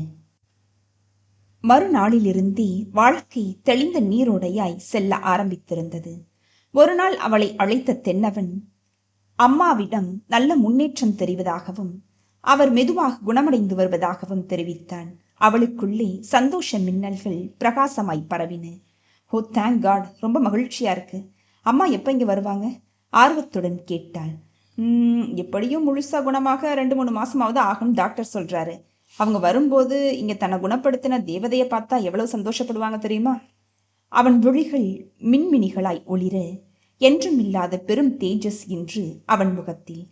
மறுநாளிலிருந்தே வாழ்க்கை தெளிந்த நீரோடையாய் செல்ல ஆரம்பித்திருந்தது. ஒரு நாள் அவளை அழைத்த தென்னவன் அம்மாவிடம் நல்ல முன்னேற்றம் தெரிவதாகவும் அவர் மெதுவாக குணமடைந்து வருவதாகவும் தெரிவித்தான். அவளுக்குள்ளே சந்தோஷ மின்னல்கள் பிரகாசமாய் பரவின. ஓ தேங்க் காட், ரொம்ப மகிழ்ச்சியா இருக்கு. அம்மா எப்போ இங்கே வருவாங்க? ஆர்வத்துடன் கேட்டாள். எப்படியும் முழுசா குணமாக 2-3 மாசமாவது ஆகும்னு டாக்டர் சொல்றாரு. அவங்க வரும்போது இங்க தன்னை குணப்படுத்தின தேவதையை பார்த்தா எவ்வளவு சந்தோஷப்படுவாங்க தெரியுமா? அவன் விழிகள் மின்மினிகளாய் ஒளிர என்றும் இல்லாத பெரும் தேஜஸ் இன்று அவன் முகத்தில்.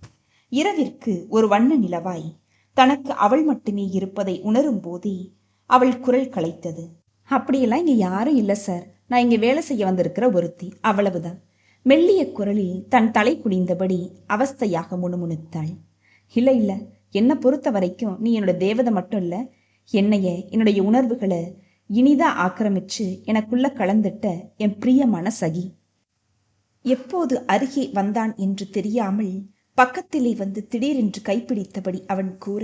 இரவிற்கு ஒரு வண்ண நிலவாய் தனக்கு அவள் மட்டுமே இருப்பதை உணரும் போதே அவள் குரல் கலைத்தது. அப்படியெல்லாம் இங்க யாரும் இல்லை சார், நான் இங்க வேலை செய்ய வந்திருக்கிற ஒருத்தி, அவ்வளவுதான். மெல்லிய குரலில் தன் தலை குனிந்தபடி அவஸ்தையாக முணுமுணுத்தாள். இல்லை இல்லை, என்னை பொறுத்த வரைக்கும் நீ என்னோட தேவதை மட்டும் இல்லை, என்னுடைய உணர்வுகளை இனிதா ஆக்கிரமிச்சு எனக்குள்ள கலந்துட்ட என் பிரியமான சகி. எப்போது அருகே வந்தான் என்று தெரியாமல் பக்கத்திலே வந்து திடீரென்று கைப்பிடித்தபடி அவன் கூற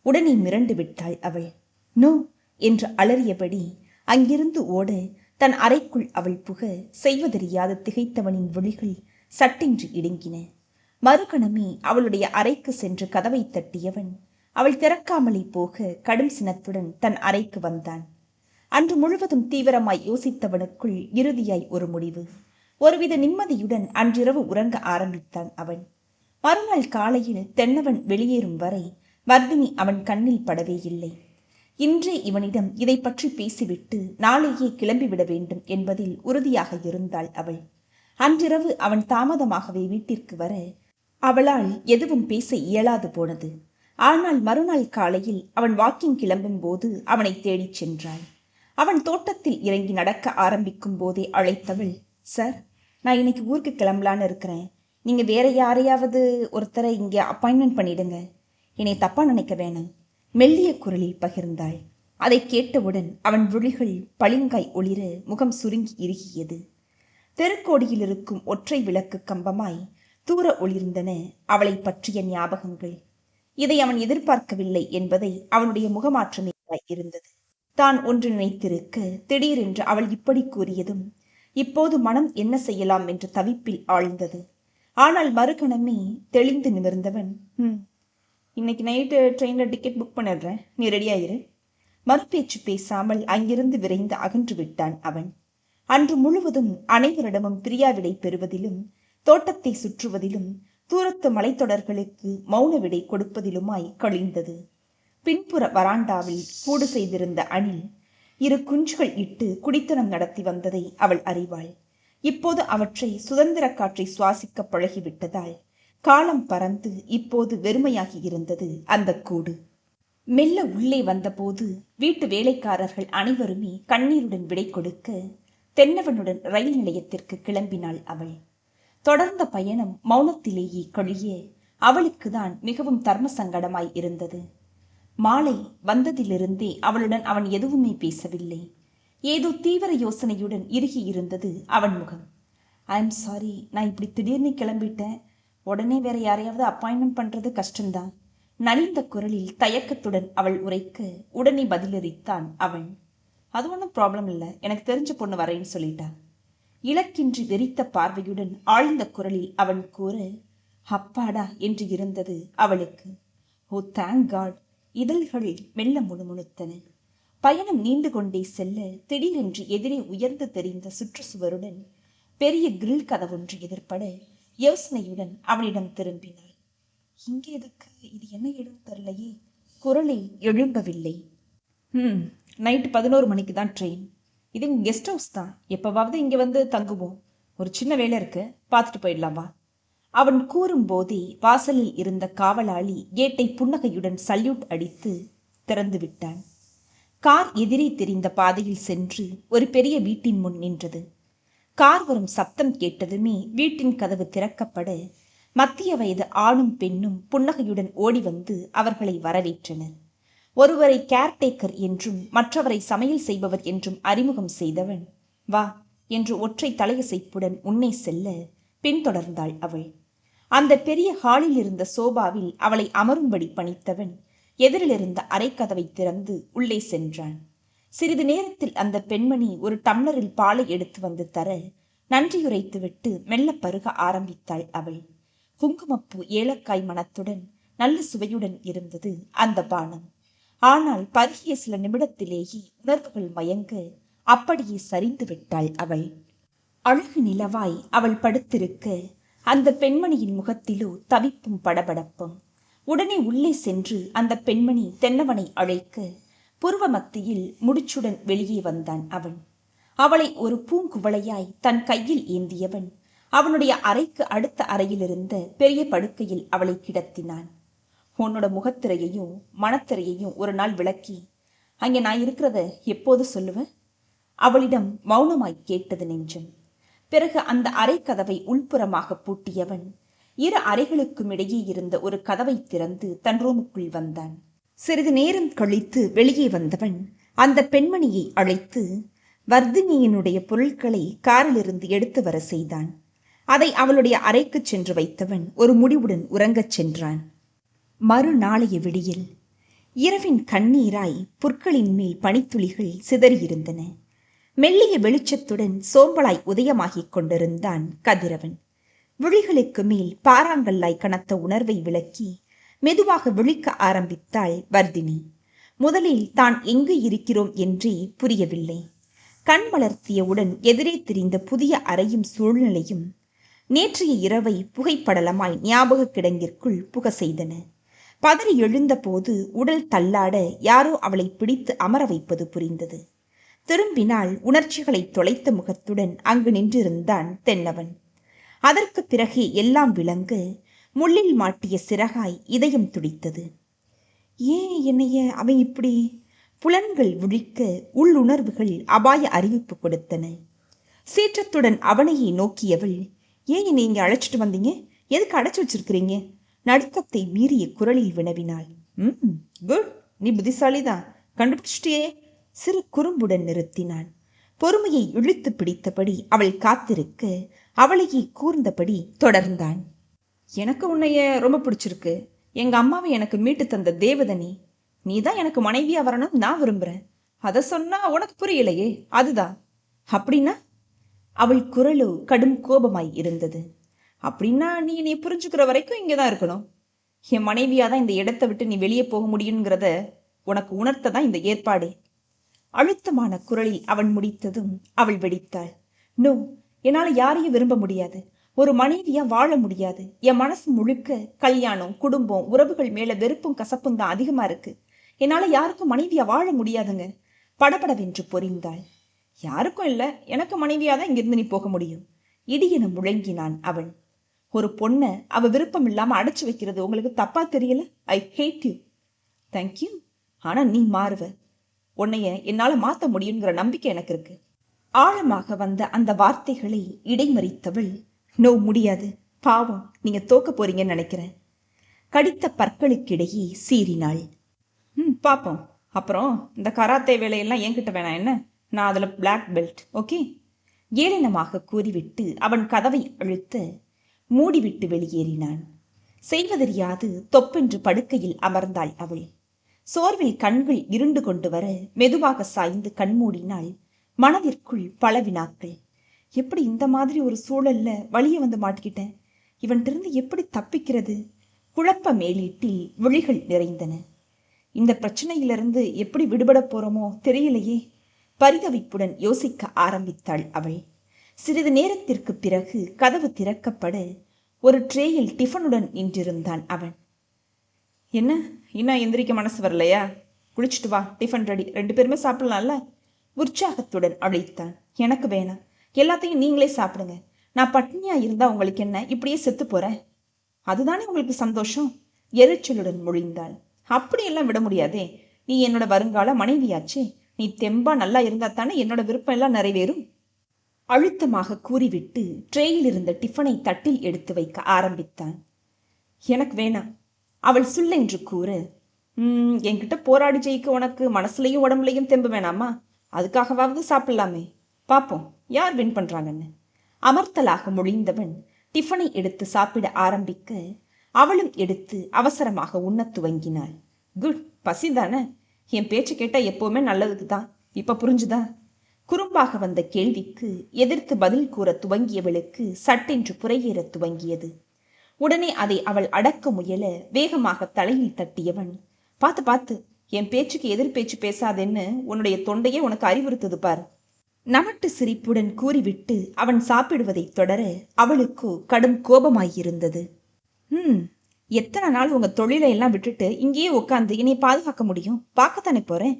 உடனே மிரண்டு விட்டாள் அவள். நோ என்று அலறியபடி அங்கிருந்து ஓட தன் அறைக்குள் அவள் புக செய்வதறியாது திகைத்தவனின் விழிகள் சட்டென்று இடுங்கின. மறுகணமே அவளுடைய அறைக்கு சென்று கதவை தட்டியவன் அவள் திறக்காமலே போக கடும் சினத்துடன் தன் அறைக்கு வந்தான். அன்று முழுவதும் தீவிரமாய் யோசித்தவனுக்குள் இறுதியாய் ஒரு முடிவு. ஒருவித நிம்மதியுடன் அன்றிரவு உறங்க ஆரம்பித்தான் அவன். மறுநாள் காலையில் தென்னவன் வெளியேறும் வரை வர்தினி அவன் கண்ணில் படவே இல்லை. இன்றே இவனிடம் இதை பற்றி பேசிவிட்டு நாளையே கிளம்பிவிட வேண்டும் என்பதில் உறுதியாக இருந்தாள் அவள். அன்றிரவு அவன் தாமதமாகவே வீட்டிற்கு வர அவளால் எதுவும் பேச இயலாது போனது. ஆனால் மறுநாள் காலையில் அவன் வாக்கிங் கிளம்பும் போது அவனை தேடிச் சென்றாள். அவன் தோட்டத்தில் இறங்கி நடக்க ஆரம்பிக்கும் போதே அழைத்தவள், சார், நான் இன்னைக்கு ஊருக்கு கிளம்பலான்னு இருக்கிறேன். நீங்கள் வேற யாரையாவது ஒருத்தரை இங்கே அப்பாயின்மெண்ட் பண்ணிடுங்க. என்னை தப்பா நினைக்க வேணாம், மெல்லிய குரலில் பகிர்ந்தாள். அதை கேட்டவுடன் அவன் விழிகள் பளிங்காய் ஒளிர முகம் சுருங்கி இறுகியது. தெருக்கோடியில் இருக்கும் ஒற்றை விளக்கு கம்பமாய் தூர ஒளிர்ந்தன அவளை பற்றிய ஞாபகங்கள். இதை அவன் எதிர்பார்க்கவில்லை என்பதை அவனுடைய முகமாற்றமே இருந்தது. தான் ஒன்று நினைத்திருக்க திடீரென்று அவள் இப்படி கூறியதும் இப்போது மனம் என்ன செய்யலாம் என்று தவிப்பில் ஆழ்ந்தது. ஆனால் மறுகணமே தெளிந்து நிமிர்ந்தவன், இன்னைக்கு நைட்டு ட்ரெயினில் டிக்கெட் புக் பண்ணிடுறேன், நீ ரெடியாயிரு. மறுபேச்சு பேசாமல் அங்கிருந்து விரைந்து அகன்று விட்டான் அவன். அன்று முழுவதும் அனைவரிடமும் பிரியாவிடை பெறுவதிலும் தோட்டத்தை சுற்றுவதிலும் தூரத்து மலைத்தொடர்களுக்கு மௌன விடை கொடுப்பதிலுமாய் கழிந்தது. பின்புற வராண்டாவில் கூடு செய்திருந்த அணில் 2 குஞ்சுகள் இட்டு குடித்தனம் நடத்தி வந்ததை அவள் அறிவாள். இப்போது அவற்றை சுதந்திர காற்றை சுவாசிக்க பழகிவிட்டதால் காலம் பறந்து இப்போது வெறுமையாகி இருந்தது அந்த கூடு. மெல்ல உள்ளே வந்தபோது வீட்டு வேலைக்காரர்கள் அனைவருமே கண்ணீருடன் விடை கொடுக்க தென்னவனுடன் ரயில் நிலையத்திற்கு கிளம்பினாள் அவள். தொடர்ந்த பயணம் மௌனத்திலேயே கழிய அவளுக்குதான் மிகவும் தர்ம சங்கடமாய் இருந்தது. மாலை வந்ததிலிருந்தே அவளுடன் அவன் எதுவுமே பேசவில்லை. ஏதோ தீவிர யோசனையுடன் இறுகி இருந்தது அவன் முகம். ஐ எம் சாரி, நான் இப்படி திடீர்னு கிளம்பிட்டேன். உடனே வேற யாரையாவது அப்பாயின்மெண்ட் பண்றது கஷ்டம்தான். நலிந்த குரலில் தயக்கத்துடன் அவள் உரைக்க உடனே பதிலளித்தான் அவன். அது ஒன்றும் ப்ராப்ளம் இல்லை, எனக்கு தெரிஞ்ச பொண்ணு வரேன்னு சொல்லிட்டா. இலக்கின்றி வெறித்த பார்வையுடன் ஆழ்ந்த குரலில் அவன் கூற, அப்பாடா என்று இருந்தது அவளுக்கு. Oh thank God. இதழ்களில் மெல்ல முணுமுணுத்தன. பயணம் நீண்டு கொண்டே செல்ல திடீரென்று எதிரே உயர்ந்து தெரிந்த சுற்றுச்சுவருடன் பெரிய கிரில் கதவொன்று எதிர்பட யோசனையுடன் அவனிடம் திரும்பினாள். இங்கே எதுக்கு, இது என்ன இடம் தரலையே. குரலை எழும்பவில்லை. நைட்டு 11 மணிக்கு தான் ட்ரெயின். இது கெஸ்ட் ஹவுஸ் தான், எப்பவாவது இங்கே வந்து தங்குவோம். ஒரு சின்ன வேலை இருக்கு, பார்த்துட்டு போயிடலாமா? அவன் கூறும்போதே வாசலில் இருந்த காவலாளி கேட்டை புன்னகையுடன் சல்யூட் அடித்து திறந்து விட்டான். கார் எதிரே தெரிந்த பாதையில் சென்று ஒரு பெரிய வீட்டின் முன் நின்றது. கார் வரும் சப்தம் கேட்டதுமே வீட்டின் கதவு திறக்கப்பட மத்திய வயது ஆணும் பெண்ணும் புன்னகையுடன் ஓடி வந்து அவர்களை வரவேற்றனர். ஒருவரை கேர்டேக்கர் என்றும் மற்றவரை சமையல் செய்பவர் என்றும் அறிமுகம் செய்தவன், வா என்று ஒற்றை தலையசைப்புடன் முன்னே செல்ல பின்தொடர்ந்தாள் அவள். அந்த பெரிய ஹாலில் இருந்த சோபாவில் அவளை அமரும்படி பணித்தவன் எதிரிலிருந்த அரைக்கதவை திறந்து உள்ளே சென்றான். சிறிது நேரத்தில் அந்த பெண்மணி ஒரு டம்ளரில் பாலை எடுத்து வந்து தர நன்றியுரைத்துவிட்டு மெல்ல பருக ஆரம்பித்தாள் அவள். குங்குமப்பூ ஏலக்காய் மணத்துடன் நல்ல சுவையுடன் இருந்தது அந்த பானம். ஆனால் பருகிய சில நிமிடத்திலேயே உணர்வுகள் மயங்க அப்படியே சரிந்து விட்டாள் அவள். அழகு நிலவாய் அவள் படுத்திருக்க அந்த பெண்மணியின் முகத்திலோ தவிப்பும் படபடப்பும். உடனே உள்ளே சென்று அந்த பெண்மணி தென்னவனை அழைக்க புருவ மத்தியில் முடிச்சுடன் வெளியே வந்தான் அவன். அவளை ஒரு பூங்குவளையாய் தன் கையில் ஏந்தியவன் அவனுடைய அறைக்கு அடுத்த அறையில் இருந்த பெரிய படுக்கையில் அவளை கிடத்தினான். உன்னோட முகத்திரையையும் மனத்திரையையும் ஒரு நாள் விளக்கி அங்கே நான் இருக்கிறத எப்போது சொல்லுவேன்? அவளிடம் மௌனமாய் கேட்டது நெஞ்சம். பிறகு அந்த அறை கதவை உள்புறமாக பூட்டியவன் 2 அறைகளுக்கும் இடையே இருந்த ஒரு கதவை திறந்து தன் ரூமுக்குள் வந்தான். சிறிது நேரம் கழித்து வெளியே வந்தவன் அந்த பெண்மணியை அழைத்து வர்தினியினுடைய பொருட்களை காரிலிருந்து எடுத்து வர செய்தான். அதை அவளுடைய அறைக்கு சென்று வைத்தவன் ஒரு முடிவுடன் உறங்கச் சென்றான். மறுநாளைய விடியில் இரவின் கண்ணீராய் புற்களின் மேல் பனித்துளிகள் சிதறியிருந்தன. மெல்லிய வெளிச்சத்துடன் சோம்பலாய் உதயமாகிக் கொண்டிருந்தான் கதிரவன். விழிகளுக்கு மேல் பாறாங்கல்லாய் கனத்த உணர்வை விளக்கி மெதுவாக விழிக்க ஆரம்பித்தாள் வர்தினி. முதலில் தான் எங்கு இருக்கிறோம் என்றே புரியவில்லை. கண் வளர்த்தியவுடன் எதிரே தெரிந்த புதிய அறையும் சூழ்நிலையும் நேற்றைய இரவை புகைப்படலமாய் ஞாபக கிடங்கிற்குள் புக செய்தன. பதறி எழுந்தபோது உடல் தள்ளாட யாரோ அவளை பிடித்து அமர வைப்பது புரிந்தது. திரும்பினால் உணர்ச்சிகளை தொலைத்த முகத்துடன் அங்கு நின்றிருந்தான் தென்னவன். அதற்கு பிறகே எல்லாம் விளங்க முள்ளில் மாட்டிய சிறகாய் இதயம் துடித்தது. ஏன் என்னைய அவன் இப்படி? புலன்கள் விழிக்க உள்ளுணர்வுகள் அபாய அறிவிப்பு கொடுத்தன. சீற்றத்துடன் அவனையே நோக்கியவள், ஏன் என்னை இங்கே அழைச்சிட்டு வந்தீங்க? எதுக்கு அடைச்சி வச்சிருக்கிறீங்க? நடுக்கத்தை மீறிய குரலில் வினவினாள். குட், நீ புத்திசாலிதான், கண்டுபிடிச்சிட்டியே. சிறு குறும்புடன் நிறுத்தினான். பொறுமையை இழுத்து பிடித்தபடி அவள் காத்திருக்க அவளையே கூர்ந்தபடி தொடர்ந்தான். எனக்கு உன்னைய ரொம்ப பிடிச்சிருக்கு. எங்க அம்மாவை எனக்கு மீட்டு தந்த தேவதனி. நீ தான் எனக்கு மனைவியா வரணும் நான் விரும்புறேன். அதை சொன்னா உனக்கு புரியலையே, அதுதான். அப்படின்னா? அவள் குரலோ கடும் கோபமாய் இருந்தது. அப்படின்னா நீ என்னை புரிஞ்சுக்கிற வரைக்கும் இங்கேதான் இருக்கணும். என் மனைவியாதான் இந்த இடத்தை விட்டு நீ வெளியே போக முடியுங்கிறத உனக்கு உணர்த்ததான் இந்த ஏற்பாடே. அழுத்தமான குரலில் அவன் முடித்ததும் அவள் வெடித்தாள். நோ, என்னால யாரையும் விரும்ப முடியாது. ஒரு மனைவியா வாழ முடியாது. என் மனசு முழுக்க கல்யாணம், குடும்பம், உறவுகள் மேல வெறுப்பும் கசப்பும் தான் அதிகமா இருக்கு. என்னால யாருக்கும் மனைவியா வாழ முடியாதுங்க. படபடவென்று பொறிந்தாள். யாருக்கும் இல்ல, எனக்கு மனைவியாதான் இங்கிருந்து நீ போக முடியும். இடியென முழங்கினான் அவன். ஒரு பொண்ணை அவ விருப்பம் இல்லாம அடைச்சு வைக்கிறது உங்களுக்கு தப்பா தெரியல? ஐ ஹேட் யூ. தேங்க்யூ. ஆனா நீ மாறுவ. உன்னைய என்னால மாத்த முடியுங்கிற நம்பிக்கை எனக்கு இருக்கு. ஆழமாக வந்த அந்த வார்த்தைகளை இடைமறித்தவள், நோ, முடியாது. பாவம், நீங்க தோக்க போறீங்கன்னு நினைக்கிறேன். கடித்த பற்களுக்கிடையே சீறினாள். பாப்போம். அப்புறம் இந்த கராத்தே வேலையெல்லாம் என்கிட்ட வேணாம் என்ன? நான் அதுல பிளாக் பெல்ட். ஓகே? ஏளனமாக கூறிவிட்டு அவன் கதவை அழுத்த மூடிவிட்டு வெளியேறினான். செய்வதறியாது தொப்பென்று படுக்கையில் அமர்ந்தாள் அவள். சோர்வில் கண்கள் இருண்டு கொண்டு வர மெதுவாக சாய்ந்து கண்மூடினாள். மனதிற்குள் பல வினாக்கள். எப்படி இந்த மாதிரி ஒரு சூழல்ல வழிய வந்து மாட்டிக்கிட்டேன்? இவன்கிட்ட எப்படி தப்பிக்கிறது? குழப்ப மேலீட்டில் விழிகள் நிறைந்தன. இந்த பிரச்சனையிலிருந்து எப்படி விடுபட போறோமோ தெரியலையே. பரிதவிப்புடன் யோசிக்க ஆரம்பித்தாள் அவள். சிறிது நேரத்திற்கு பிறகு கதவு திறக்கப்பட ஒரு ட்ரேயில் டிஃபனுடன் நின்றிருந்தான் அவன். என்ன, இன்னும் எந்திரிக்க மனசு வரலையா? குளிச்சுட்டு வா, டிஃபன் ரெடி, 2 பேருமே சாப்பிடலாம்ல? உற்சாகத்துடன் அழைத்தான். எனக்கு வேணாம், எல்லாத்தையும் நீங்களே சாப்பிடுங்க. நான் பட்னியா இருந்தா உங்களுக்கு என்ன, இப்படியே செத்து போறேன். அதுதானே உங்களுக்கு சந்தோஷம்? எரிச்சலுடன் மொழிந்தாள். அப்படியெல்லாம் விட முடியாதே. நீ என்னோட வருங்கால மனைவியாச்சே. நீ தெம்பா நல்லா இருந்தா தானே என்னோட விருப்பம் எல்லாம் நிறைவேறும். அழுத்தமாக கூறிவிட்டு ட்ரேயில் இருந்த டிஃபனை தட்டில் எடுத்து வைக்க ஆரம்பித்தான். எனக்கு வேணாம், அவள் சுல்லென்று கூற, என்கிட்ட போராடி ஜெயிக்க உனக்கு மனசுலையும் உடம்புலையும் தெம்பு வேணாமா? அதுக்காகவாவது சாப்பிடலாமே. பாப்போம் யார் வின் பண்றாங்கன்னு. அமர்த்தலாக மொழிந்தவன் டிஃபனை எடுத்து சாப்பிட ஆரம்பிக்க அவளும் எடுத்து அவசரமாக உண்ணத் துவங்கினாள். குட், பசிதானே? என் பேச்சு கேட்டா எப்பவுமே நல்லதுக்கு தான். இப்ப புரிஞ்சுதா? குறும்பாக வந்த கேள்விக்கு எதிர்த்து பதில் கூற துவங்கியவளுக்கு சட்டென்று புறையேற துவங்கியது. உடனே அதை அவள் அடக்க முயல வேகமாக தலையில் தட்டியவன், பார்த்து பார்த்து, என் பேச்சுக்கு எதிர் பேச்சு பேசாதேன்னு உன்னுடைய தொண்டையே உனக்கு அறிவுறுத்தது பார். நமட்டு சிரிப்புடன் கூறிவிட்டு அவன் சாப்பிடுவதை தொடர அவளுக்கோ கடும் கோபமாயிருந்தது. எத்தனை நாள் உங்க தொழிலை எல்லாம் விட்டுட்டு இங்கேயே உட்காந்து என்னை பாதுகாக்க முடியும்? பார்க்கத்தானே போறேன்.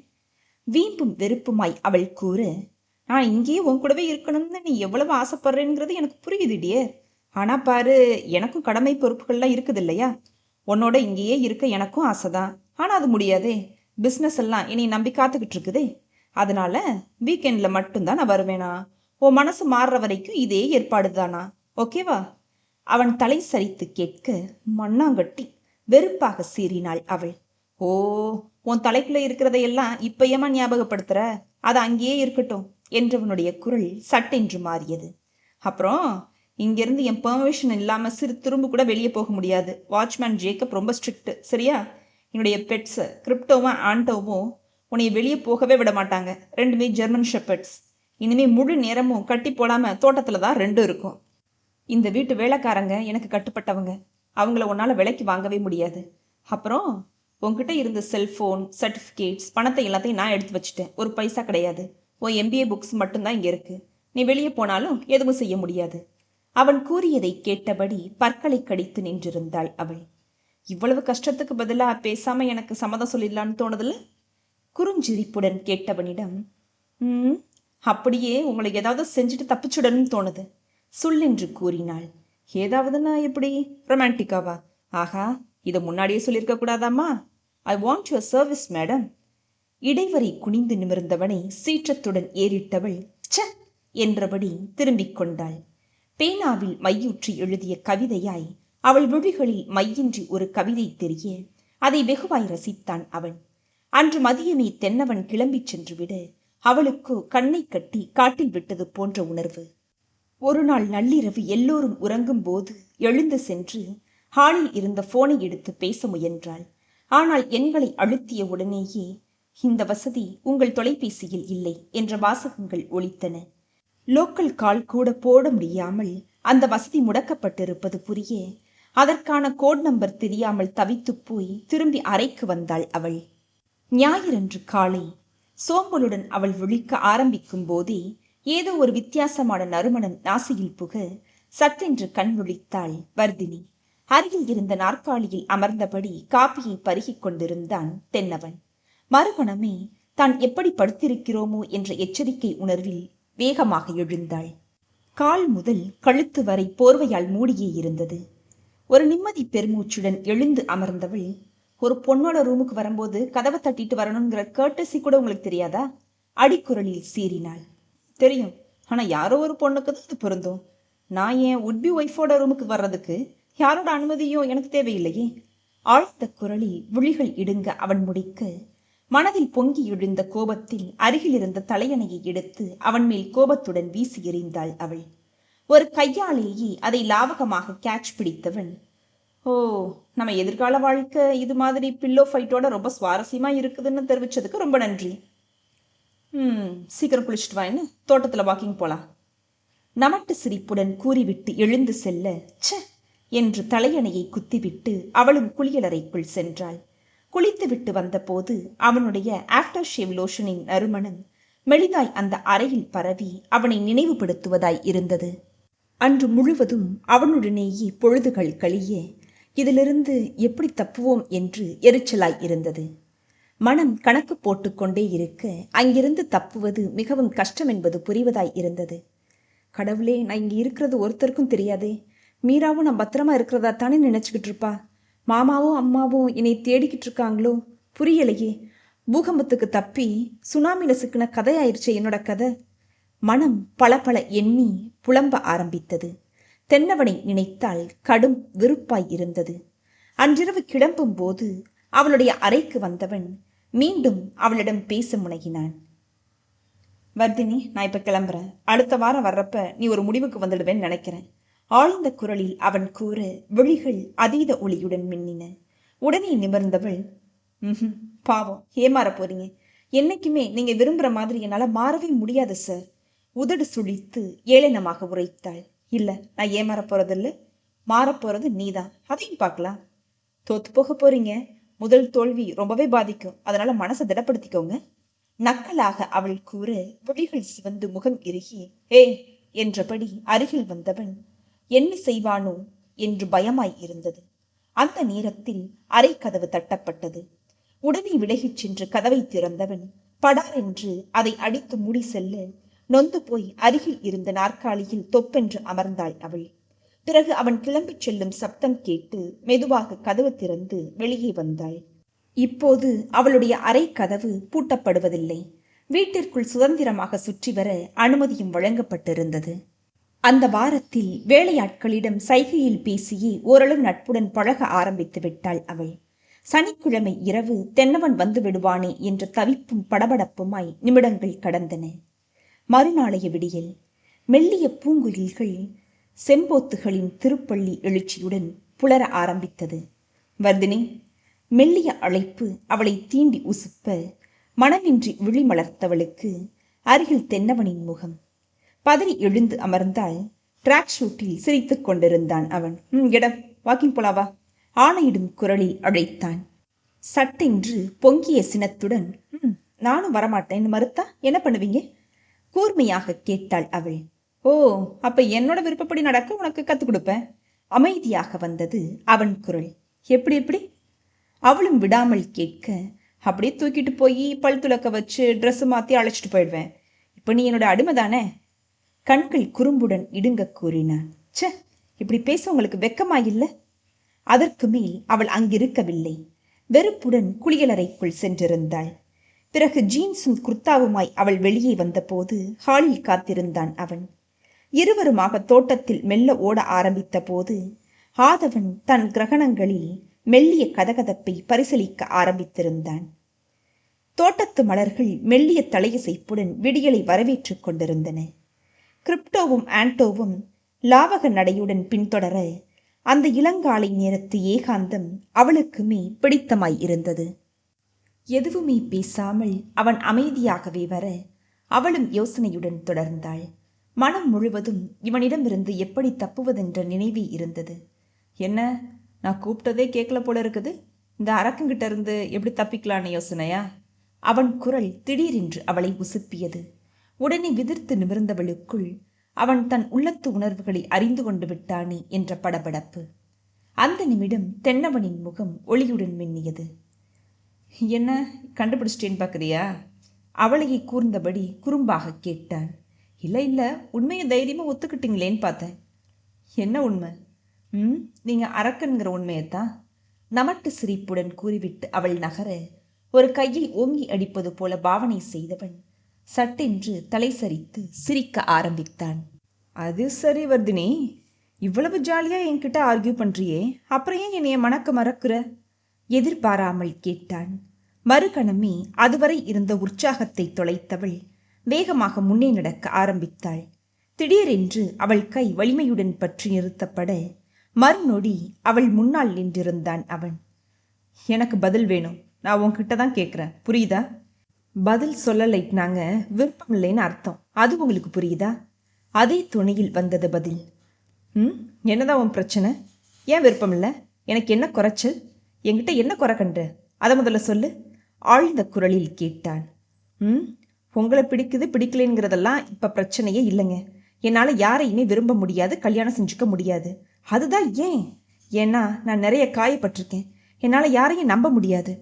வீம்பும் வெறுப்புமாய் அவள் கூற, நான் இங்கேயே உன் கூடவே இருக்கணும்னு நீ எவ்வளவு ஆசைப்படுறேங்கிறது எனக்கு புரியுது டியர். ஆனா பாரு, எனக்கும் கடமை பொறுப்புகள்லாம் இருக்குது இல்லையா? உன்னோட இங்கேயே இருக்க எனக்கும் ஆசைதான். ஆனா அது முடியாதே. பிஸ்னஸ் எல்லாம் என்னை நம்பி காத்துக்கிட்டு இருக்குதே. அதனால வீக்கெண்ட்ல மட்டும்தான் நான் வருவேனா? உன் மனசு மாறுற வரைக்கும் இதே ஏற்பாடு தானா? ஓகேவா? அவன் தலை சரித்து கேட்க மண்ணாங்கட்டி வெறுப்பாக சீறினாள் அவள். ஓ, உன் தலைக்குள்ள இருக்கிறதையெல்லாம் இப்ப ஏமா ஞாபகப்படுத்துற? அது அங்கேயே இருக்கட்டும் என்றவனுடைய குரல் சட்டென்று மாறியது. அப்புறம் இங்கிருந்து என் பெர்மிஷன் இல்லாம சிறு துரும்பு கூட வெளியே போக முடியாது. வாட்ச்மேன் ஜேக்கப் ரொம்ப ஸ்ட்ரிக்ட், சரியா? என்னுடைய பெட்ஸ் கிரிப்டோவும் ஆண்டோவும் உன்னை வெளியே போகவே விட மாட்டாங்க. 2மே ஜெர்மன் ஷெப்பர்ட்ஸ். இனிமே முழு நேரமும் கட்டி போடாம தோட்டத்துல தான் 2 இருக்கும். இந்த வீட்டு வேலைக்காரங்க எனக்கு கட்டுப்பட்டவங்க. அவங்கள உன்னால விலைக்கு வாங்கவே முடியாது. அப்புறம் உன்கிட்ட இருந்த செல்போன், சர்டிஃபிகேட்ஸ், பணத்தை எல்லாத்தையும் நான் எடுத்து வச்சுட்டேன். ஒரு பைசா கிடையாது. உன் MBA புக்ஸ் மட்டும்தான் இங்கே இருக்கு. நீ வெளியே போனாலும் எதுவும் செய்ய முடியாது. அவன் கூறியதை கேட்டபடி பற்களை கடித்து நின்றிருந்தாள் அவள். இவ்வளவு கஷ்டத்துக்கு பதிலா பேசாம எனக்கு சம்மதம் சொல்லிடலான்னு தோணுதில்ல? குறுஞ்சிரிப்புடன் கேட்டவனிடம், அப்படியே உங்களை ஏதாவது செஞ்சுட்டு தப்பிச்சுடணும்னு தோணுது, சொல்லென்று கூறினாள். ஏதாவதுன்னா எப்படி? ரொமான்டிக்காவா? ஆஹா, இதை முன்னாடியே சொல்லியிருக்க கூடாதாம்மா. I want your service madam. இடைவரை குனிந்து நிமிர்ந்தவனை சீற்றத்துடன் ஏறிட்டவள் ச என்றபடி திரும்பிக் கொண்டாள். பேனாவில் மையூற்றி எழுதிய கவிதையாய் அவள் விழிகளில் மையின்றி ஒரு கவிதை தெரிய அதை வெகுவாய் ரசித்தான் அவன். அன்று மதியமே தென்னவன் கிளம்பிச் சென்று விட அவளுக்கு கண்ணை கட்டி காட்டில் விட்டது போன்ற உணர்வு. ஒரு நாள் நள்ளிரவு எல்லோரும் உறங்கும் போது எழுந்து சென்று ஹாலில் இருந்த போனை எடுத்து பேச முயன்றாள். ஆனால் எண்களை அழுத்திய உடனேயே இந்த வசதி உங்கள் தொலைபேசியில் இல்லை என்ற வாசகங்கள் ஒலித்தன. லோக்கல் கால் கூட போட முடியாமல் அந்த வசதி முடக்கப்பட்டிருப்பது புரிய அதற்கான கோட் நம்பர் தெரியாமல் தவித்து போய் திரும்பி அறைக்கு வந்தாள் அவள். ஞாயிறன்று காலை சோம்பலுடன் அவள் விழிக்க ஆரம்பிக்கும் போதே ஏதோ ஒரு வித்தியாசமான நறுமணம் நாசியில் புக சட்டென்று கண் விழித்தாள் வர்தினி. அருகில் இருந்த நாற்காலியில் அமர்ந்தபடி காப்பியை பருகிக் கொண்டிருந்தான் தென்னவன். மறுகணமே தான் எப்படி படுத்திருக்கிறோமோ என்ற எச்சரிக்கை உணர்வில் வேகமாக எழுந்தாள். கால் முதல் கழுத்து வரை போர்வையால் மூடியே இருந்தது. ஒரு நிம்மதி பெருமூச்சுடன் எழுந்து அமர்ந்தவள், ஒரு பொண்ணோட ரூமுக்கு வரும்போது கதவை தட்டிட்டு வரணுங்கிற கர்ட்டசி கூட உங்களுக்கு தெரியாதா? அடிக்குரலில் சீறினாள். தெரியும், ஆனா யாரோ ஒரு பொண்ணுக்கு தான் இது பொருந்தும். நான் என் உட்பி ஒய்ஃபோட ரூமுக்கு வர்றதுக்கு யாரோட அனுமதியும் எனக்கு தேவையில்லையே. ஆழ்ந்த குரலில் விழிகள் இடுங்க அவன் முடிக்க மனதில் பொங்கி எழுந்த கோபத்தில் அருகில் இருந்த தலையணையை எடுத்து அவன் மேல் கோபத்துடன் வீசி எறிந்தாள் அவள். ஒரு கையாலேயே அதை லாவகமாக கேட்ச் பிடித்தவன், ஓ, நம்ம எதிர்கால வாழ்க்கை இது மாதிரி பில்லோ ஃபைட்டோட ரொம்ப சுவாரஸ்யமா இருக்குதுன்னு தெரிவிச்சதுக்கு ரொம்ப நன்றி. சீக்கிரம் குளிச்சுட்டு வான்னு தோட்டத்துல வாக்கிங் போலாம். நமட்டு சிரிப்புடன் கூறிவிட்டு எழுந்து செல்ல ச என்று தலையணையை குத்திவிட்டு அவளும் குளியலறைக்குள் சென்றாள். குளித்துவிட்டு வந்தபோது அவனுடைய ஆஃப்டர் ஷேவ் லோஷனின் நறுமணம் மெலிதாய் அந்த அறையில் பரவி அவனை நினைவுபடுத்துவதாய் இருந்தது. அன்று முழுவதும் அவனுடனேயே பொழுதுகள் கழிய இதிலிருந்து எப்படி தப்புவோம் என்று எரிச்சலாய் இருந்தது. மனம் கணக்கு போட்டுக்கொண்டே இருக்க அங்கிருந்து தப்புவது மிகவும் கஷ்டம் என்பது புரிவதாய் இருந்தது. கடவுளே, நான் இங்கே இருக்கிறது ஒருத்தருக்கும் தெரியாதே. மீராவும் நான் பத்திரமா இருக்கிறதா தானே நினைச்சுக்கிட்டு இருப்பா. மாமாவும் அம்மாவும் என்னை தேடிக்கிட்டு இருக்காங்களோ புரியலையே. பூகம்பத்துக்கு தப்பி சுனாமில சிக்கின கதையாயிருச்சே என்னோட கதை. மனம் பல பல எண்ணி புலம்ப ஆரம்பித்தது. தென்னவனை நினைத்தால் கடும் வெறுப்பாய் இருந்தது. அன்றிரவு கிளம்பும் போது அவளுடைய அறைக்கு வந்தவன் மீண்டும் அவளிடம் பேச முனைகினான். வர்தினி, நான் இப்ப கிளம்புறேன். அடுத்த வாரம் வர்றப்ப நீ ஒரு முடிவுக்கு வந்துடுவேன்னு நினைக்கிறேன். ஆழ்ந்த குரலில் அவன் கூற விழிகள் அதீத ஒளியுடன் மின்னின. உடனே நிமிர்ந்தவள், பாவம், ஏமாற போறீங்க. என்னைக்குமே நீங்க விரும்புற மாதிரி என்னால மாறவே முடியாது சார். உதடு சுழித்து ஏளனமாக உரைத்தாள். இல்ல, நான் ஏமாற போறதில்ல. மாறப்போறது நீதான். அதையும் பார்க்கலாம். தோத்து போக போறீங்க. முதல் தோல்வி ரொம்பவே பாதிக்கும். அதனால மனசை திடப்படுத்திக்கோங்க. நக்கலாக அவள் கூற விழிகள் சிவந்து முகம் இறுகி ஏ என்றபடி அருகில் வந்தவன் என்ன செய்வானோ என்று பயமாய் இருந்தது. அந்த நேரத்தில் அறை கதவு தட்டப்பட்டது. உடனே விலகிச் சென்று கதவை திறந்தவன் படார் என்று அதை அடித்து மூடி செல்ல நொந்து போய் அருகில் இருந்த நாற்காலியில் தொப்பென்று அமர்ந்தாள் அவள். பிறகு அவன் கிளம்பிச் செல்லும் சப்தம் கேட்டு மெதுவாக கதவு திறந்து வெளியே வந்தாள். இப்போது அவளுடைய அறை கதவு பூட்டப்படுவதில்லை. வீட்டிற்குள் சுதந்திரமாக சுற்றி வர அனுமதியும் வழங்கப்பட்டிருந்தது. அந்த வாரத்தில் வேலையாட்களிடம் சைகையில் பேசியே ஓரளவு நட்புடன் பழக ஆரம்பித்து விட்டாள் அவள். சனிக்கிழமை இரவு தென்னவன் வந்து விடுவானே என்ற தவிப்பும் படபடப்புமாய் நிமிடங்கள் கடந்தன. மறுநாளைய விடியல் மெல்லிய பூங்குயில்கள் செம்போத்துகளின் திருப்பள்ளி எழுச்சியுடன் புலர ஆரம்பித்தது. வர்தினி, மெல்லிய அழைப்பு அவளை தீண்டி உசுப்ப மனமின்றி விழி மலர்த்தவளுக்கு அருகில் தென்னவனின் முகம். பதறி எழுந்து அமர்ந்தால் டிராக் ஷூட்டில் சிரித்துக் கொண்டிருந்தான் அவன். இடம் வாக்கிங் போலாவா? ஆணையிடும் குரலில் அழைத்தான். சட்டென்று பொங்கிய சினத்துடன் நானும் வரமாட்டேன்னு மறுத்தா என்ன பண்ணுவீங்க? கூர்மையாக கேட்டாள் அவள். ஓ, அப்ப என்னோட விருப்பப்படி நடக்க உனக்கு கத்துக் கொடுப்பேன். அமைதியாக வந்தது அவன் குரல். எப்படி எப்படி? அவளும் விடாமல் கேட்க, அப்படியே தூக்கிட்டு போய் பல் துலக்க வச்சு ட்ரெஸ் மாத்தி அழைச்சிட்டு போயிடுவேன். இப்ப நீ என்னோட அடிமை தானே? கண்கள் குறும்புடன் இடுங்க கூறினான். ச, இப்படி பேச உங்களுக்கு வெக்கமாயில்ல? அதற்கு மேல் அவள் அங்கிருக்கவில்லை. வெறுப்புடன் குளியலறைக்குள் சென்றிருந்தாள். பிறகு ஜீன்ஸும் குர்தாவுமாய் அவள் வெளியே வந்தபோது ஹாலில் காத்திருந்தான் அவன். இருவருமாக தோட்டத்தில் மெல்ல ஓட ஆரம்பித்த போது ஆதவன் தன் கிரகணங்களில் மெல்லிய கதகதப்பை பரிசலிக்க ஆரம்பித்திருந்தான். தோட்டத்து மலர்கள் மெல்லிய தலையசைப்புடன் விடியலை வரவேற்றுக் கொண்டிருந்தன. கிரிப்டோவும் ஆண்டோவும் லாவக நடையுடன் பின்தொடர அந்த இளங்காலை நேரத்து ஏகாந்தம் அவளுக்குமே பிடித்தமாய் இருந்தது. எதுவுமே பேசாமல் அவன் அமைதியாகவே வர அவளும் யோசனையுடன் தொடர்ந்தாள். மனம் முழுவதும் இவனிடமிருந்து எப்படி தப்புவதென்ற நினைவே இருந்தது. என்ன, நான் கூப்பிட்டதே கேட்கல போல இருக்குது. இந்த அரக்கங்கிட்ட இருந்து எப்படி தப்பிக்கலான்னு யோசனையா? அவன் குரல் திடீரென்று அவளை உசுப்பியது. உடனே விதிர்த்து நிமிர்ந்தவளுக்குள் அவன் தன் உள்ளத்து உணர்வுகளை அறிந்து கொண்டு விட்டானே என்ற படபடப்பு. அந்த நிமிடம் தென்னவனின் முகம் ஒளியுடன் மின்னியது. என்ன, கண்டுபிடிச்சிட்டேன்னு பார்க்குறியா? அவளையே கூர்ந்தபடி குறும்பாக கேட்டான். இல்லை இல்லை, உண்மையை தைரியமாக ஒத்துக்கிட்டீங்களேன்னு பார்த்தேன். என்ன உண்மை? நீங்கள் அரக்கன்கிற உண்மையைத்தான் நமட்டு சிரிப்புடன் கூறிவிட்டு அவள் நகர ஒரு கையை ஓங்கி அடிப்பது போல பாவனை செய்தவன் சட்டென்று தலை சரித்து சிரிக்க ஆரம்பித்தான். அது சரி வர்தினி, இவ்வளவு ஜாலியாக என்கிட்ட ஆர்கியூ பண்ணுறியே, அப்புறம் ஏன் என்னைய மணக்க மறக்கிற? எதிர்பாராமல் கேட்டான். மறுகணமே அதுவரை இருந்த உற்சாகத்தை தொலைத்தவள் வேகமாக முன்னே நடக்க ஆரம்பித்தாள். திடீரென்று அவள் கை வலிமையுடன் பற்றி நிறுத்தப்பட மறுநொடி அவள் முன்னால் நின்றிருந்தான் அவன். எனக்கு பதில் வேணும், நான் உன்கிட்ட தான் கேட்குறேன், புரியுதா? பதில் சொல்லலை, நாங்கள் விருப்பம் இல்லைன்னு அர்த்தம், அது உங்களுக்கு புரியுதா? அதே துணையில் வந்தது பதில். என்னதான் உன் பிரச்சனை? ஏன் விருப்பம் இல்லை? எனக்கு என்ன குறைச்சல்? என்கிட்ட என்ன குறை கண்டு? அதை முதல்ல சொல்லு, ஆழ்ந்த குரலில் கேட்டான். உங்களை பிடிக்குது பிடிக்கலைங்கிறதெல்லாம் இப்போ பிரச்சனையே இல்லைங்க. என்னால் யாரையுமே விரும்ப முடியாது, கல்யாணம் செஞ்சுக்க முடியாது. அதுதான் ஏன்? ஏன்னா நான் நிறைய காயப்பட்டிருக்கேன். என்னால் யாரையும் நம்ப முடியாது.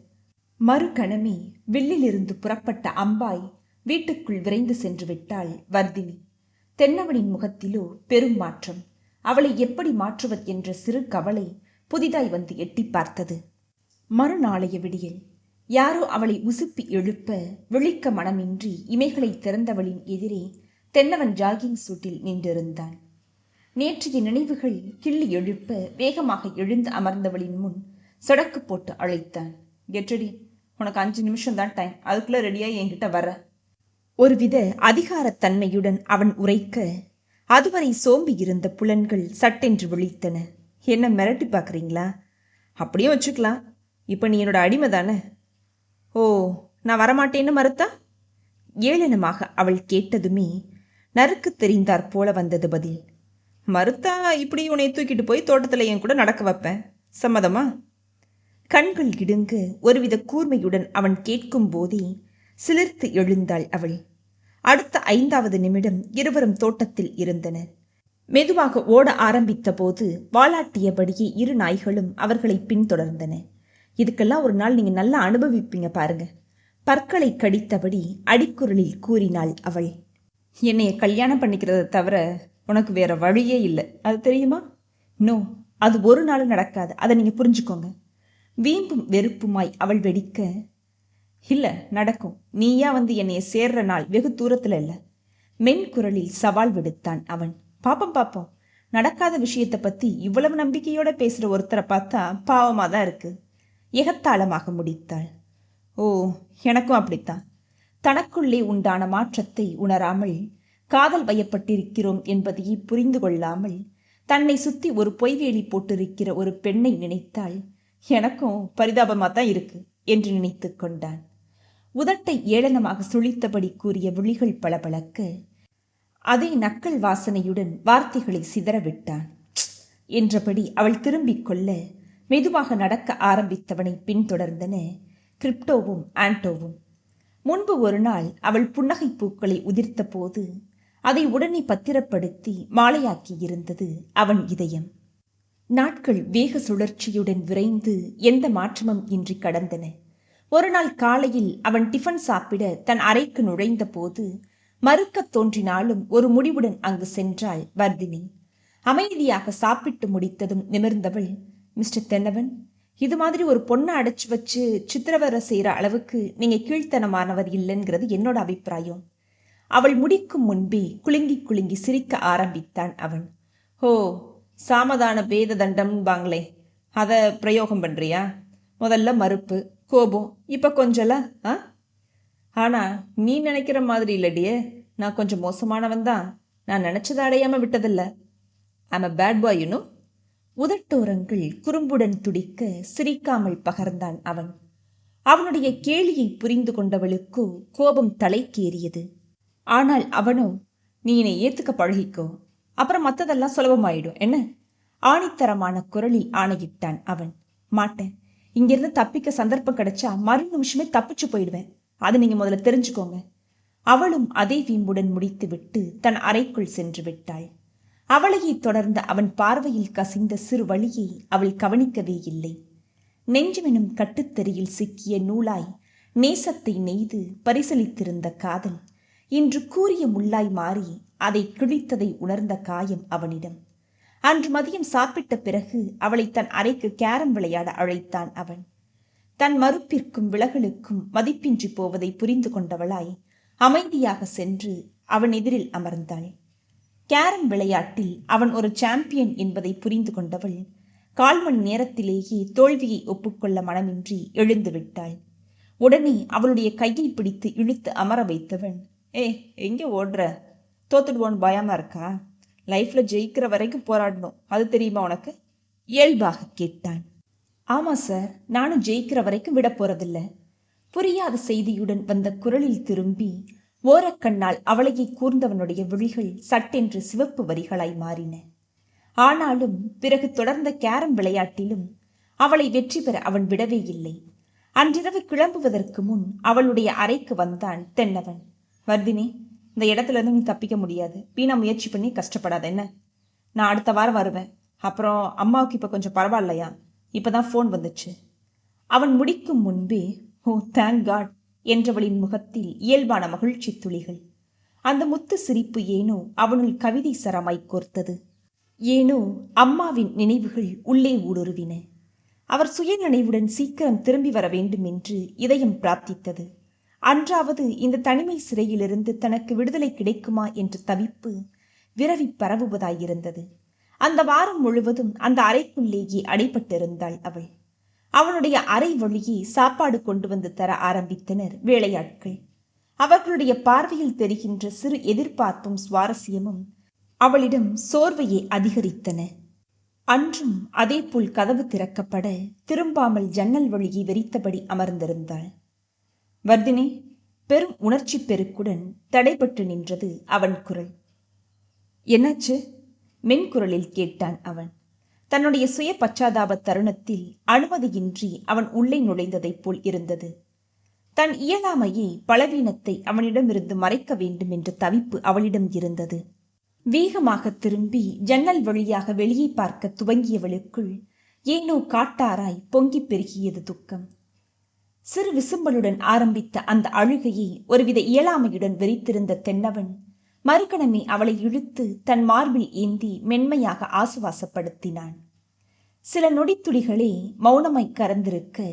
மறுகணமே வில்லிலிருந்து புறப்பட்ட அம்பாய் வீட்டுக்குள் விரைந்து சென்று விட்டாள் வர்தினி. தென்னவனின் முகத்திலோ பெரும் மாற்றம். அவளை எப்படி மாற்றுவது என்ற சிறு கவலை புதிதாய் வந்து எட்டி பார்த்தது. மறுநாளைய விடியல் யாரோ அவளை உசுப்பி எழுப்ப விழிக்க மனமின்றி இமைகளை திறந்தவளின் எதிரே தென்னவன் ஜாகிங் சூட்டில் நின்றிருந்தான். நேற்றைய நினைவுகள் கிள்ளி எழுப்ப வேகமாக எழுந்து அமர்ந்தவளின் முன் சொடக்கு போட்டு அழைத்தான். கெட்டடி, உனக்கு 5 நிமிஷம் தான் டைம், அதுக்குள்ள ரெடியாகி என்கிட்ட வர. ஒருவித அதிகாரத்தன்மையுடன் அவன் உரைக்க அதுவரை சோம்பி இருந்த புலன்கள் சட்டென்று விழித்தன. என்ன மிரட்டி பார்க்குறீங்களா? அப்படியே வச்சுக்கலாம். இப்போ நீ என்னோட அடிமை தானே? ஓ, நான் வரமாட்டேன்னு மறுத்தா? ஏளனமாக அவள் கேட்டதுமே நறுக்கு தெரிந்தாற் போல வந்தது பதில். மறுத்தா இப்படி உன்னை தூக்கிட்டு போய் தோட்டத்தில் என் கூட நடக்க வைப்பேன், சம்மதமா? கண்கள் இடுங்க ஒருவித கூர்மையுடன் அவன் கேட்கும் போதே சிலிர்த்து எழுந்தாள் அவள். அடுத்த 5வது நிமிடம் இருவரும் தோட்டத்தில் இருந்தனர். மெதுவாக ஓட ஆரம்பித்த போது வாலாட்டியபடியே 2 நாய்களும் அவர்களை பின்தொடர்ந்தன. இதுக்கெல்லாம் ஒரு நாள் நீங்கள் நல்லா அனுபவிப்பீங்க பாருங்க, பற்களை கடித்தபடி அடிக்குரலில் கூறினாள் அவள். என்னைய கல்யாணம் பண்ணிக்கிறத தவிர உனக்கு வேற வழியே இல்லை, அது தெரியுமா? நோ, அது ஒரு நாள் நடக்காது, அதை நீங்கள் புரிஞ்சுக்கோங்க. வீம்பும் வெறுப்புமாய் அவள் வெடிக்க, இல்லை நடக்கும், நீயா வந்து என்னைய சேர்ற நாள் வெகு தூரத்தில் இல்லை. மென்குரலில் சவால் விடுத்தான் அவன். பாப்போம், நடக்காத விஷயத்தை பற்றி இவ்வளவு நம்பிக்கையோட பேசுகிற ஒருத்தரை பார்த்தா பாவமாக தான் இருக்கு. எகத்தாளமாக முடித்தாள். ஓ, எனக்கும் அப்படித்தான். தனக்குள்ளே உண்டான மாற்றத்தை உணராமல் காதல் வயப்பட்டிருக்கிறோம் என்பதையே புரிந்து கொள்ளாமல் தன்னை சுற்றி ஒரு பொய்வேலி போட்டிருக்கிற ஒரு பெண்ணை நினைத்தால் எனக்கும் பரிதாபமாக தான் இருக்கு என்று நினைத்து கொண்டான். உதட்டை ஏளனமாக சுழித்தபடி கூறிய விழிகள் பளபளக்க அதே நக்கல் வாசனையுடன் வார்த்தைகளை சிதறவிட்டான். என்றபடி அவள் திரும்பிக் கொள்ள மெதுவாக நடக்க ஆரம்பித்தவனை பின்தொடர்ந்தன கிரிப்டோவும் ஆண்டோவும். முன்பு ஒரு நாள் அவள் புன்னகை பூக்களை உதிர்த்த போது அதை உடனே பத்திரப்படுத்தி மாலையாக்கி இருந்தது அவன் இதயம். நாட்கள் வேக சுழற்சியுடன் விரைந்து எந்த மாற்றமும் இன்றி கடந்தன. ஒரு நாள் காலையில் அவன் டிஃபன் சாப்பிட தன் அறைக்கு நுழைந்த போது மறுக்க தோன்றினாலும் ஒரு முடிவுடன் அங்கு சென்றாள் வர்தினி. அமைதியாக சாப்பிட்டு முடித்ததும் நிமிர்ந்தவள், மிஸ்டர் தென்னவன், இது மாதிரி ஒரு பொண்ணை அடைச்சு வச்சு சித்திரவதை செய்கிற அளவுக்கு நீங்கள் கீழ்த்தனமானவர் இல்லைங்கிறது என்னோட அபிப்பிராயம். அவள் முடிக்கும் முன்பே குலுங்கி குலுங்கி சிரிக்க ஆரம்பித்தான் அவன். ஓ, சாமதான பேத தண்டம்பாங்களே, அதை பிரயோகம் பண்ணுறியா? முதல்ல மறுப்பு, கோபம், இப்போ கொஞ்சம்ல. ஆனால் நீ நினைக்கிற மாதிரி இல்லடியே, நான் கொஞ்சம் மோசமானவன் தான். நான் நினச்சதை அடையாமல் விட்டதில்ல. I'm a bad boy you know. உதட்டோரங்கள் குறும்புடன் துடிக்க சிரிக்காமல் பகர்ந்தான் அவன். அவனுடைய கேலியை புரிந்து கொண்டவளுக்கோ கோபம் தலைக்கேறியது. ஆனால் அவனோ, நீ என்னை ஏத்துக்க பழகிக்கோ, அப்புறம் மற்றதெல்லாம் சுலபமாயிடும் என்ன? ஆணித்தரமான குரலில் ஆணையிட்டான் அவன். மாட்டேன். இங்கிருந்து தப்பிக்க சந்தர்ப்பம் கிடைச்சா மறு நிமிஷமே தப்பிச்சு போயிடுவேன். அது நீங்க முதல்ல தெரிஞ்சுக்கோங்க. அவளும் அதே வீம்புடன் முடித்துவிட்டு தன் அறைக்குள் சென்று விட்டாள். அவளையே தொடர்ந்த அவன் பார்வையில் கசிந்த சிறு வழியை அவள் கவனிக்கவே இல்லை. நெஞ்சமெனும் கட்டுத்தறியில் சிக்கிய நூலாய் நேசத்தை நெய்து பரிசளித்திருந்த காதல் இன்று கூரிய முள்ளாய் மாறி அதை கிழித்ததை உணர்ந்த காயம் அவனிடம். அன்று மதியம் சாப்பிட்ட பிறகு அவளை தன் அறைக்கு கேரம் விளையாட அழைத்தான் அவன். தன் மறுப்பிற்கும் விலகலுக்கும் மதிப்பின்றி போவதை புரிந்து கொண்டவளாய் அமைதியாக சென்று அவன் எதிரில் அமர்ந்தாள். கேரம் விளையாட்டில் அவன் ஒரு சாம்பியன் என்பதை புரிந்து கொண்டவள் 1/4 மணி நேரத்திலேயே தோல்வியை ஒப்புக்கொள்ள மனமின்றி எழுந்து விட்டாள். உடனே அவளுடைய கையை பிடித்து இழுத்து அமர வைத்தவன், எங்கே ஓடுற? தோத்துடுவோன்னு பயமா இருக்கா? லைஃப்ல ஜெயிக்கிற வரைக்கும் போராடணும், அது தெரியுமா உனக்கு? இயல்பாக கேட்டான். ஆமா சார், நானும் ஜெயிக்கிற வரைக்கும் விட போறதில்ல. புரியாத செய்தியுடன் வந்த குரலில் திரும்பி ஓரக்கண்ணால் அவளையே கூர்ந்தவனுடைய விழிகள் சட்டென்று சிவப்பு வரிகளாய் மாறின. ஆனாலும் பிறகு தொடர்ந்த கேரம் விளையாட்டிலும் அவளை வெற்றி பெற அவன் விடவே இல்லை. அன்றிரவு கிளம்புவதற்கு முன் அவளுடைய அறைக்கு வந்தான் தென்னவன். வர்தினி, இந்த இடத்துல இருந்து நீ தப்பிக்க முடியாது. வீணா முயற்சி பண்ணி கஷ்டப்படாத என்ன? நான் அடுத்த வாரம் வருவேன். அப்புறம் அம்மாவுக்கு இப்போ கொஞ்சம் பரவாயில்லையா? இப்போதான் ஃபோன் வந்துச்சு. அவன் முடிக்கும் முன்பே, ஓ தேங்க் காட் என்றவளின் முகத்தில் இயல்பான மகிழ்ச்சி துளிகள். அந்த முத்து சிரிப்பு ஏனோ அவனுள் கவிதை சரமாய் கோர்த்தது. ஏனோ அம்மாவின் நினைவுகள் உள்ளே ஊடுருவின. அவர் சுயநினைவுடன் சீக்கிரம் திரும்பி வர வேண்டும் என்று இதயம் பிரார்த்தித்தது. அன்றாவது இந்த தனிமை சிறையிலிருந்து தனக்கு விடுதலை கிடைக்குமா என்ற தவிப்பு விரவி பரவுவதாயிருந்தது. அந்த வாரம் முழுவதும் அந்த அறைக்குள்ளேயே அடைபட்டிருந்தாள் அவள். அவனுடைய அறை வழியே சாப்பாடு கொண்டு வந்து தர ஆரம்பித்தனர் வேலையாட்கள். அவர்களுடைய பார்வையில் தெரிகின்ற சிறு எதிர்பார்ப்பும் சுவாரஸ்யமும் அவளிடம் சோர்வையை அதிகரித்தன. அன்றும் அதேபோல் கதவு திறக்கப்பட திரும்பாமல் ஜன்னல் வழியை வெறித்தபடி அமர்ந்திருந்தாள். வர்தினி, பெரும் உணர்ச்சி பெருக்குடன் தடைபட்டு நின்றது அவன் குரல். என்னாச்சு? மென்குரலில் கேட்டான் அவன். தன்னுடைய சுய பச்சாதாப தருணத்தில் அனுமதியின்றி அவன் உள்ளே நுழைந்ததைப் போல் இருந்தது. தன் இயலாமையை, பலவீனத்தை அவனிடமிருந்து மறைக்க வேண்டும் என்ற தவிப்பு அவளிடம் இருந்தது. வேகமாக திரும்பி ஜன்னல் வழியாக வெளியே பார்க்க துவங்கியவளுக்குள் ஏனோ காட்டாராய் பொங்கி பெருகியது துக்கம். சிறு விசும்பலுடன் ஆரம்பித்த அந்த அழுகையை ஒருவித இயலாமையுடன் வெறித்திருந்த தென்னவன் மறுகணமே அவளை இழுத்து தன் மார்பில் ஏந்தி மென்மையாக ஆசுவாசப்படுத்தினான். சில நொடித்துளிகளே மௌனமாய் கறந்திருக்க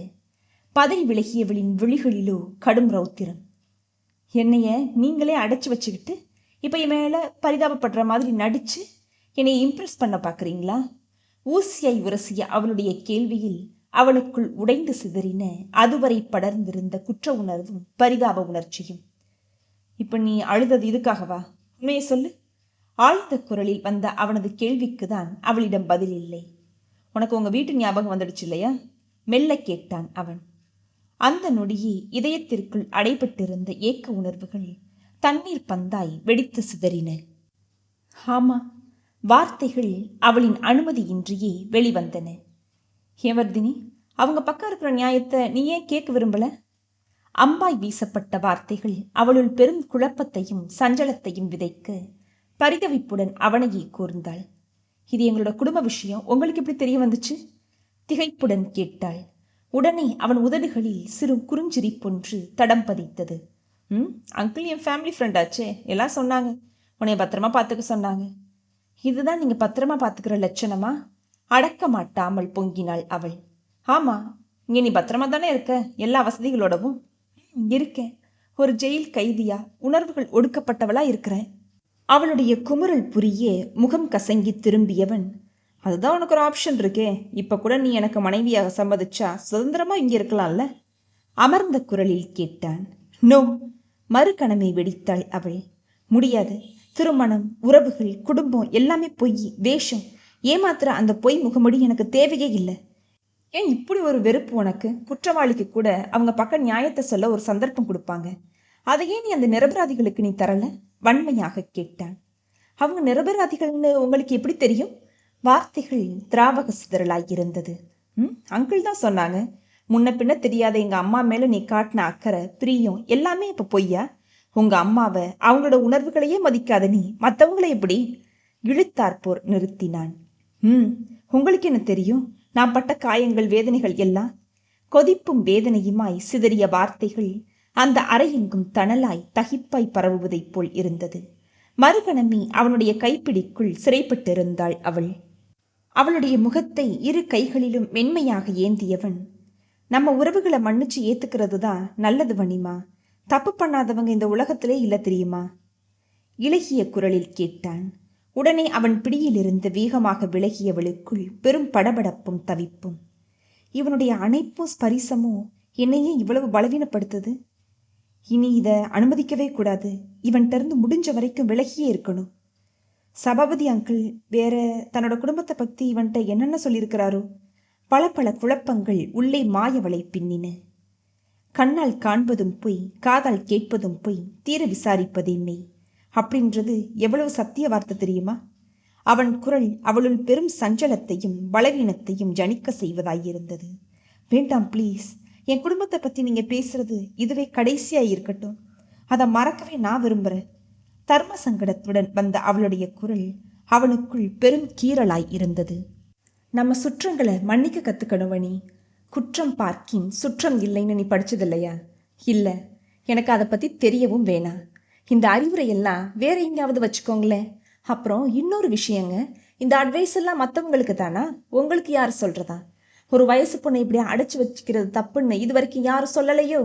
பதறி விலகியவளின் விழிகளிலோ கடும் ரௌத்திரம். என்னைய நீங்களே அடைச்சு வச்சுக்கிட்டு இப்போ என் மேலே பரிதாபப்படுற மாதிரி நடிச்சு என்னை இம்ப்ரெஸ் பண்ண பார்க்குறீங்களா? ஊசியாய் உரசிய அவளுடைய கேள்வியில் அவனுக்குள் உடைந்து சிதறின அதுவரை படர்ந்திருந்த குற்ற உணர்வும் பரிதாப உணர்ச்சியும். இப்போ நீ அழுதது இதுக்காகவா? உண்மையை சொல்லு. ஆழ்ந்த குரலில் வந்த அவனது கேள்விக்குதான் அவளிடம் பதில் இல்லை. உனக்கு உங்க வீட்டு ஞாபகம் வந்துடுச்சு இல்லையா? மெல்ல கேட்டான் அவன். அந்த நொடியே இதயத்திற்குள் அடைபட்டிருந்த ஏக்க உணர்வுகள் தண்ணீர் பந்தாய் வெடித்து சிதறின. ஆமா, வார்த்தைகள் அவளின் அனுமதியின்றியே வெளிவந்தன. ஹேவர்தினி, அவங்க பக்கம் இருக்கிற நியாயத்தை நீ ஏன் கேட்க விரும்பல? அம்பாய் வீசப்பட்ட வார்த்தைகள் அவளுள் பெரும் குழப்பத்தையும் சஞ்சலத்தையும் விதைக்க பரிதவிப்புடன் அவனையே கூர்ந்தாள். இது எங்களோட குடும்ப விஷயம், உங்களுக்கு எப்படி தெரிய வந்துச்சு? திகைப்புடன் கேட்டாள். உடனே அவன் உதடுகளில் சிறு குறுஞ்சிரிப்பொன்று தடம் பதித்தது. அங்கிள் என் ஃபேமிலி ஃப்ரெண்டாச்சே, எல்லாம் சொன்னாங்க. உன்னை பத்திரமா பார்த்துக்க சொன்னாங்க. இதுதான் நீங்க பத்திரமா பார்த்துக்கிற லட்சணமா? அடக்க மாட்டாமல் பொங்கினாள் அவள். ஆமா, இங்க நீ பத்திரமா தானே இருக்க, எல்லா வசதிகளோடவும்? இருக்கேன். ஒரு ஜெயில் கைதியா, உணர்வுகள் ஒடுக்கப்பட்டவளா இருக்கிறேன். அவளுடைய குமுறல் புரிய முகம் கசங்கி திரும்பியவன், அதுதான் உனக்கு ஒரு ஆப்ஷன் இருக்கே. இப்ப கூட நீ எனக்கு மனைவியாக சம்மதிச்சா சுதந்திரமா இங்க இருக்கலாம்ல? அமர்ந்த குரலில் கேட்டான். நோ. மறுகணமை வெடித்தாள் அவள். முடியாது. திருமணம், உறவுகள், குடும்பம் எல்லாமே பொய், வேஷம். ஏமாத்துற அந்த பொய் முகமுடி எனக்கு தேவையே இல்லை. ஏன் இப்படி ஒரு வெறுப்பு உனக்கு? குற்றவாளிக்கு கூட அவங்க பக்கம் நியாயத்தை சொல்ல ஒரு சந்தர்ப்பம் கொடுப்பாங்க. அதையே நீ அந்த நிரபராதிகளுக்கு நீ தரல? வன்மையாக கேட்டான். அவங்க நிரபராதிகள்னு உங்களுக்கு எப்படி தெரியும்? வார்த்தைகள் திராவக சிதறலாயிருந்தது. அங்கிள் தான் சொன்னாங்க. முன்ன பின்ன தெரியாத எங்க அம்மா மேல நீ காட்டின அக்கறை, பிரியம் எல்லாமே இப்ப பொய்யா? உங்க அம்மாவை, அவங்களோட உணர்வுகளையே மதிக்காத நீ மற்றவங்களை எப்படி? இழுத்தாற்போர் நிறுத்தினான். உங்களுக்கு என்ன தெரியும்? நான் பட்ட காயங்கள், வேதனைகள் எல்லாம். கொதிப்பும் வேதனையுமாய் சிதறிய வார்த்தைகள் அந்த அறையெங்கும் தணலாய் தகிப்பாய் பரவுவதைப் போல் இருந்தது. மறுகணமே அவனுடைய கைப்பிடிக்குள் சிறைப்பட்டிருந்தாள் அவள். அவளுடைய முகத்தை இரு கைகளிலும் மென்மையாக ஏந்தியவன், நம்ம உறவுகளை மன்னிச்சு ஏத்துக்கிறது தான் நல்லது வனிமா. தப்பு பண்ணாதவங்க இந்த உலகத்திலே இல்லை தெரியுமா? இளகிய குரலில் கேட்டான். உடனே அவன் பிடியிலிருந்து வேகமாக விலகியவளுக்குள் பெரும் படபடப்பும் தவிப்பும். இவனுடைய அணைப்பும் ஸ்பரிசமும் என்னையே இவ்வளவு பலவீனப்படுத்துது. இனி இதை அனுமதிக்கவே கூடாது. இவன்கிட்ட இருந்து முடிஞ்ச வரைக்கும் விலகியே இருக்கணும். சபாபதி அங்கிள் வேற தன்னோட குடும்பத்தை பற்றி இவன்கிட்ட என்னென்ன சொல்லியிருக்கிறாரோ? பல பல குழப்பங்கள் உள்ளே மாயவளை பின்னின. கண்ணால் காண்பதும் பொய், காதால் கேட்பதும் பொய், தீர விசாரிப்பதே மெய் அப்படின்றது எவ்வளவு சத்திய வார்த்தை தெரியுமா? அவன் குரல் அவளுள் பெரும் சஞ்சலத்தையும் பலவீனத்தையும் ஜனிக்க செய்வதாயிருந்தது. வேண்டாம் ப்ளீஸ், என் குடும்பத்தை பற்றி நீங்கள் பேசுறது இதுவே கடைசியாக இருக்கட்டும். அதை மறக்கவே நான் விரும்புகிறேன். தர்ம சங்கடத்துடன் வந்த அவளுடைய குரல் அவனுக்குள் பெரும் கீறலாய் இருந்தது. நம்ம சுற்றங்களை மன்னிக்க கற்றுக்கணும் வனி. குற்றம் பார்க்கின் சுற்றம் இல்லைன்னு நீ படிச்சதில்லையா? இல்லை, எனக்கு அதை பற்றி தெரியவும் வேணாம். இந்த அறிவுரையெல்லாம் வேற எங்கேயாவது வச்சுக்கோங்களேன். அப்புறம் இன்னொரு விஷயங்க, இந்த அட்வைஸ் எல்லாம் மற்றவங்களுக்கு தானா? உங்களுக்கு யார் சொல்கிறதா? ஒரு வயசு பொண்ணை இப்படி அடைச்சி வச்சுக்கிறது தப்புன்னு இது வரைக்கும் யாரும் சொல்லலையோ?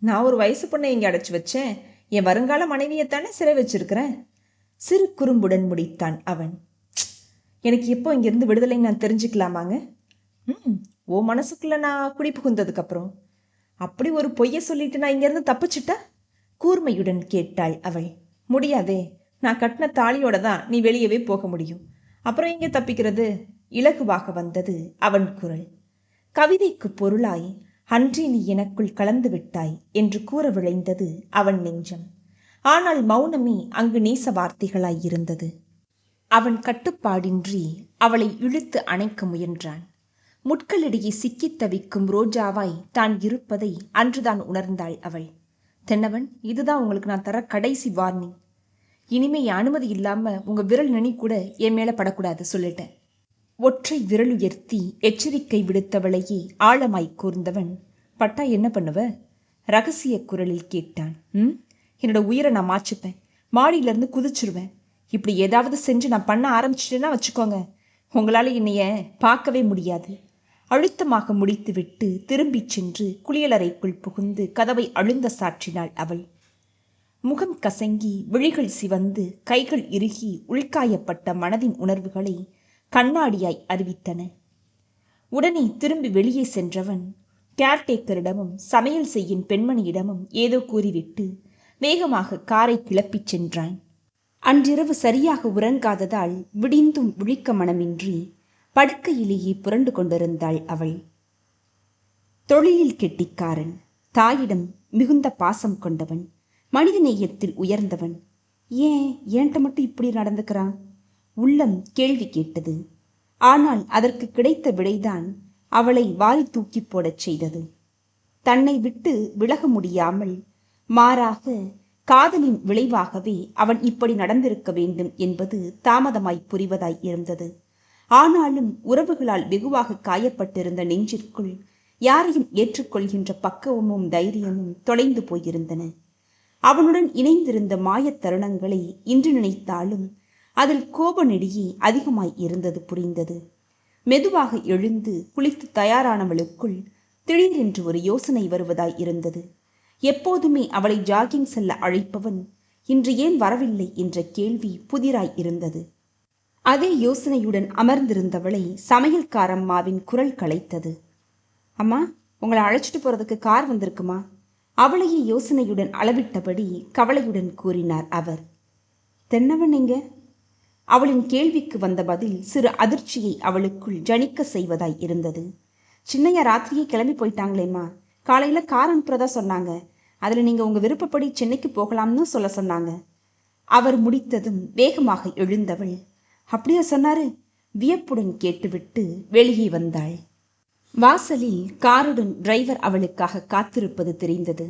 நான் ஒரு வயசு பொண்ணை இங்கே அடைச்சி வச்சேன். என் வருங்கால மனைவியைத்தானே சிறை வச்சிருக்கிறேன். சிறு குறும்புடன் முடித்தான் அவன். எனக்கு எப்போ இங்கேருந்து விடுதலைன்னு நான் தெரிஞ்சுக்கலாமாங்க? ஓ மனசுக்குள்ள நான் குடி புகுந்ததுக்கப்புறம் அப்படி ஒரு பொய்யை சொல்லிட்டு நான் இங்கேருந்து தப்பிச்சிட்டா? கூர்மையுடன் கேட்டாள் அவள். முடியாதே, நான் கட்டின தாலியோட தான் நீ வெளியவே போக முடியும். அப்புறம் எங்கே தப்பிக்கிறது? இலகுவாக வந்தது அவன் குரல். கவிதைக்கு பொருளாய் அன்றே நீ எனக்குள் கலந்து விட்டாய் என்று கூற விளைந்தது அவன் நெஞ்சம். ஆனால் மௌனமே அங்கு நேச வார்த்தைகளாயிருந்தது. அவன் கட்டுப்பாடின்றி அவளை இழுத்து அணைக்க முயன்றான். முட்களிடையே சிக்கித் தவிக்கும் ரோஜாவாய் தான் இருப்பதை அன்றுதான் உணர்ந்தாள் அவள். தென்னவன், இதுதான் உங்களுக்கு நான் தர கடைசி வார்னிங். இனிமே அனுமதி இல்லாம உங்க விரல் நனி கூட என் மேல படக்கூடாது சொல்லிட்டேன். ஒற்றை விரல் உயர்த்தி எச்சரிக்கை விடுத்தவளையே ஆழமாய் கூர்ந்தவன், பட்டா என்ன பண்ணுவ? ரகசிய குரலில் கேட்டான். என்னோட உயிரை நான் மாச்சுப்பேன், மாடியிலேருந்து குதிச்சிருவேன். இப்படி ஏதாவது செஞ்சு நான் பண்ண ஆரம்பிச்சிட்டேன்னா வச்சுக்கோங்க, உங்களால் என்னைய பார்க்கவே முடியாது. அழுத்தமாக முடித்துவிட்டு திரும்பிச் சென்று குளியலறைக்குள் புகுந்து கதவை அழுந்த சாற்றினாள் அவள். முகம் கசங்கி விழிகள் சிவந்து கைகள் இறுகி உள்காயப்பட்ட மனதின் உணர்வுகளை கண்ணாடியாய் அறிவித்தன. உடனே திரும்பி வெளியே சென்றவன் கேர்டேக்கரிடமும் சமையல் செய்யும் பெண்மணியிடமும் ஏதோ கூறிவிட்டு வேகமாக காரை கிளப்பிச் சென்றான். அன்றிரவு சரியாக உறங்காததால் விடிந்தும் விழிக்க மனமின்றி படுக்கையிலேயே புரண்டு கொண்டிருந்தாள் அவள். தொழிலில் கெட்டிக்காரன், தாயிடம் மிகுந்த பாசம் கொண்டவன், மனிதநேயத்தில் உயர்ந்தவன். ஏன் ஏன்ட்ட மட்டும் இப்படி நடந்துக்கிறான்? உள்ளம் கேள்வி கேட்டது. ஆனால் அதற்கு கிடைத்த விடைதான் அவளை வாரி தூக்கி போடச் செய்தது. தன்னை விட்டு விலக முடியாமல், மாறாக காதலின் விளைவாகவே அவன் இப்படி நடந்திருக்க வேண்டும் என்பது தாமதமாய் புரிவதாய் இருந்தது. ஆனாலும் உறவுகளால் வெகுவாக காயப்பட்டிருந்த நெஞ்சிற்குள் யாரையும் ஏற்றுக்கொள்கின்ற பக்குவமும் தைரியமும் தொலைந்து போயிருந்தன. அவனுடன் இணைந்திருந்த மாயத் தருணங்களை இன்று நினைத்தாலும் அதில் கோப நெடியே அதிகமாய் இருந்தது புரிந்தது. மெதுவாக எழுந்து குளித்து தயாரானவளுக்குள் திடீரென்று ஒரு யோசனை வருவதாய் இருந்தது. எப்போதுமே அவளை ஜாகிங் செல்ல அழைப்பவன் இன்று ஏன் வரவில்லை என்ற கேள்வி புதிராய் இருந்தது. அதே யோசனையுடன் அமர்ந்திருந்தவளை சமையல்காரம்மாவின் குரல் கலைத்தது. அம்மா, உங்களை அழைச்சிட்டு போறதுக்கு கார் வந்திருக்குமா? அவளையே யோசனையுடன் அளவிட்டபடி கவலையுடன் கூறினார் அவர். தென்னவன் எங்க? அவளின் கேள்விக்கு வந்த பதில் சிறு அதிர்ச்சியை அவளுக்குள் ஜனிக்க செய்வதாய் இருந்தது. சின்னையா ராத்திரியே கிளம்பி போயிட்டாங்களேம்மா. காலையில கார் அனுப்புறதா சொன்னாங்க. அதுல நீங்க உங்க விருப்பப்படி சென்னைக்கு போகலாம்னு சொல்ல சொன்னாங்க. அவர் முடித்ததும் வேகமாக எழுந்தவள், அப்படியா சொன்னாரு? வியப்புடன் கேட்டுவிட்டு வெளியே வந்தாள். வாசலில் காருடன் டிரைவர் அவளுக்காக காத்திருப்பது தெரிந்தது.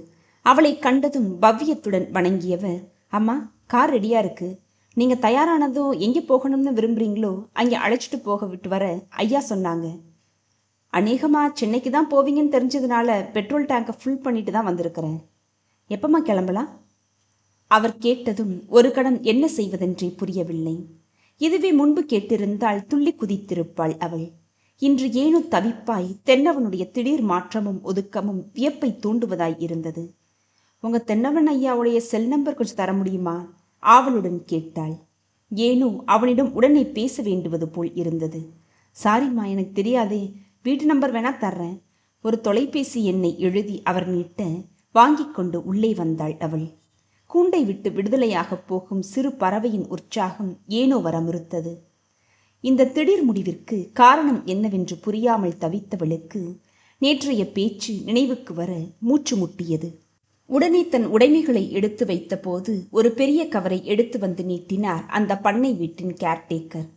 அவளை கண்டதும் பவ்யத்துடன் வணங்கியவர், அம்மா, கார் ரெடியா இருக்கு. நீங்க தயாரானதும் எங்கே போகணும்னு விரும்புறீங்களோ அங்கே அழைச்சிட்டு போக விட்டு வர ஐயா சொன்னாங்க. அநேகமா சென்னைக்கு தான் போவீங்கன்னு தெரிஞ்சதுனால பெட்ரோல் டேங்கை ஃபுல் பண்ணிட்டு தான் வந்திருக்கிறேன். எப்பமா கிளம்பலாம்? அவர் கேட்டதும் ஒரு கணம் என்ன செய்வதென்றே புரியவில்லை. இதுவே முன்பு கேட்டிருந்தால் துள்ளி குதித்திருப்பாள் அவள். இன்று ஏனோ தவிப்பாய் தென்னவனுடைய திடீர் மாற்றமும் ஒதுக்கமும் வியப்பை தூண்டுவதாய் இருந்தது. உங்க தென்னவன் ஐயாவுடைய செல் நம்பர் கொஞ்சம் தர முடியுமா? ஆவலுடன் கேட்டாள். ஏனோ அவனிடம் உடனே பேச வேண்டுவது போல் இருந்தது. சாரிம்மா, எனக்கு தெரியாதே. வீட்டு நம்பர் வேணா தர்றேன். ஒரு தொலைபேசி எண்ணை எழுதி அவர் நீட்ட வாங்கி கொண்டு உள்ளே வந்தாள் அவள். கூண்டை விட்டு விடுதலையாக போகும் சிறு பறவையின் உற்சாகம் ஏனோ வர மறுத்தது. இந்த திடீர் முடிவிற்கு காரணம் என்னவென்று புரியாமல் தவித்தவளுக்கு நேற்றைய பேச்சு நினைவுக்கு வர மூச்சு முட்டியது. உடனே தன் உடைமைகளை எடுத்து வைத்த போது ஒரு பெரிய கவரை எடுத்து வந்து நீட்டினார் அந்த பண்ணை வீட்டின் கேர்டேக்கர்.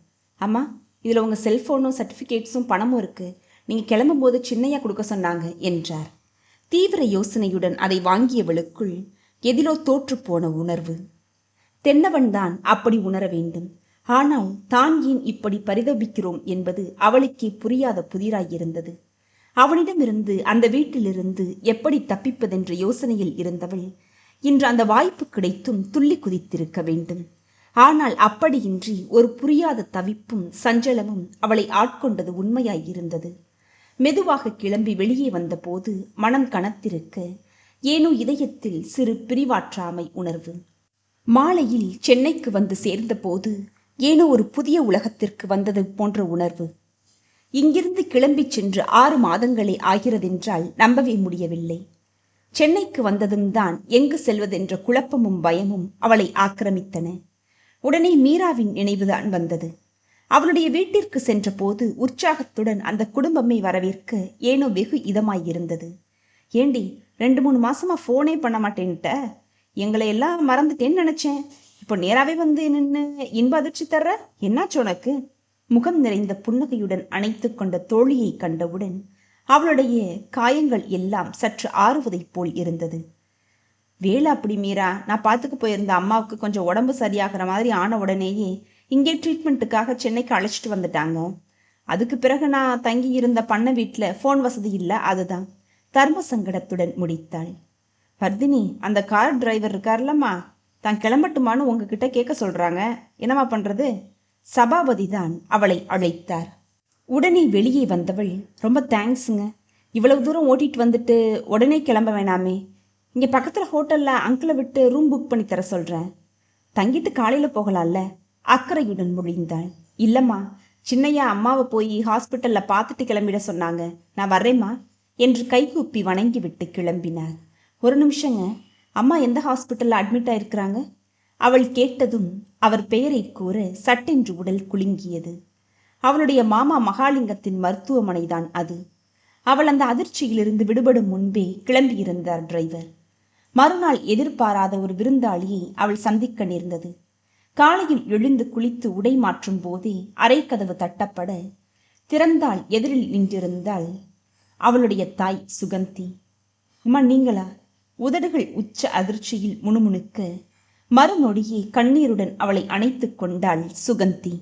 அம்மா, இதில் உங்கள் செல்ஃபோனும் சர்டிஃபிகேட்ஸும் பணமும் இருக்கு. நீங்கள் கிளம்பும்போது சின்னையா கொடுக்க சொன்னாங்க என்றார். தீவிர யோசனையுடன் அதை வாங்கியவளுக்குள் எதிலோ தோற்றுப்போன உணர்வு. தென்னவன்தான் அப்படி உணர வேண்டும். ஆனால் தான் ஏன் இப்படி பரிதபிக்கிறோம் என்பது அவளுக்கே புரியாத புதிராயிருந்தது. அவனிடமிருந்து அந்த வீட்டிலிருந்து எப்படி தப்பிப்பதென்ற யோசனையில் இருந்தவள் இன்று அந்த வாய்ப்பு கிடைத்தும் துள்ளி குதித்திருக்க வேண்டும். ஆனால் அப்படியின்றி ஒரு புரியாத தவிப்பும் சஞ்சலமும் அவளை ஆட்கொண்டது உண்மையாயிருந்தது. மெதுவாக கிளம்பி வெளியே வந்தபோது மனம் கனத்திருக்க ஏனோ இதயத்தில் சிறு பிரிவாற்றாமை உணர்வு. மாலையில் சென்னைக்கு வந்து சேர்ந்தபோது ஏனோ ஒரு புதிய உலகத்திற்கு வந்தது போன்ற உணர்வு. இங்கிருந்து கிளம்பி சென்று 6 மாதங்களே ஆகிறதென்றால் நம்பவே முடியவில்லை. சென்னைக்கு வந்ததும் தான் எங்கு செல்வதென்ற குழப்பமும் பயமும் அவளை ஆக்கிரமித்தன. உடனே மீராவின் நினைவுதான் வந்தது. அவளுடைய வீட்டிற்கு சென்றபோது உற்சாகத்துடன் அந்த குடும்பமே வரவேற்க ஏனோ வெகு இதமாயிருந்தது. ஏண்டி, 2-3 மாசமா ஃபோனே பண்ண மாட்டேன்ட்ட? எங்களை எல்லாம் மறந்துட்டேன்னு நினைச்சேன். இப்போ நேராவே வந்து நின்று இன்ப அதிர்ச்சி தர்ற, என்னாச்சு உனக்கு? முகம் நிறைந்த புன்னகையுடன் அணைத்து கொண்ட தோழியை கண்டவுடன் அவளுடைய காயங்கள் எல்லாம் சற்று ஆறுவதைப் போல் இருந்தது. வேலை அப்படி மீரா. நான் பார்த்துக்க போயிருந்த அம்மாவுக்கு கொஞ்சம் உடம்பு சரியாகிற மாதிரி ஆன உடனேயே இங்கே ட்ரீட்மெண்ட்டுக்காக சென்னைக்கு அழைச்சிட்டு வந்துட்டாங்க. அதுக்கு பிறகு நான் தங்கி இருந்த பண்ண வீட்டில் ஃபோன் வசதி இல்லை, அதுதான். தர்ம சங்கடத்துடன் முடித்தாள். வர்தினி, அந்த கார் டிரைவர் இருக்கார்லம்மா, தான் கிளம்பட்டுமான்னு உங்ககிட்ட கேட்க சொல்றாங்க. என்னம்மா பண்றது? சபாபதி தான் அவளை அழைத்தார். உடனே வெளியே வந்தவள், ரொம்ப தேங்க்ஸுங்க. இவ்வளவு தூரம் ஓட்டிட்டு வந்துட்டு உடனே கிளம்ப வேணாமே. இங்கே பக்கத்தில் ஹோட்டலில் அங்கிளை விட்டு ரூம் புக் பண்ணி தர சொல்கிறேன். தங்கிட்டு காலையில் போகலாம்ல? அக்கறையுடன் மொழிந்தாள். இல்லைம்மா, சின்னையா அம்மாவை போய் ஹாஸ்பிட்டலில் பார்த்துட்டு கிளம்பிட சொன்னாங்க. நான் வர்றேம்மா என்று கைகூப்பி வணங்கி விட்டு கிளம்பினார். ஒரு நிமிஷங்க, அம்மா எந்த ஹாஸ்பிட்டலில் அட்மிட் ஆயிருக்கிறாங்க? அவள் கேட்டதும் அவர் பெயரை கூற சட்டென்று உடல் குலுங்கியது. அவளுடைய மாமா மகாலிங்கத்தின் மருத்துவமனைதான் அது. அவள் அந்த அதிர்ச்சியிலிருந்து விடுபடும் முன்பே கிளம்பியிருந்தார் டிரைவர். மறுநாள் எதிர்பாராத ஒரு விருந்தாளியை அவள் சந்திக்க நேர்ந்தது. காலையில் எழுந்து குளித்து உடை மாற்றும் போதே அறைக்கதவு தட்டப்பட திறந்தால் எதிரில் நின்றிருந்தாள் அவளுடைய தாய் சுகந்தி. அம்மா, நீங்களா? உதடுகள் உச்ச அதிர்ச்சியில் முணுமுணுக்க மறுநொடியே கண்ணீருடன் அவளை அணைத்து கொண்டாள் சுகந்தி.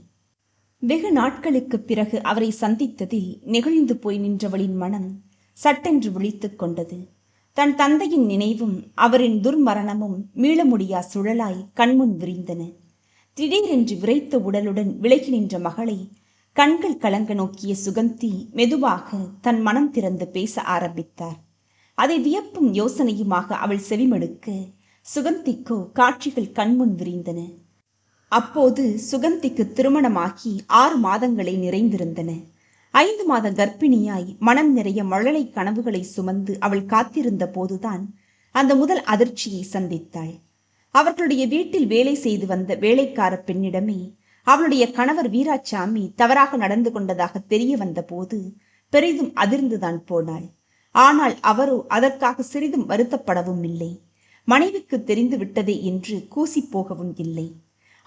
வெகு நாட்களுக்கு பிறகு அவரை சந்தித்ததில் நெகிழ்ந்து போய் நின்றவளின் மனம் சட்டென்று விழித்து கொண்டது. தன் தந்தையின் நினைவும் அவரின் துர்மரணமும் மீள முடியா சுழலாய் கண்முன் விரிந்தன. திடீரென்று விரைத்த உடலுடன் விலகி நின்ற மகளை கண்கள் கலங்க நோக்கிய சுகந்தி மெதுவாக தன் மனம் திறந்து பேச ஆரம்பித்தார். அதை வியப்பும் யோசனையுமாக அவள் செவிமடுக்க சுகந்திக்கோ காட்சிகள் கண்முன் விரிந்தன. அப்போது சுகந்திக்கு திருமணமாகி 6 மாதங்களே நிறைந்திருந்தன. 5 மாத கர்ப்பிணியாய் மனம் நிறைய மழலை கனவுகளை சுமந்து அவள் காத்திருந்த போதுதான் அந்த முதல் அதிர்ச்சியை சந்தித்தாள். அவர்களுடைய வீட்டில் வேலை செய்து வந்த வேலைக்கார பெண்ணிடமே அவளுடைய கணவர் வீராசாமி தவறாக நடந்து கொண்டதாக தெரிய வந்த போது பெரிதும் அதிர்ந்துதான் போனாள். ஆனால் அவரோ அதற்காக சிறிதும் வருத்தப்படவும் இல்லை. மனைவிக்கு தெரிந்து விட்டதே என்று கூசி போகவும் இல்லை.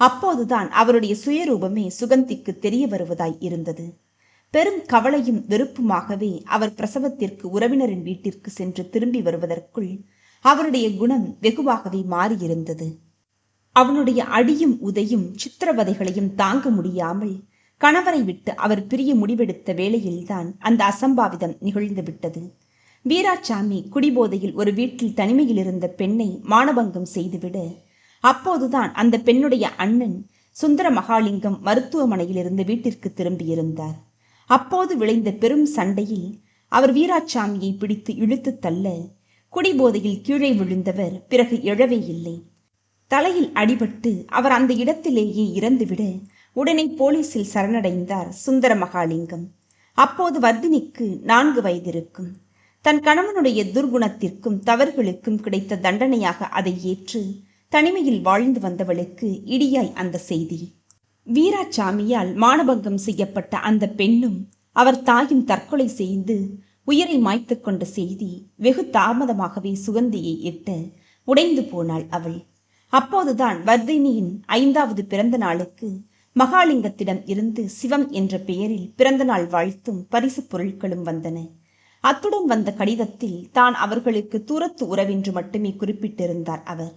அப்போதுதான் அவருடைய சுயரூபமே சுகந்திக்கு தெரிய வருவதாய் இருந்தது. பெரும் கவலையும் வெறுப்புமாகவே அவர் பிரசவத்திற்கு உறவினரின் வீட்டிற்கு சென்று திரும்பி வருவதற்குள் அவருடைய குணம் வெகுவாகவே மாறியிருந்தது. அவனுடைய அடியும் உதையும் சித்திரவதைகளையும் தாங்க முடியாமல் கணவரை விட்டு அவர் பிரிய முடிவெடுத்த வேளையில்தான் அந்த அசம்பாவிதம் நிகழ்ந்து விட்டது. வீராசாமி குடிபோதையில் ஒரு வீட்டில் தனிமையில் இருந்த பெண்ணை மானபங்கம் செய்துவிட அப்போதுதான் அந்த பெண்ணுடைய அண்ணன் சுந்தர மகாலிங்கம் மருத்துவமனையிலிருந்து வீட்டிற்கு திரும்பியிருந்தார். அப்போது விளைந்த பெரும் சண்டையில் அவர் வீராசாமியை பிடித்து இழுத்து தள்ள குடிபோதையில் கீழே விழுந்தவர் பிறகு எழவே இல்லை. தலையில் அடிபட்டு அவர் அந்த இடத்திலேயே இறந்துவிட உடனே போலீசில் சரணடைந்தார் சுந்தர மகாலிங்கம். அப்போது வர்தினிக்கு 4 வயது இருக்கும். தன் கணவனுடைய துர்குணத்திற்கும் தவறுகளுக்கும் கிடைத்த தண்டனையாக அதை ஏற்று தனிமையில் வாழ்ந்து வந்தவளுக்கு இடியாய் அந்த செய்தி. வீராசாமியால் மானபங்கம் செய்யப்பட்ட அந்த பெண்ணும் அவர் தாயும் தற்கொலை செய்து உயிரை மாய்த்து கொண்ட செய்தி வெகு தாமதமாகவே சுகந்தியை எட்ட உடைந்து போனாள் அவள். அப்போதுதான் வர்தினியின் 5வது பிறந்த நாளுக்கு மகாலிங்கத்திடம் இருந்து சிவம் என்ற பெயரில் பிறந்த நாள் வாழ்த்தும் பரிசு பொருட்களும் வந்தன. அத்துடன் வந்த கடிதத்தில் தான் அவர்களுக்கு தூரத்து உறவென்று மட்டுமே குறிப்பிட்டிருந்தார் அவர்.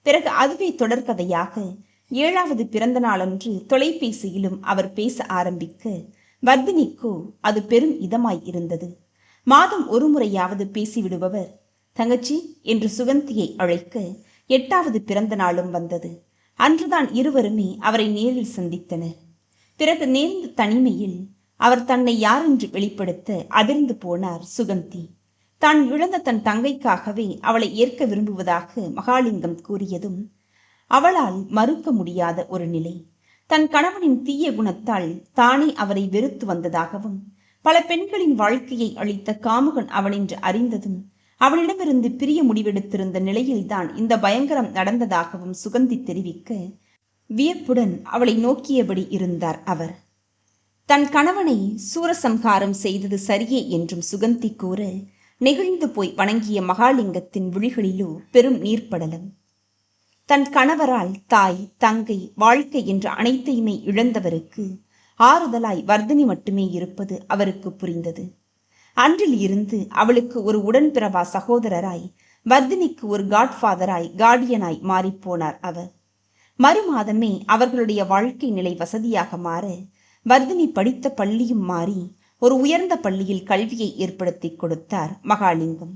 பிறகு அதுவே தொடர்கதையாக 7வது பிறந்த நாளன்று தொலைபேசியிலும் அவர் பேச ஆரம்பிக்க வர்தினிக்கோ அது பெரும் இதமாய் இருந்தது. மாதம் ஒரு முறையாவது பேசிவிடுபவர் தங்கச்சி என்று சுகந்தியை அழைக்க 8வது பிறந்த நாளும் வந்தது. அன்றுதான் இருவருமே அவரை நேரில் சந்தித்தனர். பிறகு நேர்ந்த தனிமையில் அவர் தன்னை யாரென்று வெளிப்படுத்த அதிர்ந்து போனார் சுகந்தி. தான் இழந்த தன் தங்கைக்காகவே அவளை ஏற்க விரும்புவதாக மகாலிங்கம் கூறியதும் அவளால் மறுக்க முடியாத ஒரு நிலை. தன் கணவனின் தீய குணத்தால் தானே அவரை வெறுத்து வந்ததாகவும் பல பெண்களின் வாழ்க்கையை அளித்த காமுகன் அவனென்று அறிந்ததும் அவனிடமிருந்து பிரிய முடிவெடுத்திருந்த நிலையில்தான் இந்த பயங்கரம் நடந்ததாகவும் சுகந்தி தெரிவிக்க வியப்புடன் அவளை நோக்கியபடி இருந்தார் அவர். தன் கணவனை சூரசம்ஹாரம் செய்தது சரியே என்றும் சுகந்தி கூற நெகிழ்ந்து போய் வணங்கிய மகாலிங்கத்தின் விழிகளிலோ பெரும் நீர்ப்படலம். தன் கணவரால் தாய் தங்கை வாழ்க்கை என்ற அனைத்தையுமே இழந்தவருக்கு ஆறுதலாய் வர்தினி மட்டுமே இருப்பது அவருக்கு புரிந்தது. அன்றில் இருந்து அவளுக்கு ஒரு உடன்பிறவா சகோதரராய் வர்தினிக்கு ஒரு காட்ஃபாதராய் கார்டியனாய் மாறிப்போனார் அவர். மறுமாதமே அவர்களுடைய வாழ்க்கை நிலை வசதியாக மாற வர்தினி படித்த பள்ளியும் மாறி ஒரு உயர்ந்த பள்ளியில் கல்வியை ஏற்படுத்தி கொடுத்தார் மகாலிங்கம்.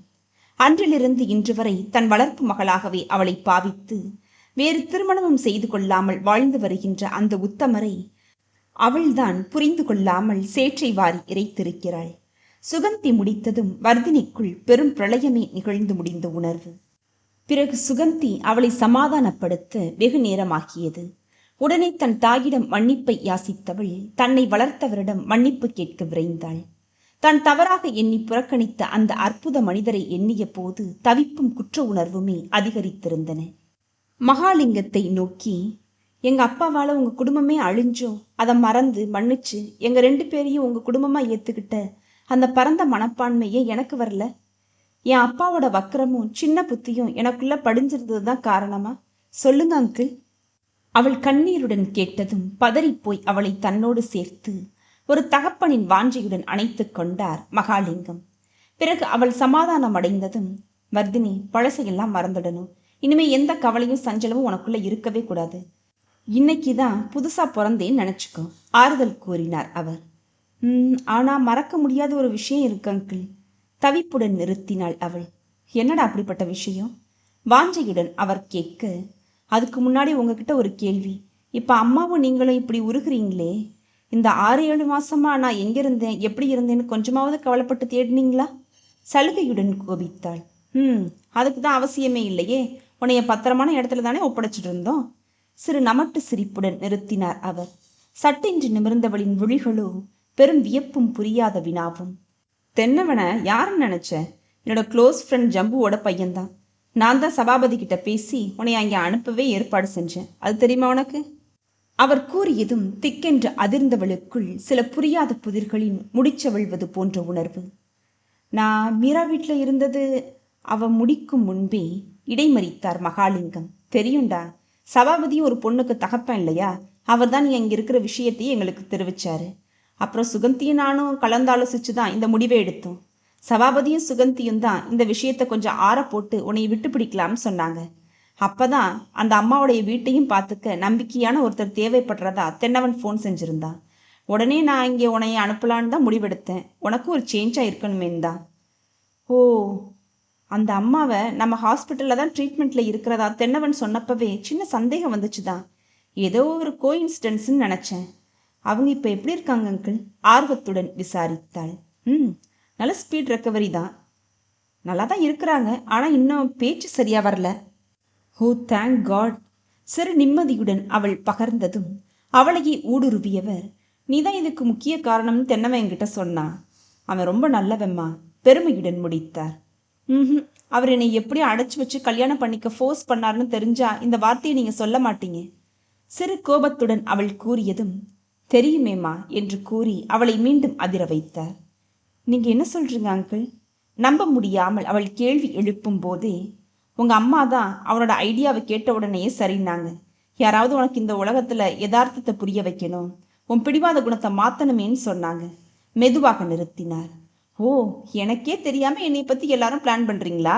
அன்றிலிருந்து இன்று வரை தன் வளர்ப்பு மகளாகவே அவளை பாவித்து வேறு திருமணமும் செய்து கொள்ளாமல் வாழ்ந்து வருகின்ற அந்த உத்தமரை அவள்தான் புரிந்து கொள்ளாமல் சேற்றை வாரி இறைத்திருக்கிறாள். சுகந்தி முடித்ததும் வர்தினிக்குள் பெரும் பிரளயமே நிகழ்ந்து முடிந்த உணர்வு. பிறகு சுகந்தி அவளை சமாதானப்படுத்த வெகு நேரமாகியது. உடனே தன் தாயிடம் மன்னிப்பை யாசித்தவள் தன்னை வளர்த்தவரிடம் மன்னிப்பு கேட்க விரைந்தாள். தான் தவறாக எண்ணி புறக்கணித்த அந்த அற்புத மனிதரை எண்ணிய போது தவிப்பும் குற்ற உணர்வுமே அதிகரித்திருந்தன. மகாலிங்கத்தை நோக்கி, எங்க அப்பாவால உங்க குடும்பமே அழிஞ்சோ அதை மறந்து மன்னிச்சு எங்க 2 பேரையும் உங்க குடும்பமா ஏத்துக்கிட்ட அந்த பரந்த மனப்பான்மையே எனக்கு வரல. என் அப்பாவோட வக்கரமும் சின்ன புத்தியும் எனக்குள்ள படிஞ்சிருந்தது தான் காரணமா? சொல்லுங்க அங்கிள். அவள் கண்ணீருடன் கேட்டதும் பதறிப்போய் அவளை தன்னோடு சேர்த்து ஒரு தகப்பனின் வாஞ்சையுடன் அணைத்து கொண்டார் மகாலிங்கம். பிறகு அவள் சமாதானம் அடைந்ததும், வர்தினி, பழசையெல்லாம் மறந்துடணும். இனிமே எந்த கவலையும் சஞ்சலமும் உனக்குள்ள இருக்கவே கூடாது. இன்னைக்குதான் புதுசா பிறந்தேன்னு நினைச்சுக்கோ, ஆறுதல் கூறினார் அவர். ஆனா மறக்க முடியாத ஒரு விஷயம் இருக்கு அங்கிள். தவிப்புடன் நிறுத்தினாள் அவள். என்னடா அப்படிப்பட்ட விஷயம்? வாஞ்சையுடன் அவர் கேட்க, அதுக்கு முன்னாடி உங்ககிட்ட ஒரு கேள்வி. இப்போ அம்மாவும் நீங்களும் இப்படி உருகுறீங்களே, இந்த 6-7 மாசமா நான் எங்கே இருந்தேன், எப்படி இருந்தேன்னு கொஞ்சமாவது கவலைப்பட்டு தேடினீங்களா? சலுகையுடன் கோபித்தாள். அதுக்கு தான் அவசியமே இல்லையே, உன்னைய பத்திரமான இடத்துல தானே ஒப்படைச்சிட்டு இருந்தோம். சிறு நமட்டு சிரிப்புடன் நிறுத்தினார் அவர். சட்டென்று நிமிர்ந்தவளின் விழிகளோ பெரும் வியப்பும் புரியாத வினாவும். தென்னவனை யாருன்னு நினைச்சேன்? என்னோட க்ளோஸ் ஃப்ரெண்ட் ஜம்புவோட பையன்தான். நான் தான் சபாபதி கிட்ட பேசி உன்னை அங்கே அனுப்பவே ஏற்பாடு செஞ்சேன். அது தெரியுமா உனக்கு? அவர் கூறியதும் திக்கென்று அதிர்ந்தவளுக்குள் சில புரியாத புதிர்களின் முடிச்சவிழ்வது போன்ற உணர்வு. நான் மீரா வீட்டில் இருந்தது. அவ முடிக்கும் முன்பே இடைமறித்தார் மகாலிங்கம். தெரியும்டா, சபாபதி ஒரு பொண்ணுக்கு தகப்பன் இல்லையா? அவர் தான் நீ அங்கே இருக்கிற விஷயத்தையே எங்களுக்கு தெரிவிச்சாரு. அப்புறம் சுகந்தியும் நானும் கலந்தாலோசிச்சு தான் இந்த முடிவை எடுத்தோம். சபாபதியும் சுகந்தியும் தான் இந்த விஷயத்த கொஞ்சம் ஆற போட்டு உன்னை விட்டு பிடிக்கலாம்னு சொன்னாங்க. அப்பதான் அந்த அம்மாவுடைய வீட்டையும் பார்த்துக்க நம்பிக்கையான ஒருத்தர் தேவைப்படுறதா தென்னவன் ஃபோன் செஞ்சிருந்தான். உடனே நான் இங்கே உன்னைய அனுப்பலான்னு தான் முடிவெடுத்தேன். உனக்கும் ஒரு சேஞ்சாக இருக்கணுமேன்னு தான். ஓ, அந்த அம்மாவை நம்ம ஹாஸ்பிட்டலில் தான் ட்ரீட்மெண்ட்டில் இருக்கிறதா தென்னவன் சொன்னப்பவே சின்ன சந்தேகம் வந்துச்சு தான். ஏதோ ஒரு கோஇன்சிடென்ஸ்ன்னு நினச்சேன். அவங்க இப்போ எப்படி இருக்காங்க அங்கிள்? ஆர்வத்துடன் விசாரித்தாள். நல்ல ஸ்பீட் ரெக்கவரி தான். நல்லா தான் இருக்கிறாங்க, ஆனால் இன்னும் பேச்சு சரியாக வரல. Oh thank God. சிறு நிம்மதியுடன் அவள் பகர்ந்ததும் அவளையே ஊடுருவியவர், நீ தான் இதுக்கு முக்கிய காரணம்னு தென்னவன் என்கிட்ட சொன்னான். அவன் ரொம்ப நல்லவம்மா, பெருமையுடன் முடித்தார். அவர் என்னை எப்படி அடைச்சி வச்சு கல்யாணம் பண்ணிக்க ஃபோர்ஸ் பண்ணார்னு தெரிஞ்சா இந்த வார்த்தையை நீங்கள் சொல்ல மாட்டீங்க. சிறு கோபத்துடன் அவள் கூறியதும், தெரியுமேம்மா என்று கூறி அவளை மீண்டும் அதிர வைத்தார். நீங்கள் என்ன சொல்கிறீங்க அங்கிள்? நம்ப முடியாமல் அவள் கேள்வி எழுப்பும் போதே, உங்கள் அம்மா தான் அவனோட ஐடியாவை கேட்ட உடனேயே சரின்னாங்க. யாராவது உனக்கு இந்த உலகத்தில் யதார்த்தத்தை புரிய வைக்கணும், உன் பிடிவாத குணத்தை மாற்றணுமேன்னு சொன்னாங்க. மெதுவாக நிறுத்தினார். ஓ, எனக்கே தெரியாமல் என்னை பற்றி எல்லாரும் பிளான் பண்ணுறீங்களா?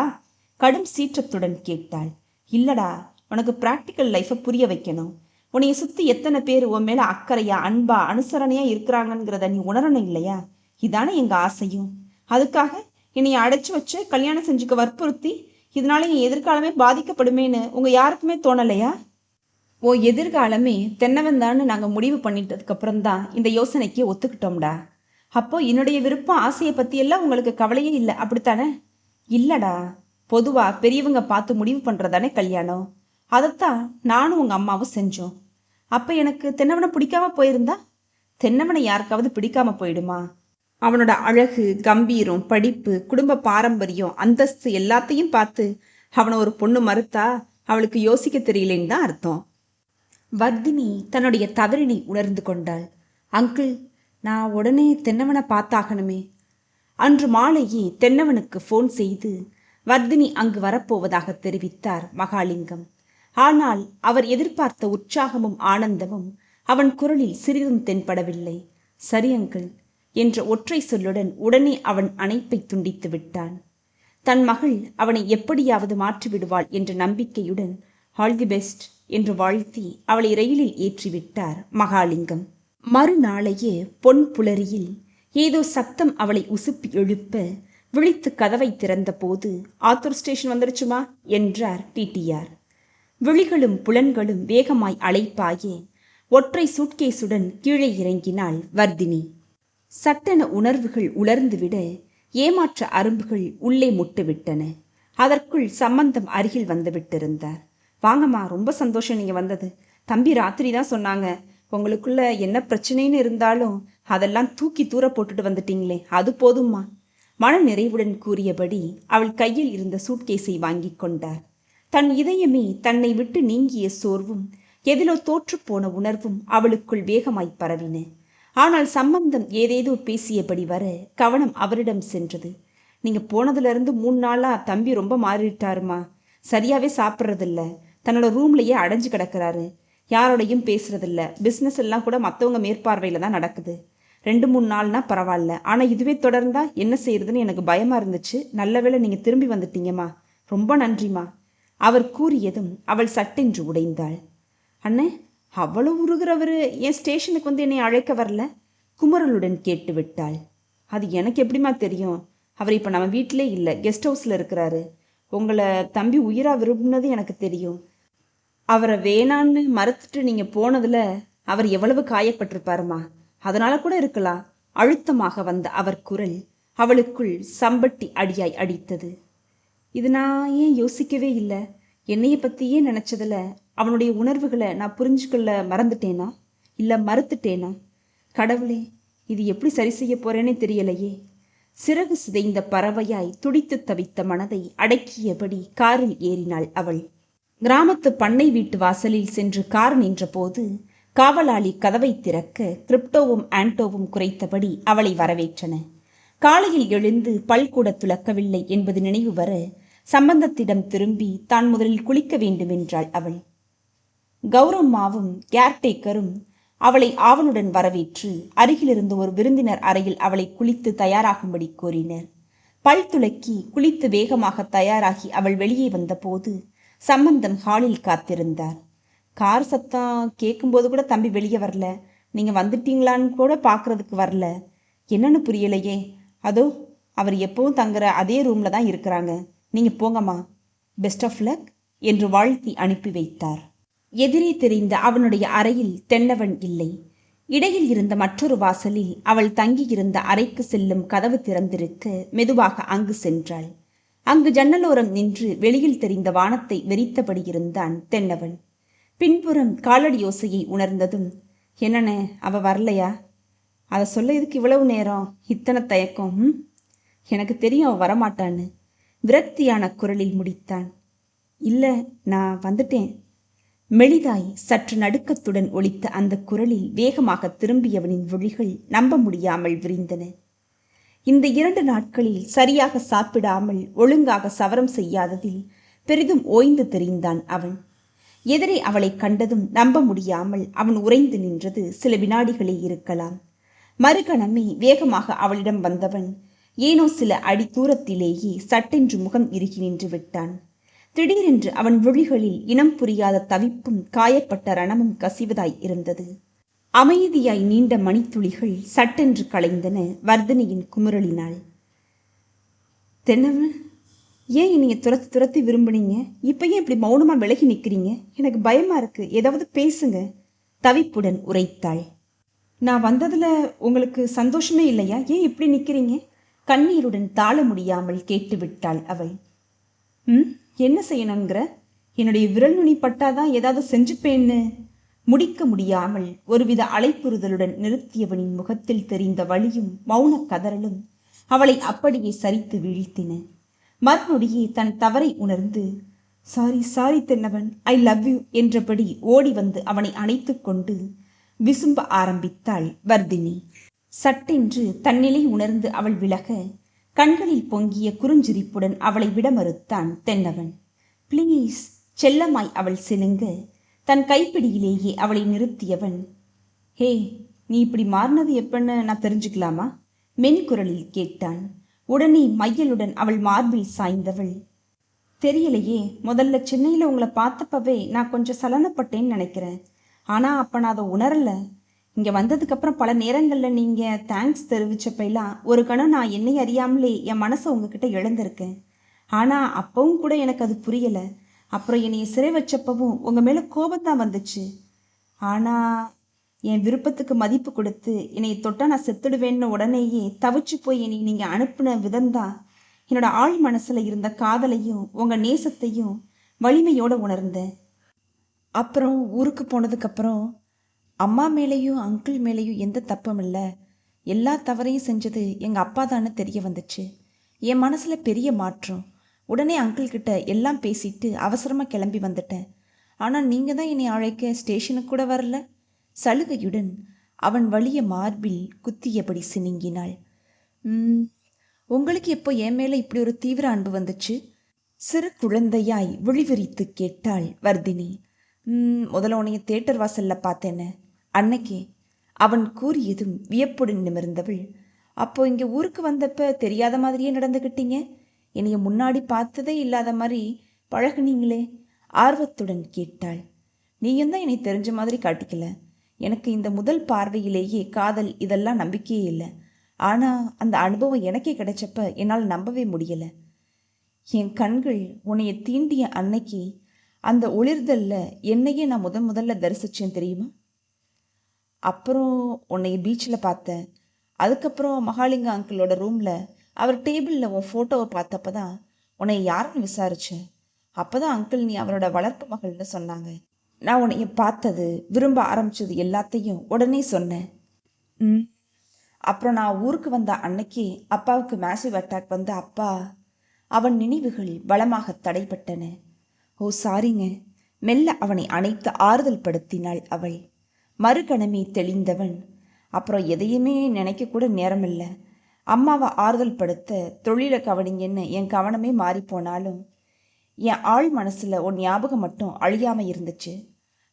கடும் சீற்றத்துடன் கேட்டாள். இல்லடா, உனக்கு ப்ராக்டிக்கல் லைஃப்பை புரிய வைக்கணும். உன்னைய சுற்றி எத்தனை பேர் உன் மேலே அக்கறையா அன்பா அனுசரணையா இருக்கிறாங்கிறத நீ உணரணும் இல்லையா? இதானே எங்கள் ஆசையும். அதுக்காக என்னைய அடைச்சி வச்சு கல்யாணம் செஞ்சுக்க வற்புறுத்தி இதனால என் எதிர்காலமே பாதிக்கப்படுமேன்னு உங்கள் யாருக்குமே தோணலையா? ஓ எதிர்காலமே தென்னவந்தான்னு நாங்கள் முடிவு பண்ணிட்டதுக்கப்புறம் தான் இந்த யோசனைக்கு ஒத்துக்கிட்டோம்டா. அப்போ என்னுடைய விருப்பம் ஆசையை பற்றியெல்லாம் உங்களுக்கு கவலையே இல்லை, அப்படித்தானே? இல்லைடா, பொதுவாக பெரியவங்க பார்த்து முடிவு பண்ணுறதானே கல்யாணம். அதைத்தான் நானும் உங்கள் அம்மாவும் செஞ்சோம். அப்போ எனக்கு தென்னவனை பிடிக்காம போயிருந்தா? தென்னவனை யாருக்காவது பிடிக்காம போயிடுமா? அவனோட அழகு, கம்பீரம், படிப்பு, குடும்ப பாரம்பரியம், அந்தஸ்து எல்லாத்தையும் பார்த்து அவனை ஒரு பொண்ணு மறுத்தா அவளுக்கு யோசிக்க தெரியலேன்னு தான் அர்த்தம். வர்தினி தன்னுடைய தவறினை உணர்ந்து கொண்டாள். அங்கிள், நான் உடனே தென்னவனை பார்த்தாகணுமே. அன்று மாலையே தென்னவனுக்கு ஃபோன் செய்து வர்தினி அங்கு வரப்போவதாக தெரிவித்தார் மகாலிங்கம். ஆனால் அவர் எதிர்பார்த்த உற்சாகமும் ஆனந்தமும் அவன் குரலில் சிறிதும் தென்படவில்லை. சரி அங்கிள் என்ற ஒற்றை சொல்லுடன் உடனே அவன் அணைப்பை துண்டித்து விட்டான். தன் மகள் அவனை எப்படியாவது மாற்றிவிடுவாள் என்ற நம்பிக்கையுடன் ஆல் தி பெஸ்ட் என்று வாழ்த்தி அவளை ரயிலில் ஏற்றிவிட்டார் மகாலிங்கம். மறுநாளையே பொன் புலரியில் ஏதோ சத்தம் அவளை உசுப்பி எழுப்ப விழித்து கதவை திறந்த போது, ஆத்தூர் ஸ்டேஷன் வந்துருச்சுமா என்றார் டிடிஆர். விழிகளும் புலன்களும் வேகமாய் அலைப்பாயே ஒற்றை சூட்கேசுடன் கீழே இறங்கினாள் வர்தினி. சட்டென உணர்வுகள் உலர்ந்துவிட ஏமாற்ற அரும்புகள் உள்ளே முட்டுவிட்டன. அதற்குள் சம்பந்தம் அருகில் வந்து விட்டிருந்தார். வாங்கம்மா, ரொம்ப சந்தோஷம் நீங்கள் வந்தது. தம்பி ராத்திரி தான் சொன்னாங்க, உங்களுக்குள்ள என்ன பிரச்சனைன்னு இருந்தாலும் அதெல்லாம் தூக்கி தூர போட்டுட்டு வந்துட்டீங்களே, அது போதும்மா. மன நிறைவுடன் கூறியபடி அவள் கையில் இருந்த சூட்கேஸை வாங்கி கொண்டார். தன் இதயமே தன்னை விட்டு நீங்கிய சோர்வும் எதிலோ தோற்றுப்போன உணர்வும் அவளுக்குள் வேகமாய் பரவின. ஆனால் சம்பந்தம் ஏதேதோ பேசியபடி வர கவனம் அவரிடம் சென்றது. நீங்கள் போனதுலேருந்து 3 நாளாக தம்பி ரொம்ப மாறிட்டாருமா. சரியாகவே சாப்பிட்றதில்ல, தன்னோட ரூம்லையே அடைஞ்சு கிடக்கிறாரு, யாரோடையும் பேசுறதில்ல, பிஸ்னஸ் எல்லாம் கூட மற்றவங்க மேற்பார்வையில் தான் நடக்குது. 2-3 நாள்னா பரவாயில்ல, ஆனால் இதுவே தொடர்ந்தா என்ன செய்யறதுன்னு எனக்கு பயமாக இருந்துச்சு. நல்ல வேளை நீங்கள் திரும்பி வந்துட்டீங்கம்மா, ரொம்ப நன்றிம்மா. அவர் கூறியதும் அவள் சட்டென்று உடைந்தாள். அண்ணே, அவ்வளோ உருகிறவர் என் ஸ்டேஷனுக்கு வந்து என்னை அழைக்க வரல? குமரலுடன் கேட்டு விட்டாள். அது எனக்கு எப்படிமா தெரியும்? அவர் இப்போ நம்ம வீட்டிலே இல்லை, கெஸ்ட் ஹவுஸில் இருக்கிறாரு. உங்களை தம்பி உயிராக விரும்புனது எனக்கு தெரியும். அவரை வேணான்னு மறுத்துட்டு நீங்க போனதுல அவர் எவ்வளவு காயப்பட்டிருப்பாருமா. அதனால கூட இருக்கலாம். அழுத்தமாக வந்த அவர் குரல் அவளுக்குள் சம்பட்டி அடியாய் அடித்தது. இது நான் ஏன் யோசிக்கவே இல்லை? என்னைய பத்தியே நினைச்சதுல அவனுடைய உணர்வுகளை நான் புரிஞ்சுக்கொள்ள மறந்துட்டேனா, இல்ல மறுத்துட்டேனா? கடவுளே, இது எப்படி சரி செய்ய போறேனே தெரியலையே. சிறகு சிதைந்த பறவையாய் துடித்து தவித்த மனதை அடக்கியபடி காரில் ஏறினாள் அவள். கிராமத்து பண்ணை வீட்டு வாசலில் சென்று கார் நின்றபோது காவலாளி கதவை திறக்க கிரிப்டோவும் ஆண்டோவும் குறைத்தபடி அவளை வரவேற்றன. காலையில் எழுந்து பல் கூட துலக்கவில்லை என்பது நினைவு வர சம்பந்தத்திடம் திரும்பி தான் முதலில் குளிக்க வேண்டும் என்றாள் அவள். கௌரம்மாவும் கேர்டேக்கரும் அவளை ஆவலுடன் வரவேற்று அருகிலிருந்து ஒரு விருந்தினர் அறையில் அவளை குளித்து தயாராகும்படி கோரினர். பல் துலக்கி குளித்து வேகமாக தயாராகி அவள் வெளியே வந்தபோது சம்பந்தம் ஹாலில் காத்திருந்தார். கார் சத்தம் கேட்கும்போது கூட தம்பி வெளியே வரல. நீங்க வந்துட்டீங்களான்னு கூட பார்க்கறதுக்கு வரல. என்னன்னு புரியலையே. அதோ அவர் எப்பவும் தங்குற அதே ரூம்ல தான் இருக்கிறாங்க. நீங்க போங்கம்மா, பெஸ்ட் ஆஃப் லக் என்று வாழ்த்தி அனுப்பி வைத்தார். எதிரே தெரிந்த அவனுடைய அறையில் தென்னவன் இல்லை. இடையில் இருந்த மற்றொரு வாசலில் அவள் தங்கியிருந்த அறைக்கு செல்லும் கதவு திறந்திருக்க மெதுவாக அங்கு சென்றாள். அங்கு ஜன்னலோரம் நின்று வெளியில் தெரிந்த வானத்தை வெறித்தபடி இருந்தான் தென்னவன். பின்புறம் காலடி யோசையை உணர்ந்ததும், என்னண்ணே அவ வரலையா? அதை சொல்ல இதுக்கு இவ்வளவு நேரம், இத்தனை தயக்கம்? எனக்கு தெரியும் அவ வரமாட்டான்னு விரக்தியான குரலில் முடித்தான். இல்ல, நான் வந்துட்டேன். மெலிதாய் சற்று நடுக்கத்துடன் ஒலித்த அந்த குரலில் வேகமாக திரும்பியவனின் விழிகள் நம்ப முடியாமல் விரிந்தன. இந்த 2 நாட்களில் சரியாக சாப்பிடாமல் ஒழுங்காக சவரம் செய்யாததில் பெரிதும் ஓய்ந்து தெரிந்தான் அவன். எதிரே அவளை கண்டதும் நம்ப முடியாமல் அவன் உறைந்து நின்றது சில வினாடிகளே இருக்கலாம். மறுகணமே வேகமாக அவளிடம் வந்தவன் ஏனோ சில அடி தூரத்திலேயே சட்டென்று முகம் இறுகி நின்று விட்டான். திடீரென்று அவன் விழிகளில் இனம் புரியாத தவிப்பும் காயப்பட்ட ரணமும் கசிவதாய் இருந்தது. அமைதியாய் நீண்ட மணித்துளிகள் சட்டென்று கலைந்தன வர்தினியின் குமுறலினாள். தென்னவன், ஏன் நீங்க துரத்தி துரத்தி விரும்புனீங்க? இப்ப ஏன் இப்படி மௌனமா விலகி நிற்கிறீங்க? எனக்கு பயமா இருக்கு, ஏதாவது பேசுங்க, தவிப்புடன் உரைத்தாள். நான் வந்ததுல உங்களுக்கு சந்தோஷமே இல்லையா? ஏன் இப்படி நிற்கிறீங்க? கண்ணீருடன் தாழ முடியாமல் கேட்டுவிட்டாள் அவள். என்ன செய்யணுங்கிற? என்னுடைய விரல் நுனி பட்டாதான் ஏதாவது செஞ்சுப்பேன்னு முடிக்க முடியாமல் ஒருவித அலைப்புறுதலுடன் நிறுத்தியவனின் முகத்தில் தெரிந்த வலியும் மௌன கதறலும் அவளை அப்படியே சரித்து வீழ்த்தின. மறுநொடியே தன் தவறை உணர்ந்து, sorry sorry Thennavan, I love you என்றபடி ஓடி வந்து அவனை அணைத்து கொண்டு விசும்ப ஆரம்பித்தாள் வர்தினி. சட்டென்று தன்னிலை உணர்ந்து அவள் விலக கண்களில் பொங்கிய குறுஞ்சிரிப்புடன் அவளை விட மறுத்தான் தென்னவன். பிளீஸ், செல்லமாய் அவள் சினுங்க தன் கைப்பிடியிலேயே அவளை நிறுத்தியவன், ஹே, நீ இப்படி மாறினது எப்பன்னு நான் தெரிஞ்சுக்கலாமா? மென்குரலில் கேட்டான். உடனே மையலுடன் அவள் மார்பில் சாய்ந்தவள், தெரியலையே, முதல்ல சென்னையில் உங்களை பார்த்தப்பவே நான் கொஞ்சம் சலனப்பட்டேன்னு நினைக்கிறேன். ஆனால் அப்போ நான் அதை உணரலை. இங்கே வந்ததுக்கப்புறம் பல நேரங்களில் நீங்கள் தேங்க்ஸ் தெரிவிச்சப்பெல்லாம் ஒரு கணம் நான் என்னை அறியாமலே என் மனசை உங்ககிட்ட இழந்திருக்கேன். ஆனால் அப்பவும் கூட எனக்கு அது புரியலை. அப்புறம் என்னைய சிறை வச்சப்பவும் உங்கள் மேலே கோபந்தான் வந்துச்சு. ஆனால் என் விருப்பத்துக்கு மதிப்பு கொடுத்து என்னை தொட்டா நான் செத்துடுவேன்னு உடனேயே தவிச்சு போய் என்னை நீங்கள் அனுப்பின விதம்தான் என்னோட ஆழ் மனசில் இருந்த காதலையும் உங்கள் நேசத்தையும் வலிமையோடு உணர்ந்தேன். அப்புறம் ஊருக்கு போனதுக்கப்புறம் அம்மா மேலேயும் அங்கிள் மேலேயும் எந்த தப்பும் இல்லை. எல்லா தவறையும் செஞ்சது எங்கள் அப்பா தானே தெரிய வந்துச்சு. என் மனசில் பெரிய மாற்றம். உடனே அங்கிள் கிட்ட எல்லாம் பேசிட்டு அவசரமாக கிளம்பி வந்துட்டேன். ஆனால் நீங்கள் தான் என்னை அழைக்க ஸ்டேஷனுக்கு கூட வரல. சலுகையுடன் அவன் வலிய மார்பில் குத்தியபடி சினுங்கினாள். உங்களுக்கு எப்போ என் மேலே இப்படி ஒரு தீவிர அன்பு வந்துச்சு? சிறு குழந்தையாய் விழிவிரித்து கேட்டாள் வர்தினி. முதல்ல உன்னைய தியேட்டர் வாசல்ல பார்த்தேன்னு அன்னைக்கே, அவன் கூறியதும் வியப்புடன் நிமிர்ந்தவள், அப்போ இங்கே ஊருக்கு வந்தப்ப தெரியாத மாதிரியே நடந்துக்கிட்டீங்க. என்னைய முன்னாடி பார்த்ததே இல்லாத மாதிரி பழகுனீங்களே? ஆர்வத்துடன் கேட்டாள். நீயும் தான் என்னை தெரிஞ்ச மாதிரி காட்டிக்கல. எனக்கு இந்த முதல் பார்வையிலேயே காதல் இதெல்லாம் நம்பிக்கையே இல்லை. ஆனால் அந்த அனுபவம் எனக்கே கிடைச்சப்ப என்னால் நம்பவே முடியலை. என் கண்கள் உன்னைய தீண்டிய அன்னைக்கு அந்த ஒளிர்தல்ல என்னையே நான் முதல்ல தரிசிச்சேன் தெரியுமா? அப்புறம் உன்னை பீச்சில் பார்த்தேன். அதுக்கப்புறம் மகாலிங்க அங்கிளோட ரூமில் அவர் டேபிளில் உன் ஃபோட்டோவை பார்த்தப்ப தான் உன்னை யாருன்னு விசாரித்தேன். அப்போ தான் அங்கிள் நீ அவரோட வளர்ப்பு மகள்னு சொன்னாங்க. நான் உன்னைய பார்த்தது, விரும்ப ஆரம்பித்தது எல்லாத்தையும் உடனே சொன்னேன். அப்புறம் நான் ஊருக்கு வந்த அன்னைக்கு அப்பாவுக்கு மேசிவ் அட்டாக் வந்து அவன் நினைவுகள் பலமாக தடைப்பட்டன. ஓ சாரிங்க. மெல்ல அவனை அணைத்து ஆறுதல் படுத்தினாள் அவள். மறுகணமே தெளிந்தவன், அப்புறம் எதையுமே நினைக்க கூட நேரமில்லை. அம்மாவை ஆறுதல் படுத்த தொழிலை கவனிங்கன்னு என் கவனமே மாறி போனாலும் என் ஆள் மனசில் உன் ஞாபகம் மட்டும் அழியாமல் இருந்துச்சு.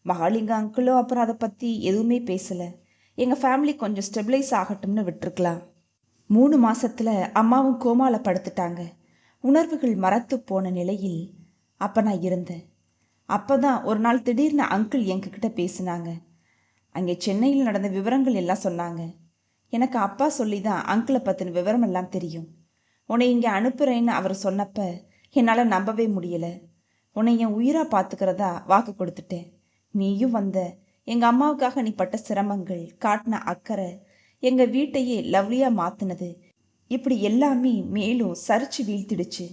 மகாலிங்க அங்கிளும் அப்புறம் அதை பற்றி எதுவுமே பேசலை. எங்கள் ஃபேமிலி கொஞ்சம் ஸ்டெபிளைஸ் ஆகட்டும்னு விட்டுருக்கலாம். 3 மாசத்துல அம்மாவும் கோமாவில் படுத்துட்டாங்க. உணர்வுகள் மறத்து போன நிலையில் அப்போ நான் இருந்தேன். அப்போ தான் ஒரு நாள் திடீர்னு அங்கிள் எங்ககிட்ட பேசினாங்க. அங்கே சென்னையில் நடந்த விவரங்கள் எல்லாம் சொன்னாங்க. எனக்கு அப்பா சொல்லி தான் அங்கிளை பற்றின விவரம் எல்லாம் தெரியும். உன்னை இங்கே அனுப்புகிறேன்னு அவர் சொன்னப்ப என்னால் நம்பவே முடியலை. உன்னை என் உயிராக பார்த்துக்கிறதா வாக்கு கொடுத்துட்டேன். நீயும் வந்த. எங்கள் அம்மாவுக்காக நீ பட்ட சிரமங்கள், காட்டின அக்கறை, எங்கள் வீட்டையே லவ்லியாக மாற்றினது, இப்படி எல்லாமே மேலும் சரிச்சு வீழ்த்திடுச்சு.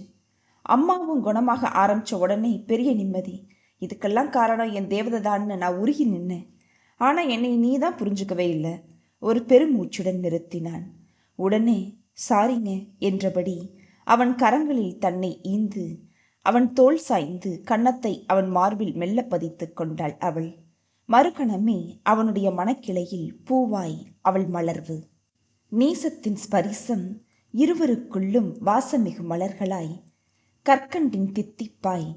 அம்மாவும் குணமாக ஆரம்பித்த உடனே பெரிய நிம்மதி. இதுக்கெல்லாம் காரணம் என் தேவதைதான்னு நான் உருகி நின்னேன். ஆனால் என்னை நீ தான் புரிஞ்சுக்கவே இல்லை. ஒரு பெருமூச்சுடன் நிறுத்தினான். உடனே சாரிங்க என்றபடி அவன் கரங்களில் தன்னை ஈந்து அவன் தோள் சாய்ந்து கன்னத்தை அவன் மார்பில் மெல்ல பதித்து கொண்டாள் அவள். மறுகணமே அவனுடைய மனக்கிளையில் பூவாய் அவள் மலர்வு. நேசத்தின் ஸ்பரிசம் இருவருக்குள்ளும் வாசமிகு மலர்களாய், கற்கண்டின் தித்திப்பாய்,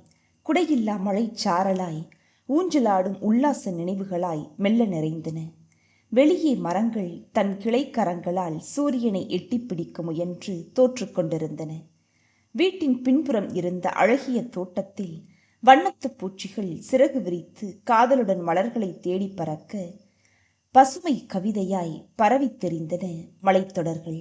குடையில்லா மழைச்சாரலாய், ஊஞ்சலாடும் உல்லாச நினைவுகளாய் மெல்ல நிறைந்தன. வெளியே மரங்கள் தன் கிளைக்கரங்களால் சூரியனை எட்டிப்பிடிக்க முயன்று தோற்று கொண்டிருந்தன. வீட்டின் பின்புறம் இருந்த அழகிய தோட்டத்தில் வண்ணத்து பூச்சிகள் சிறகு விரித்து காதலுடன் மலர்களை தேடி பறக்க பசுமை கவிதையாய் பரவி தெரிந்தன மலைத்தொடர்கள்.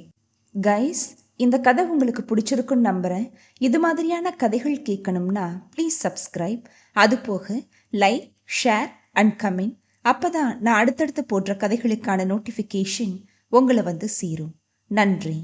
கைஸ், இந்த கதை உங்களுக்கு பிடிச்சிருக்குன்னு நம்புகிறேன். இது மாதிரியான கதைகள் கேட்கணும்னா ப்ளீஸ் சப்ஸ்கிரைப். அது போக லைக், ஷேர் அண்ட் கமெண்ட். அப்போ தான் நான் அடுத்தடுத்து போடுற கதைகளுக்கான நோட்டிஃபிகேஷன் உங்களை வந்து சேரும். நன்றி.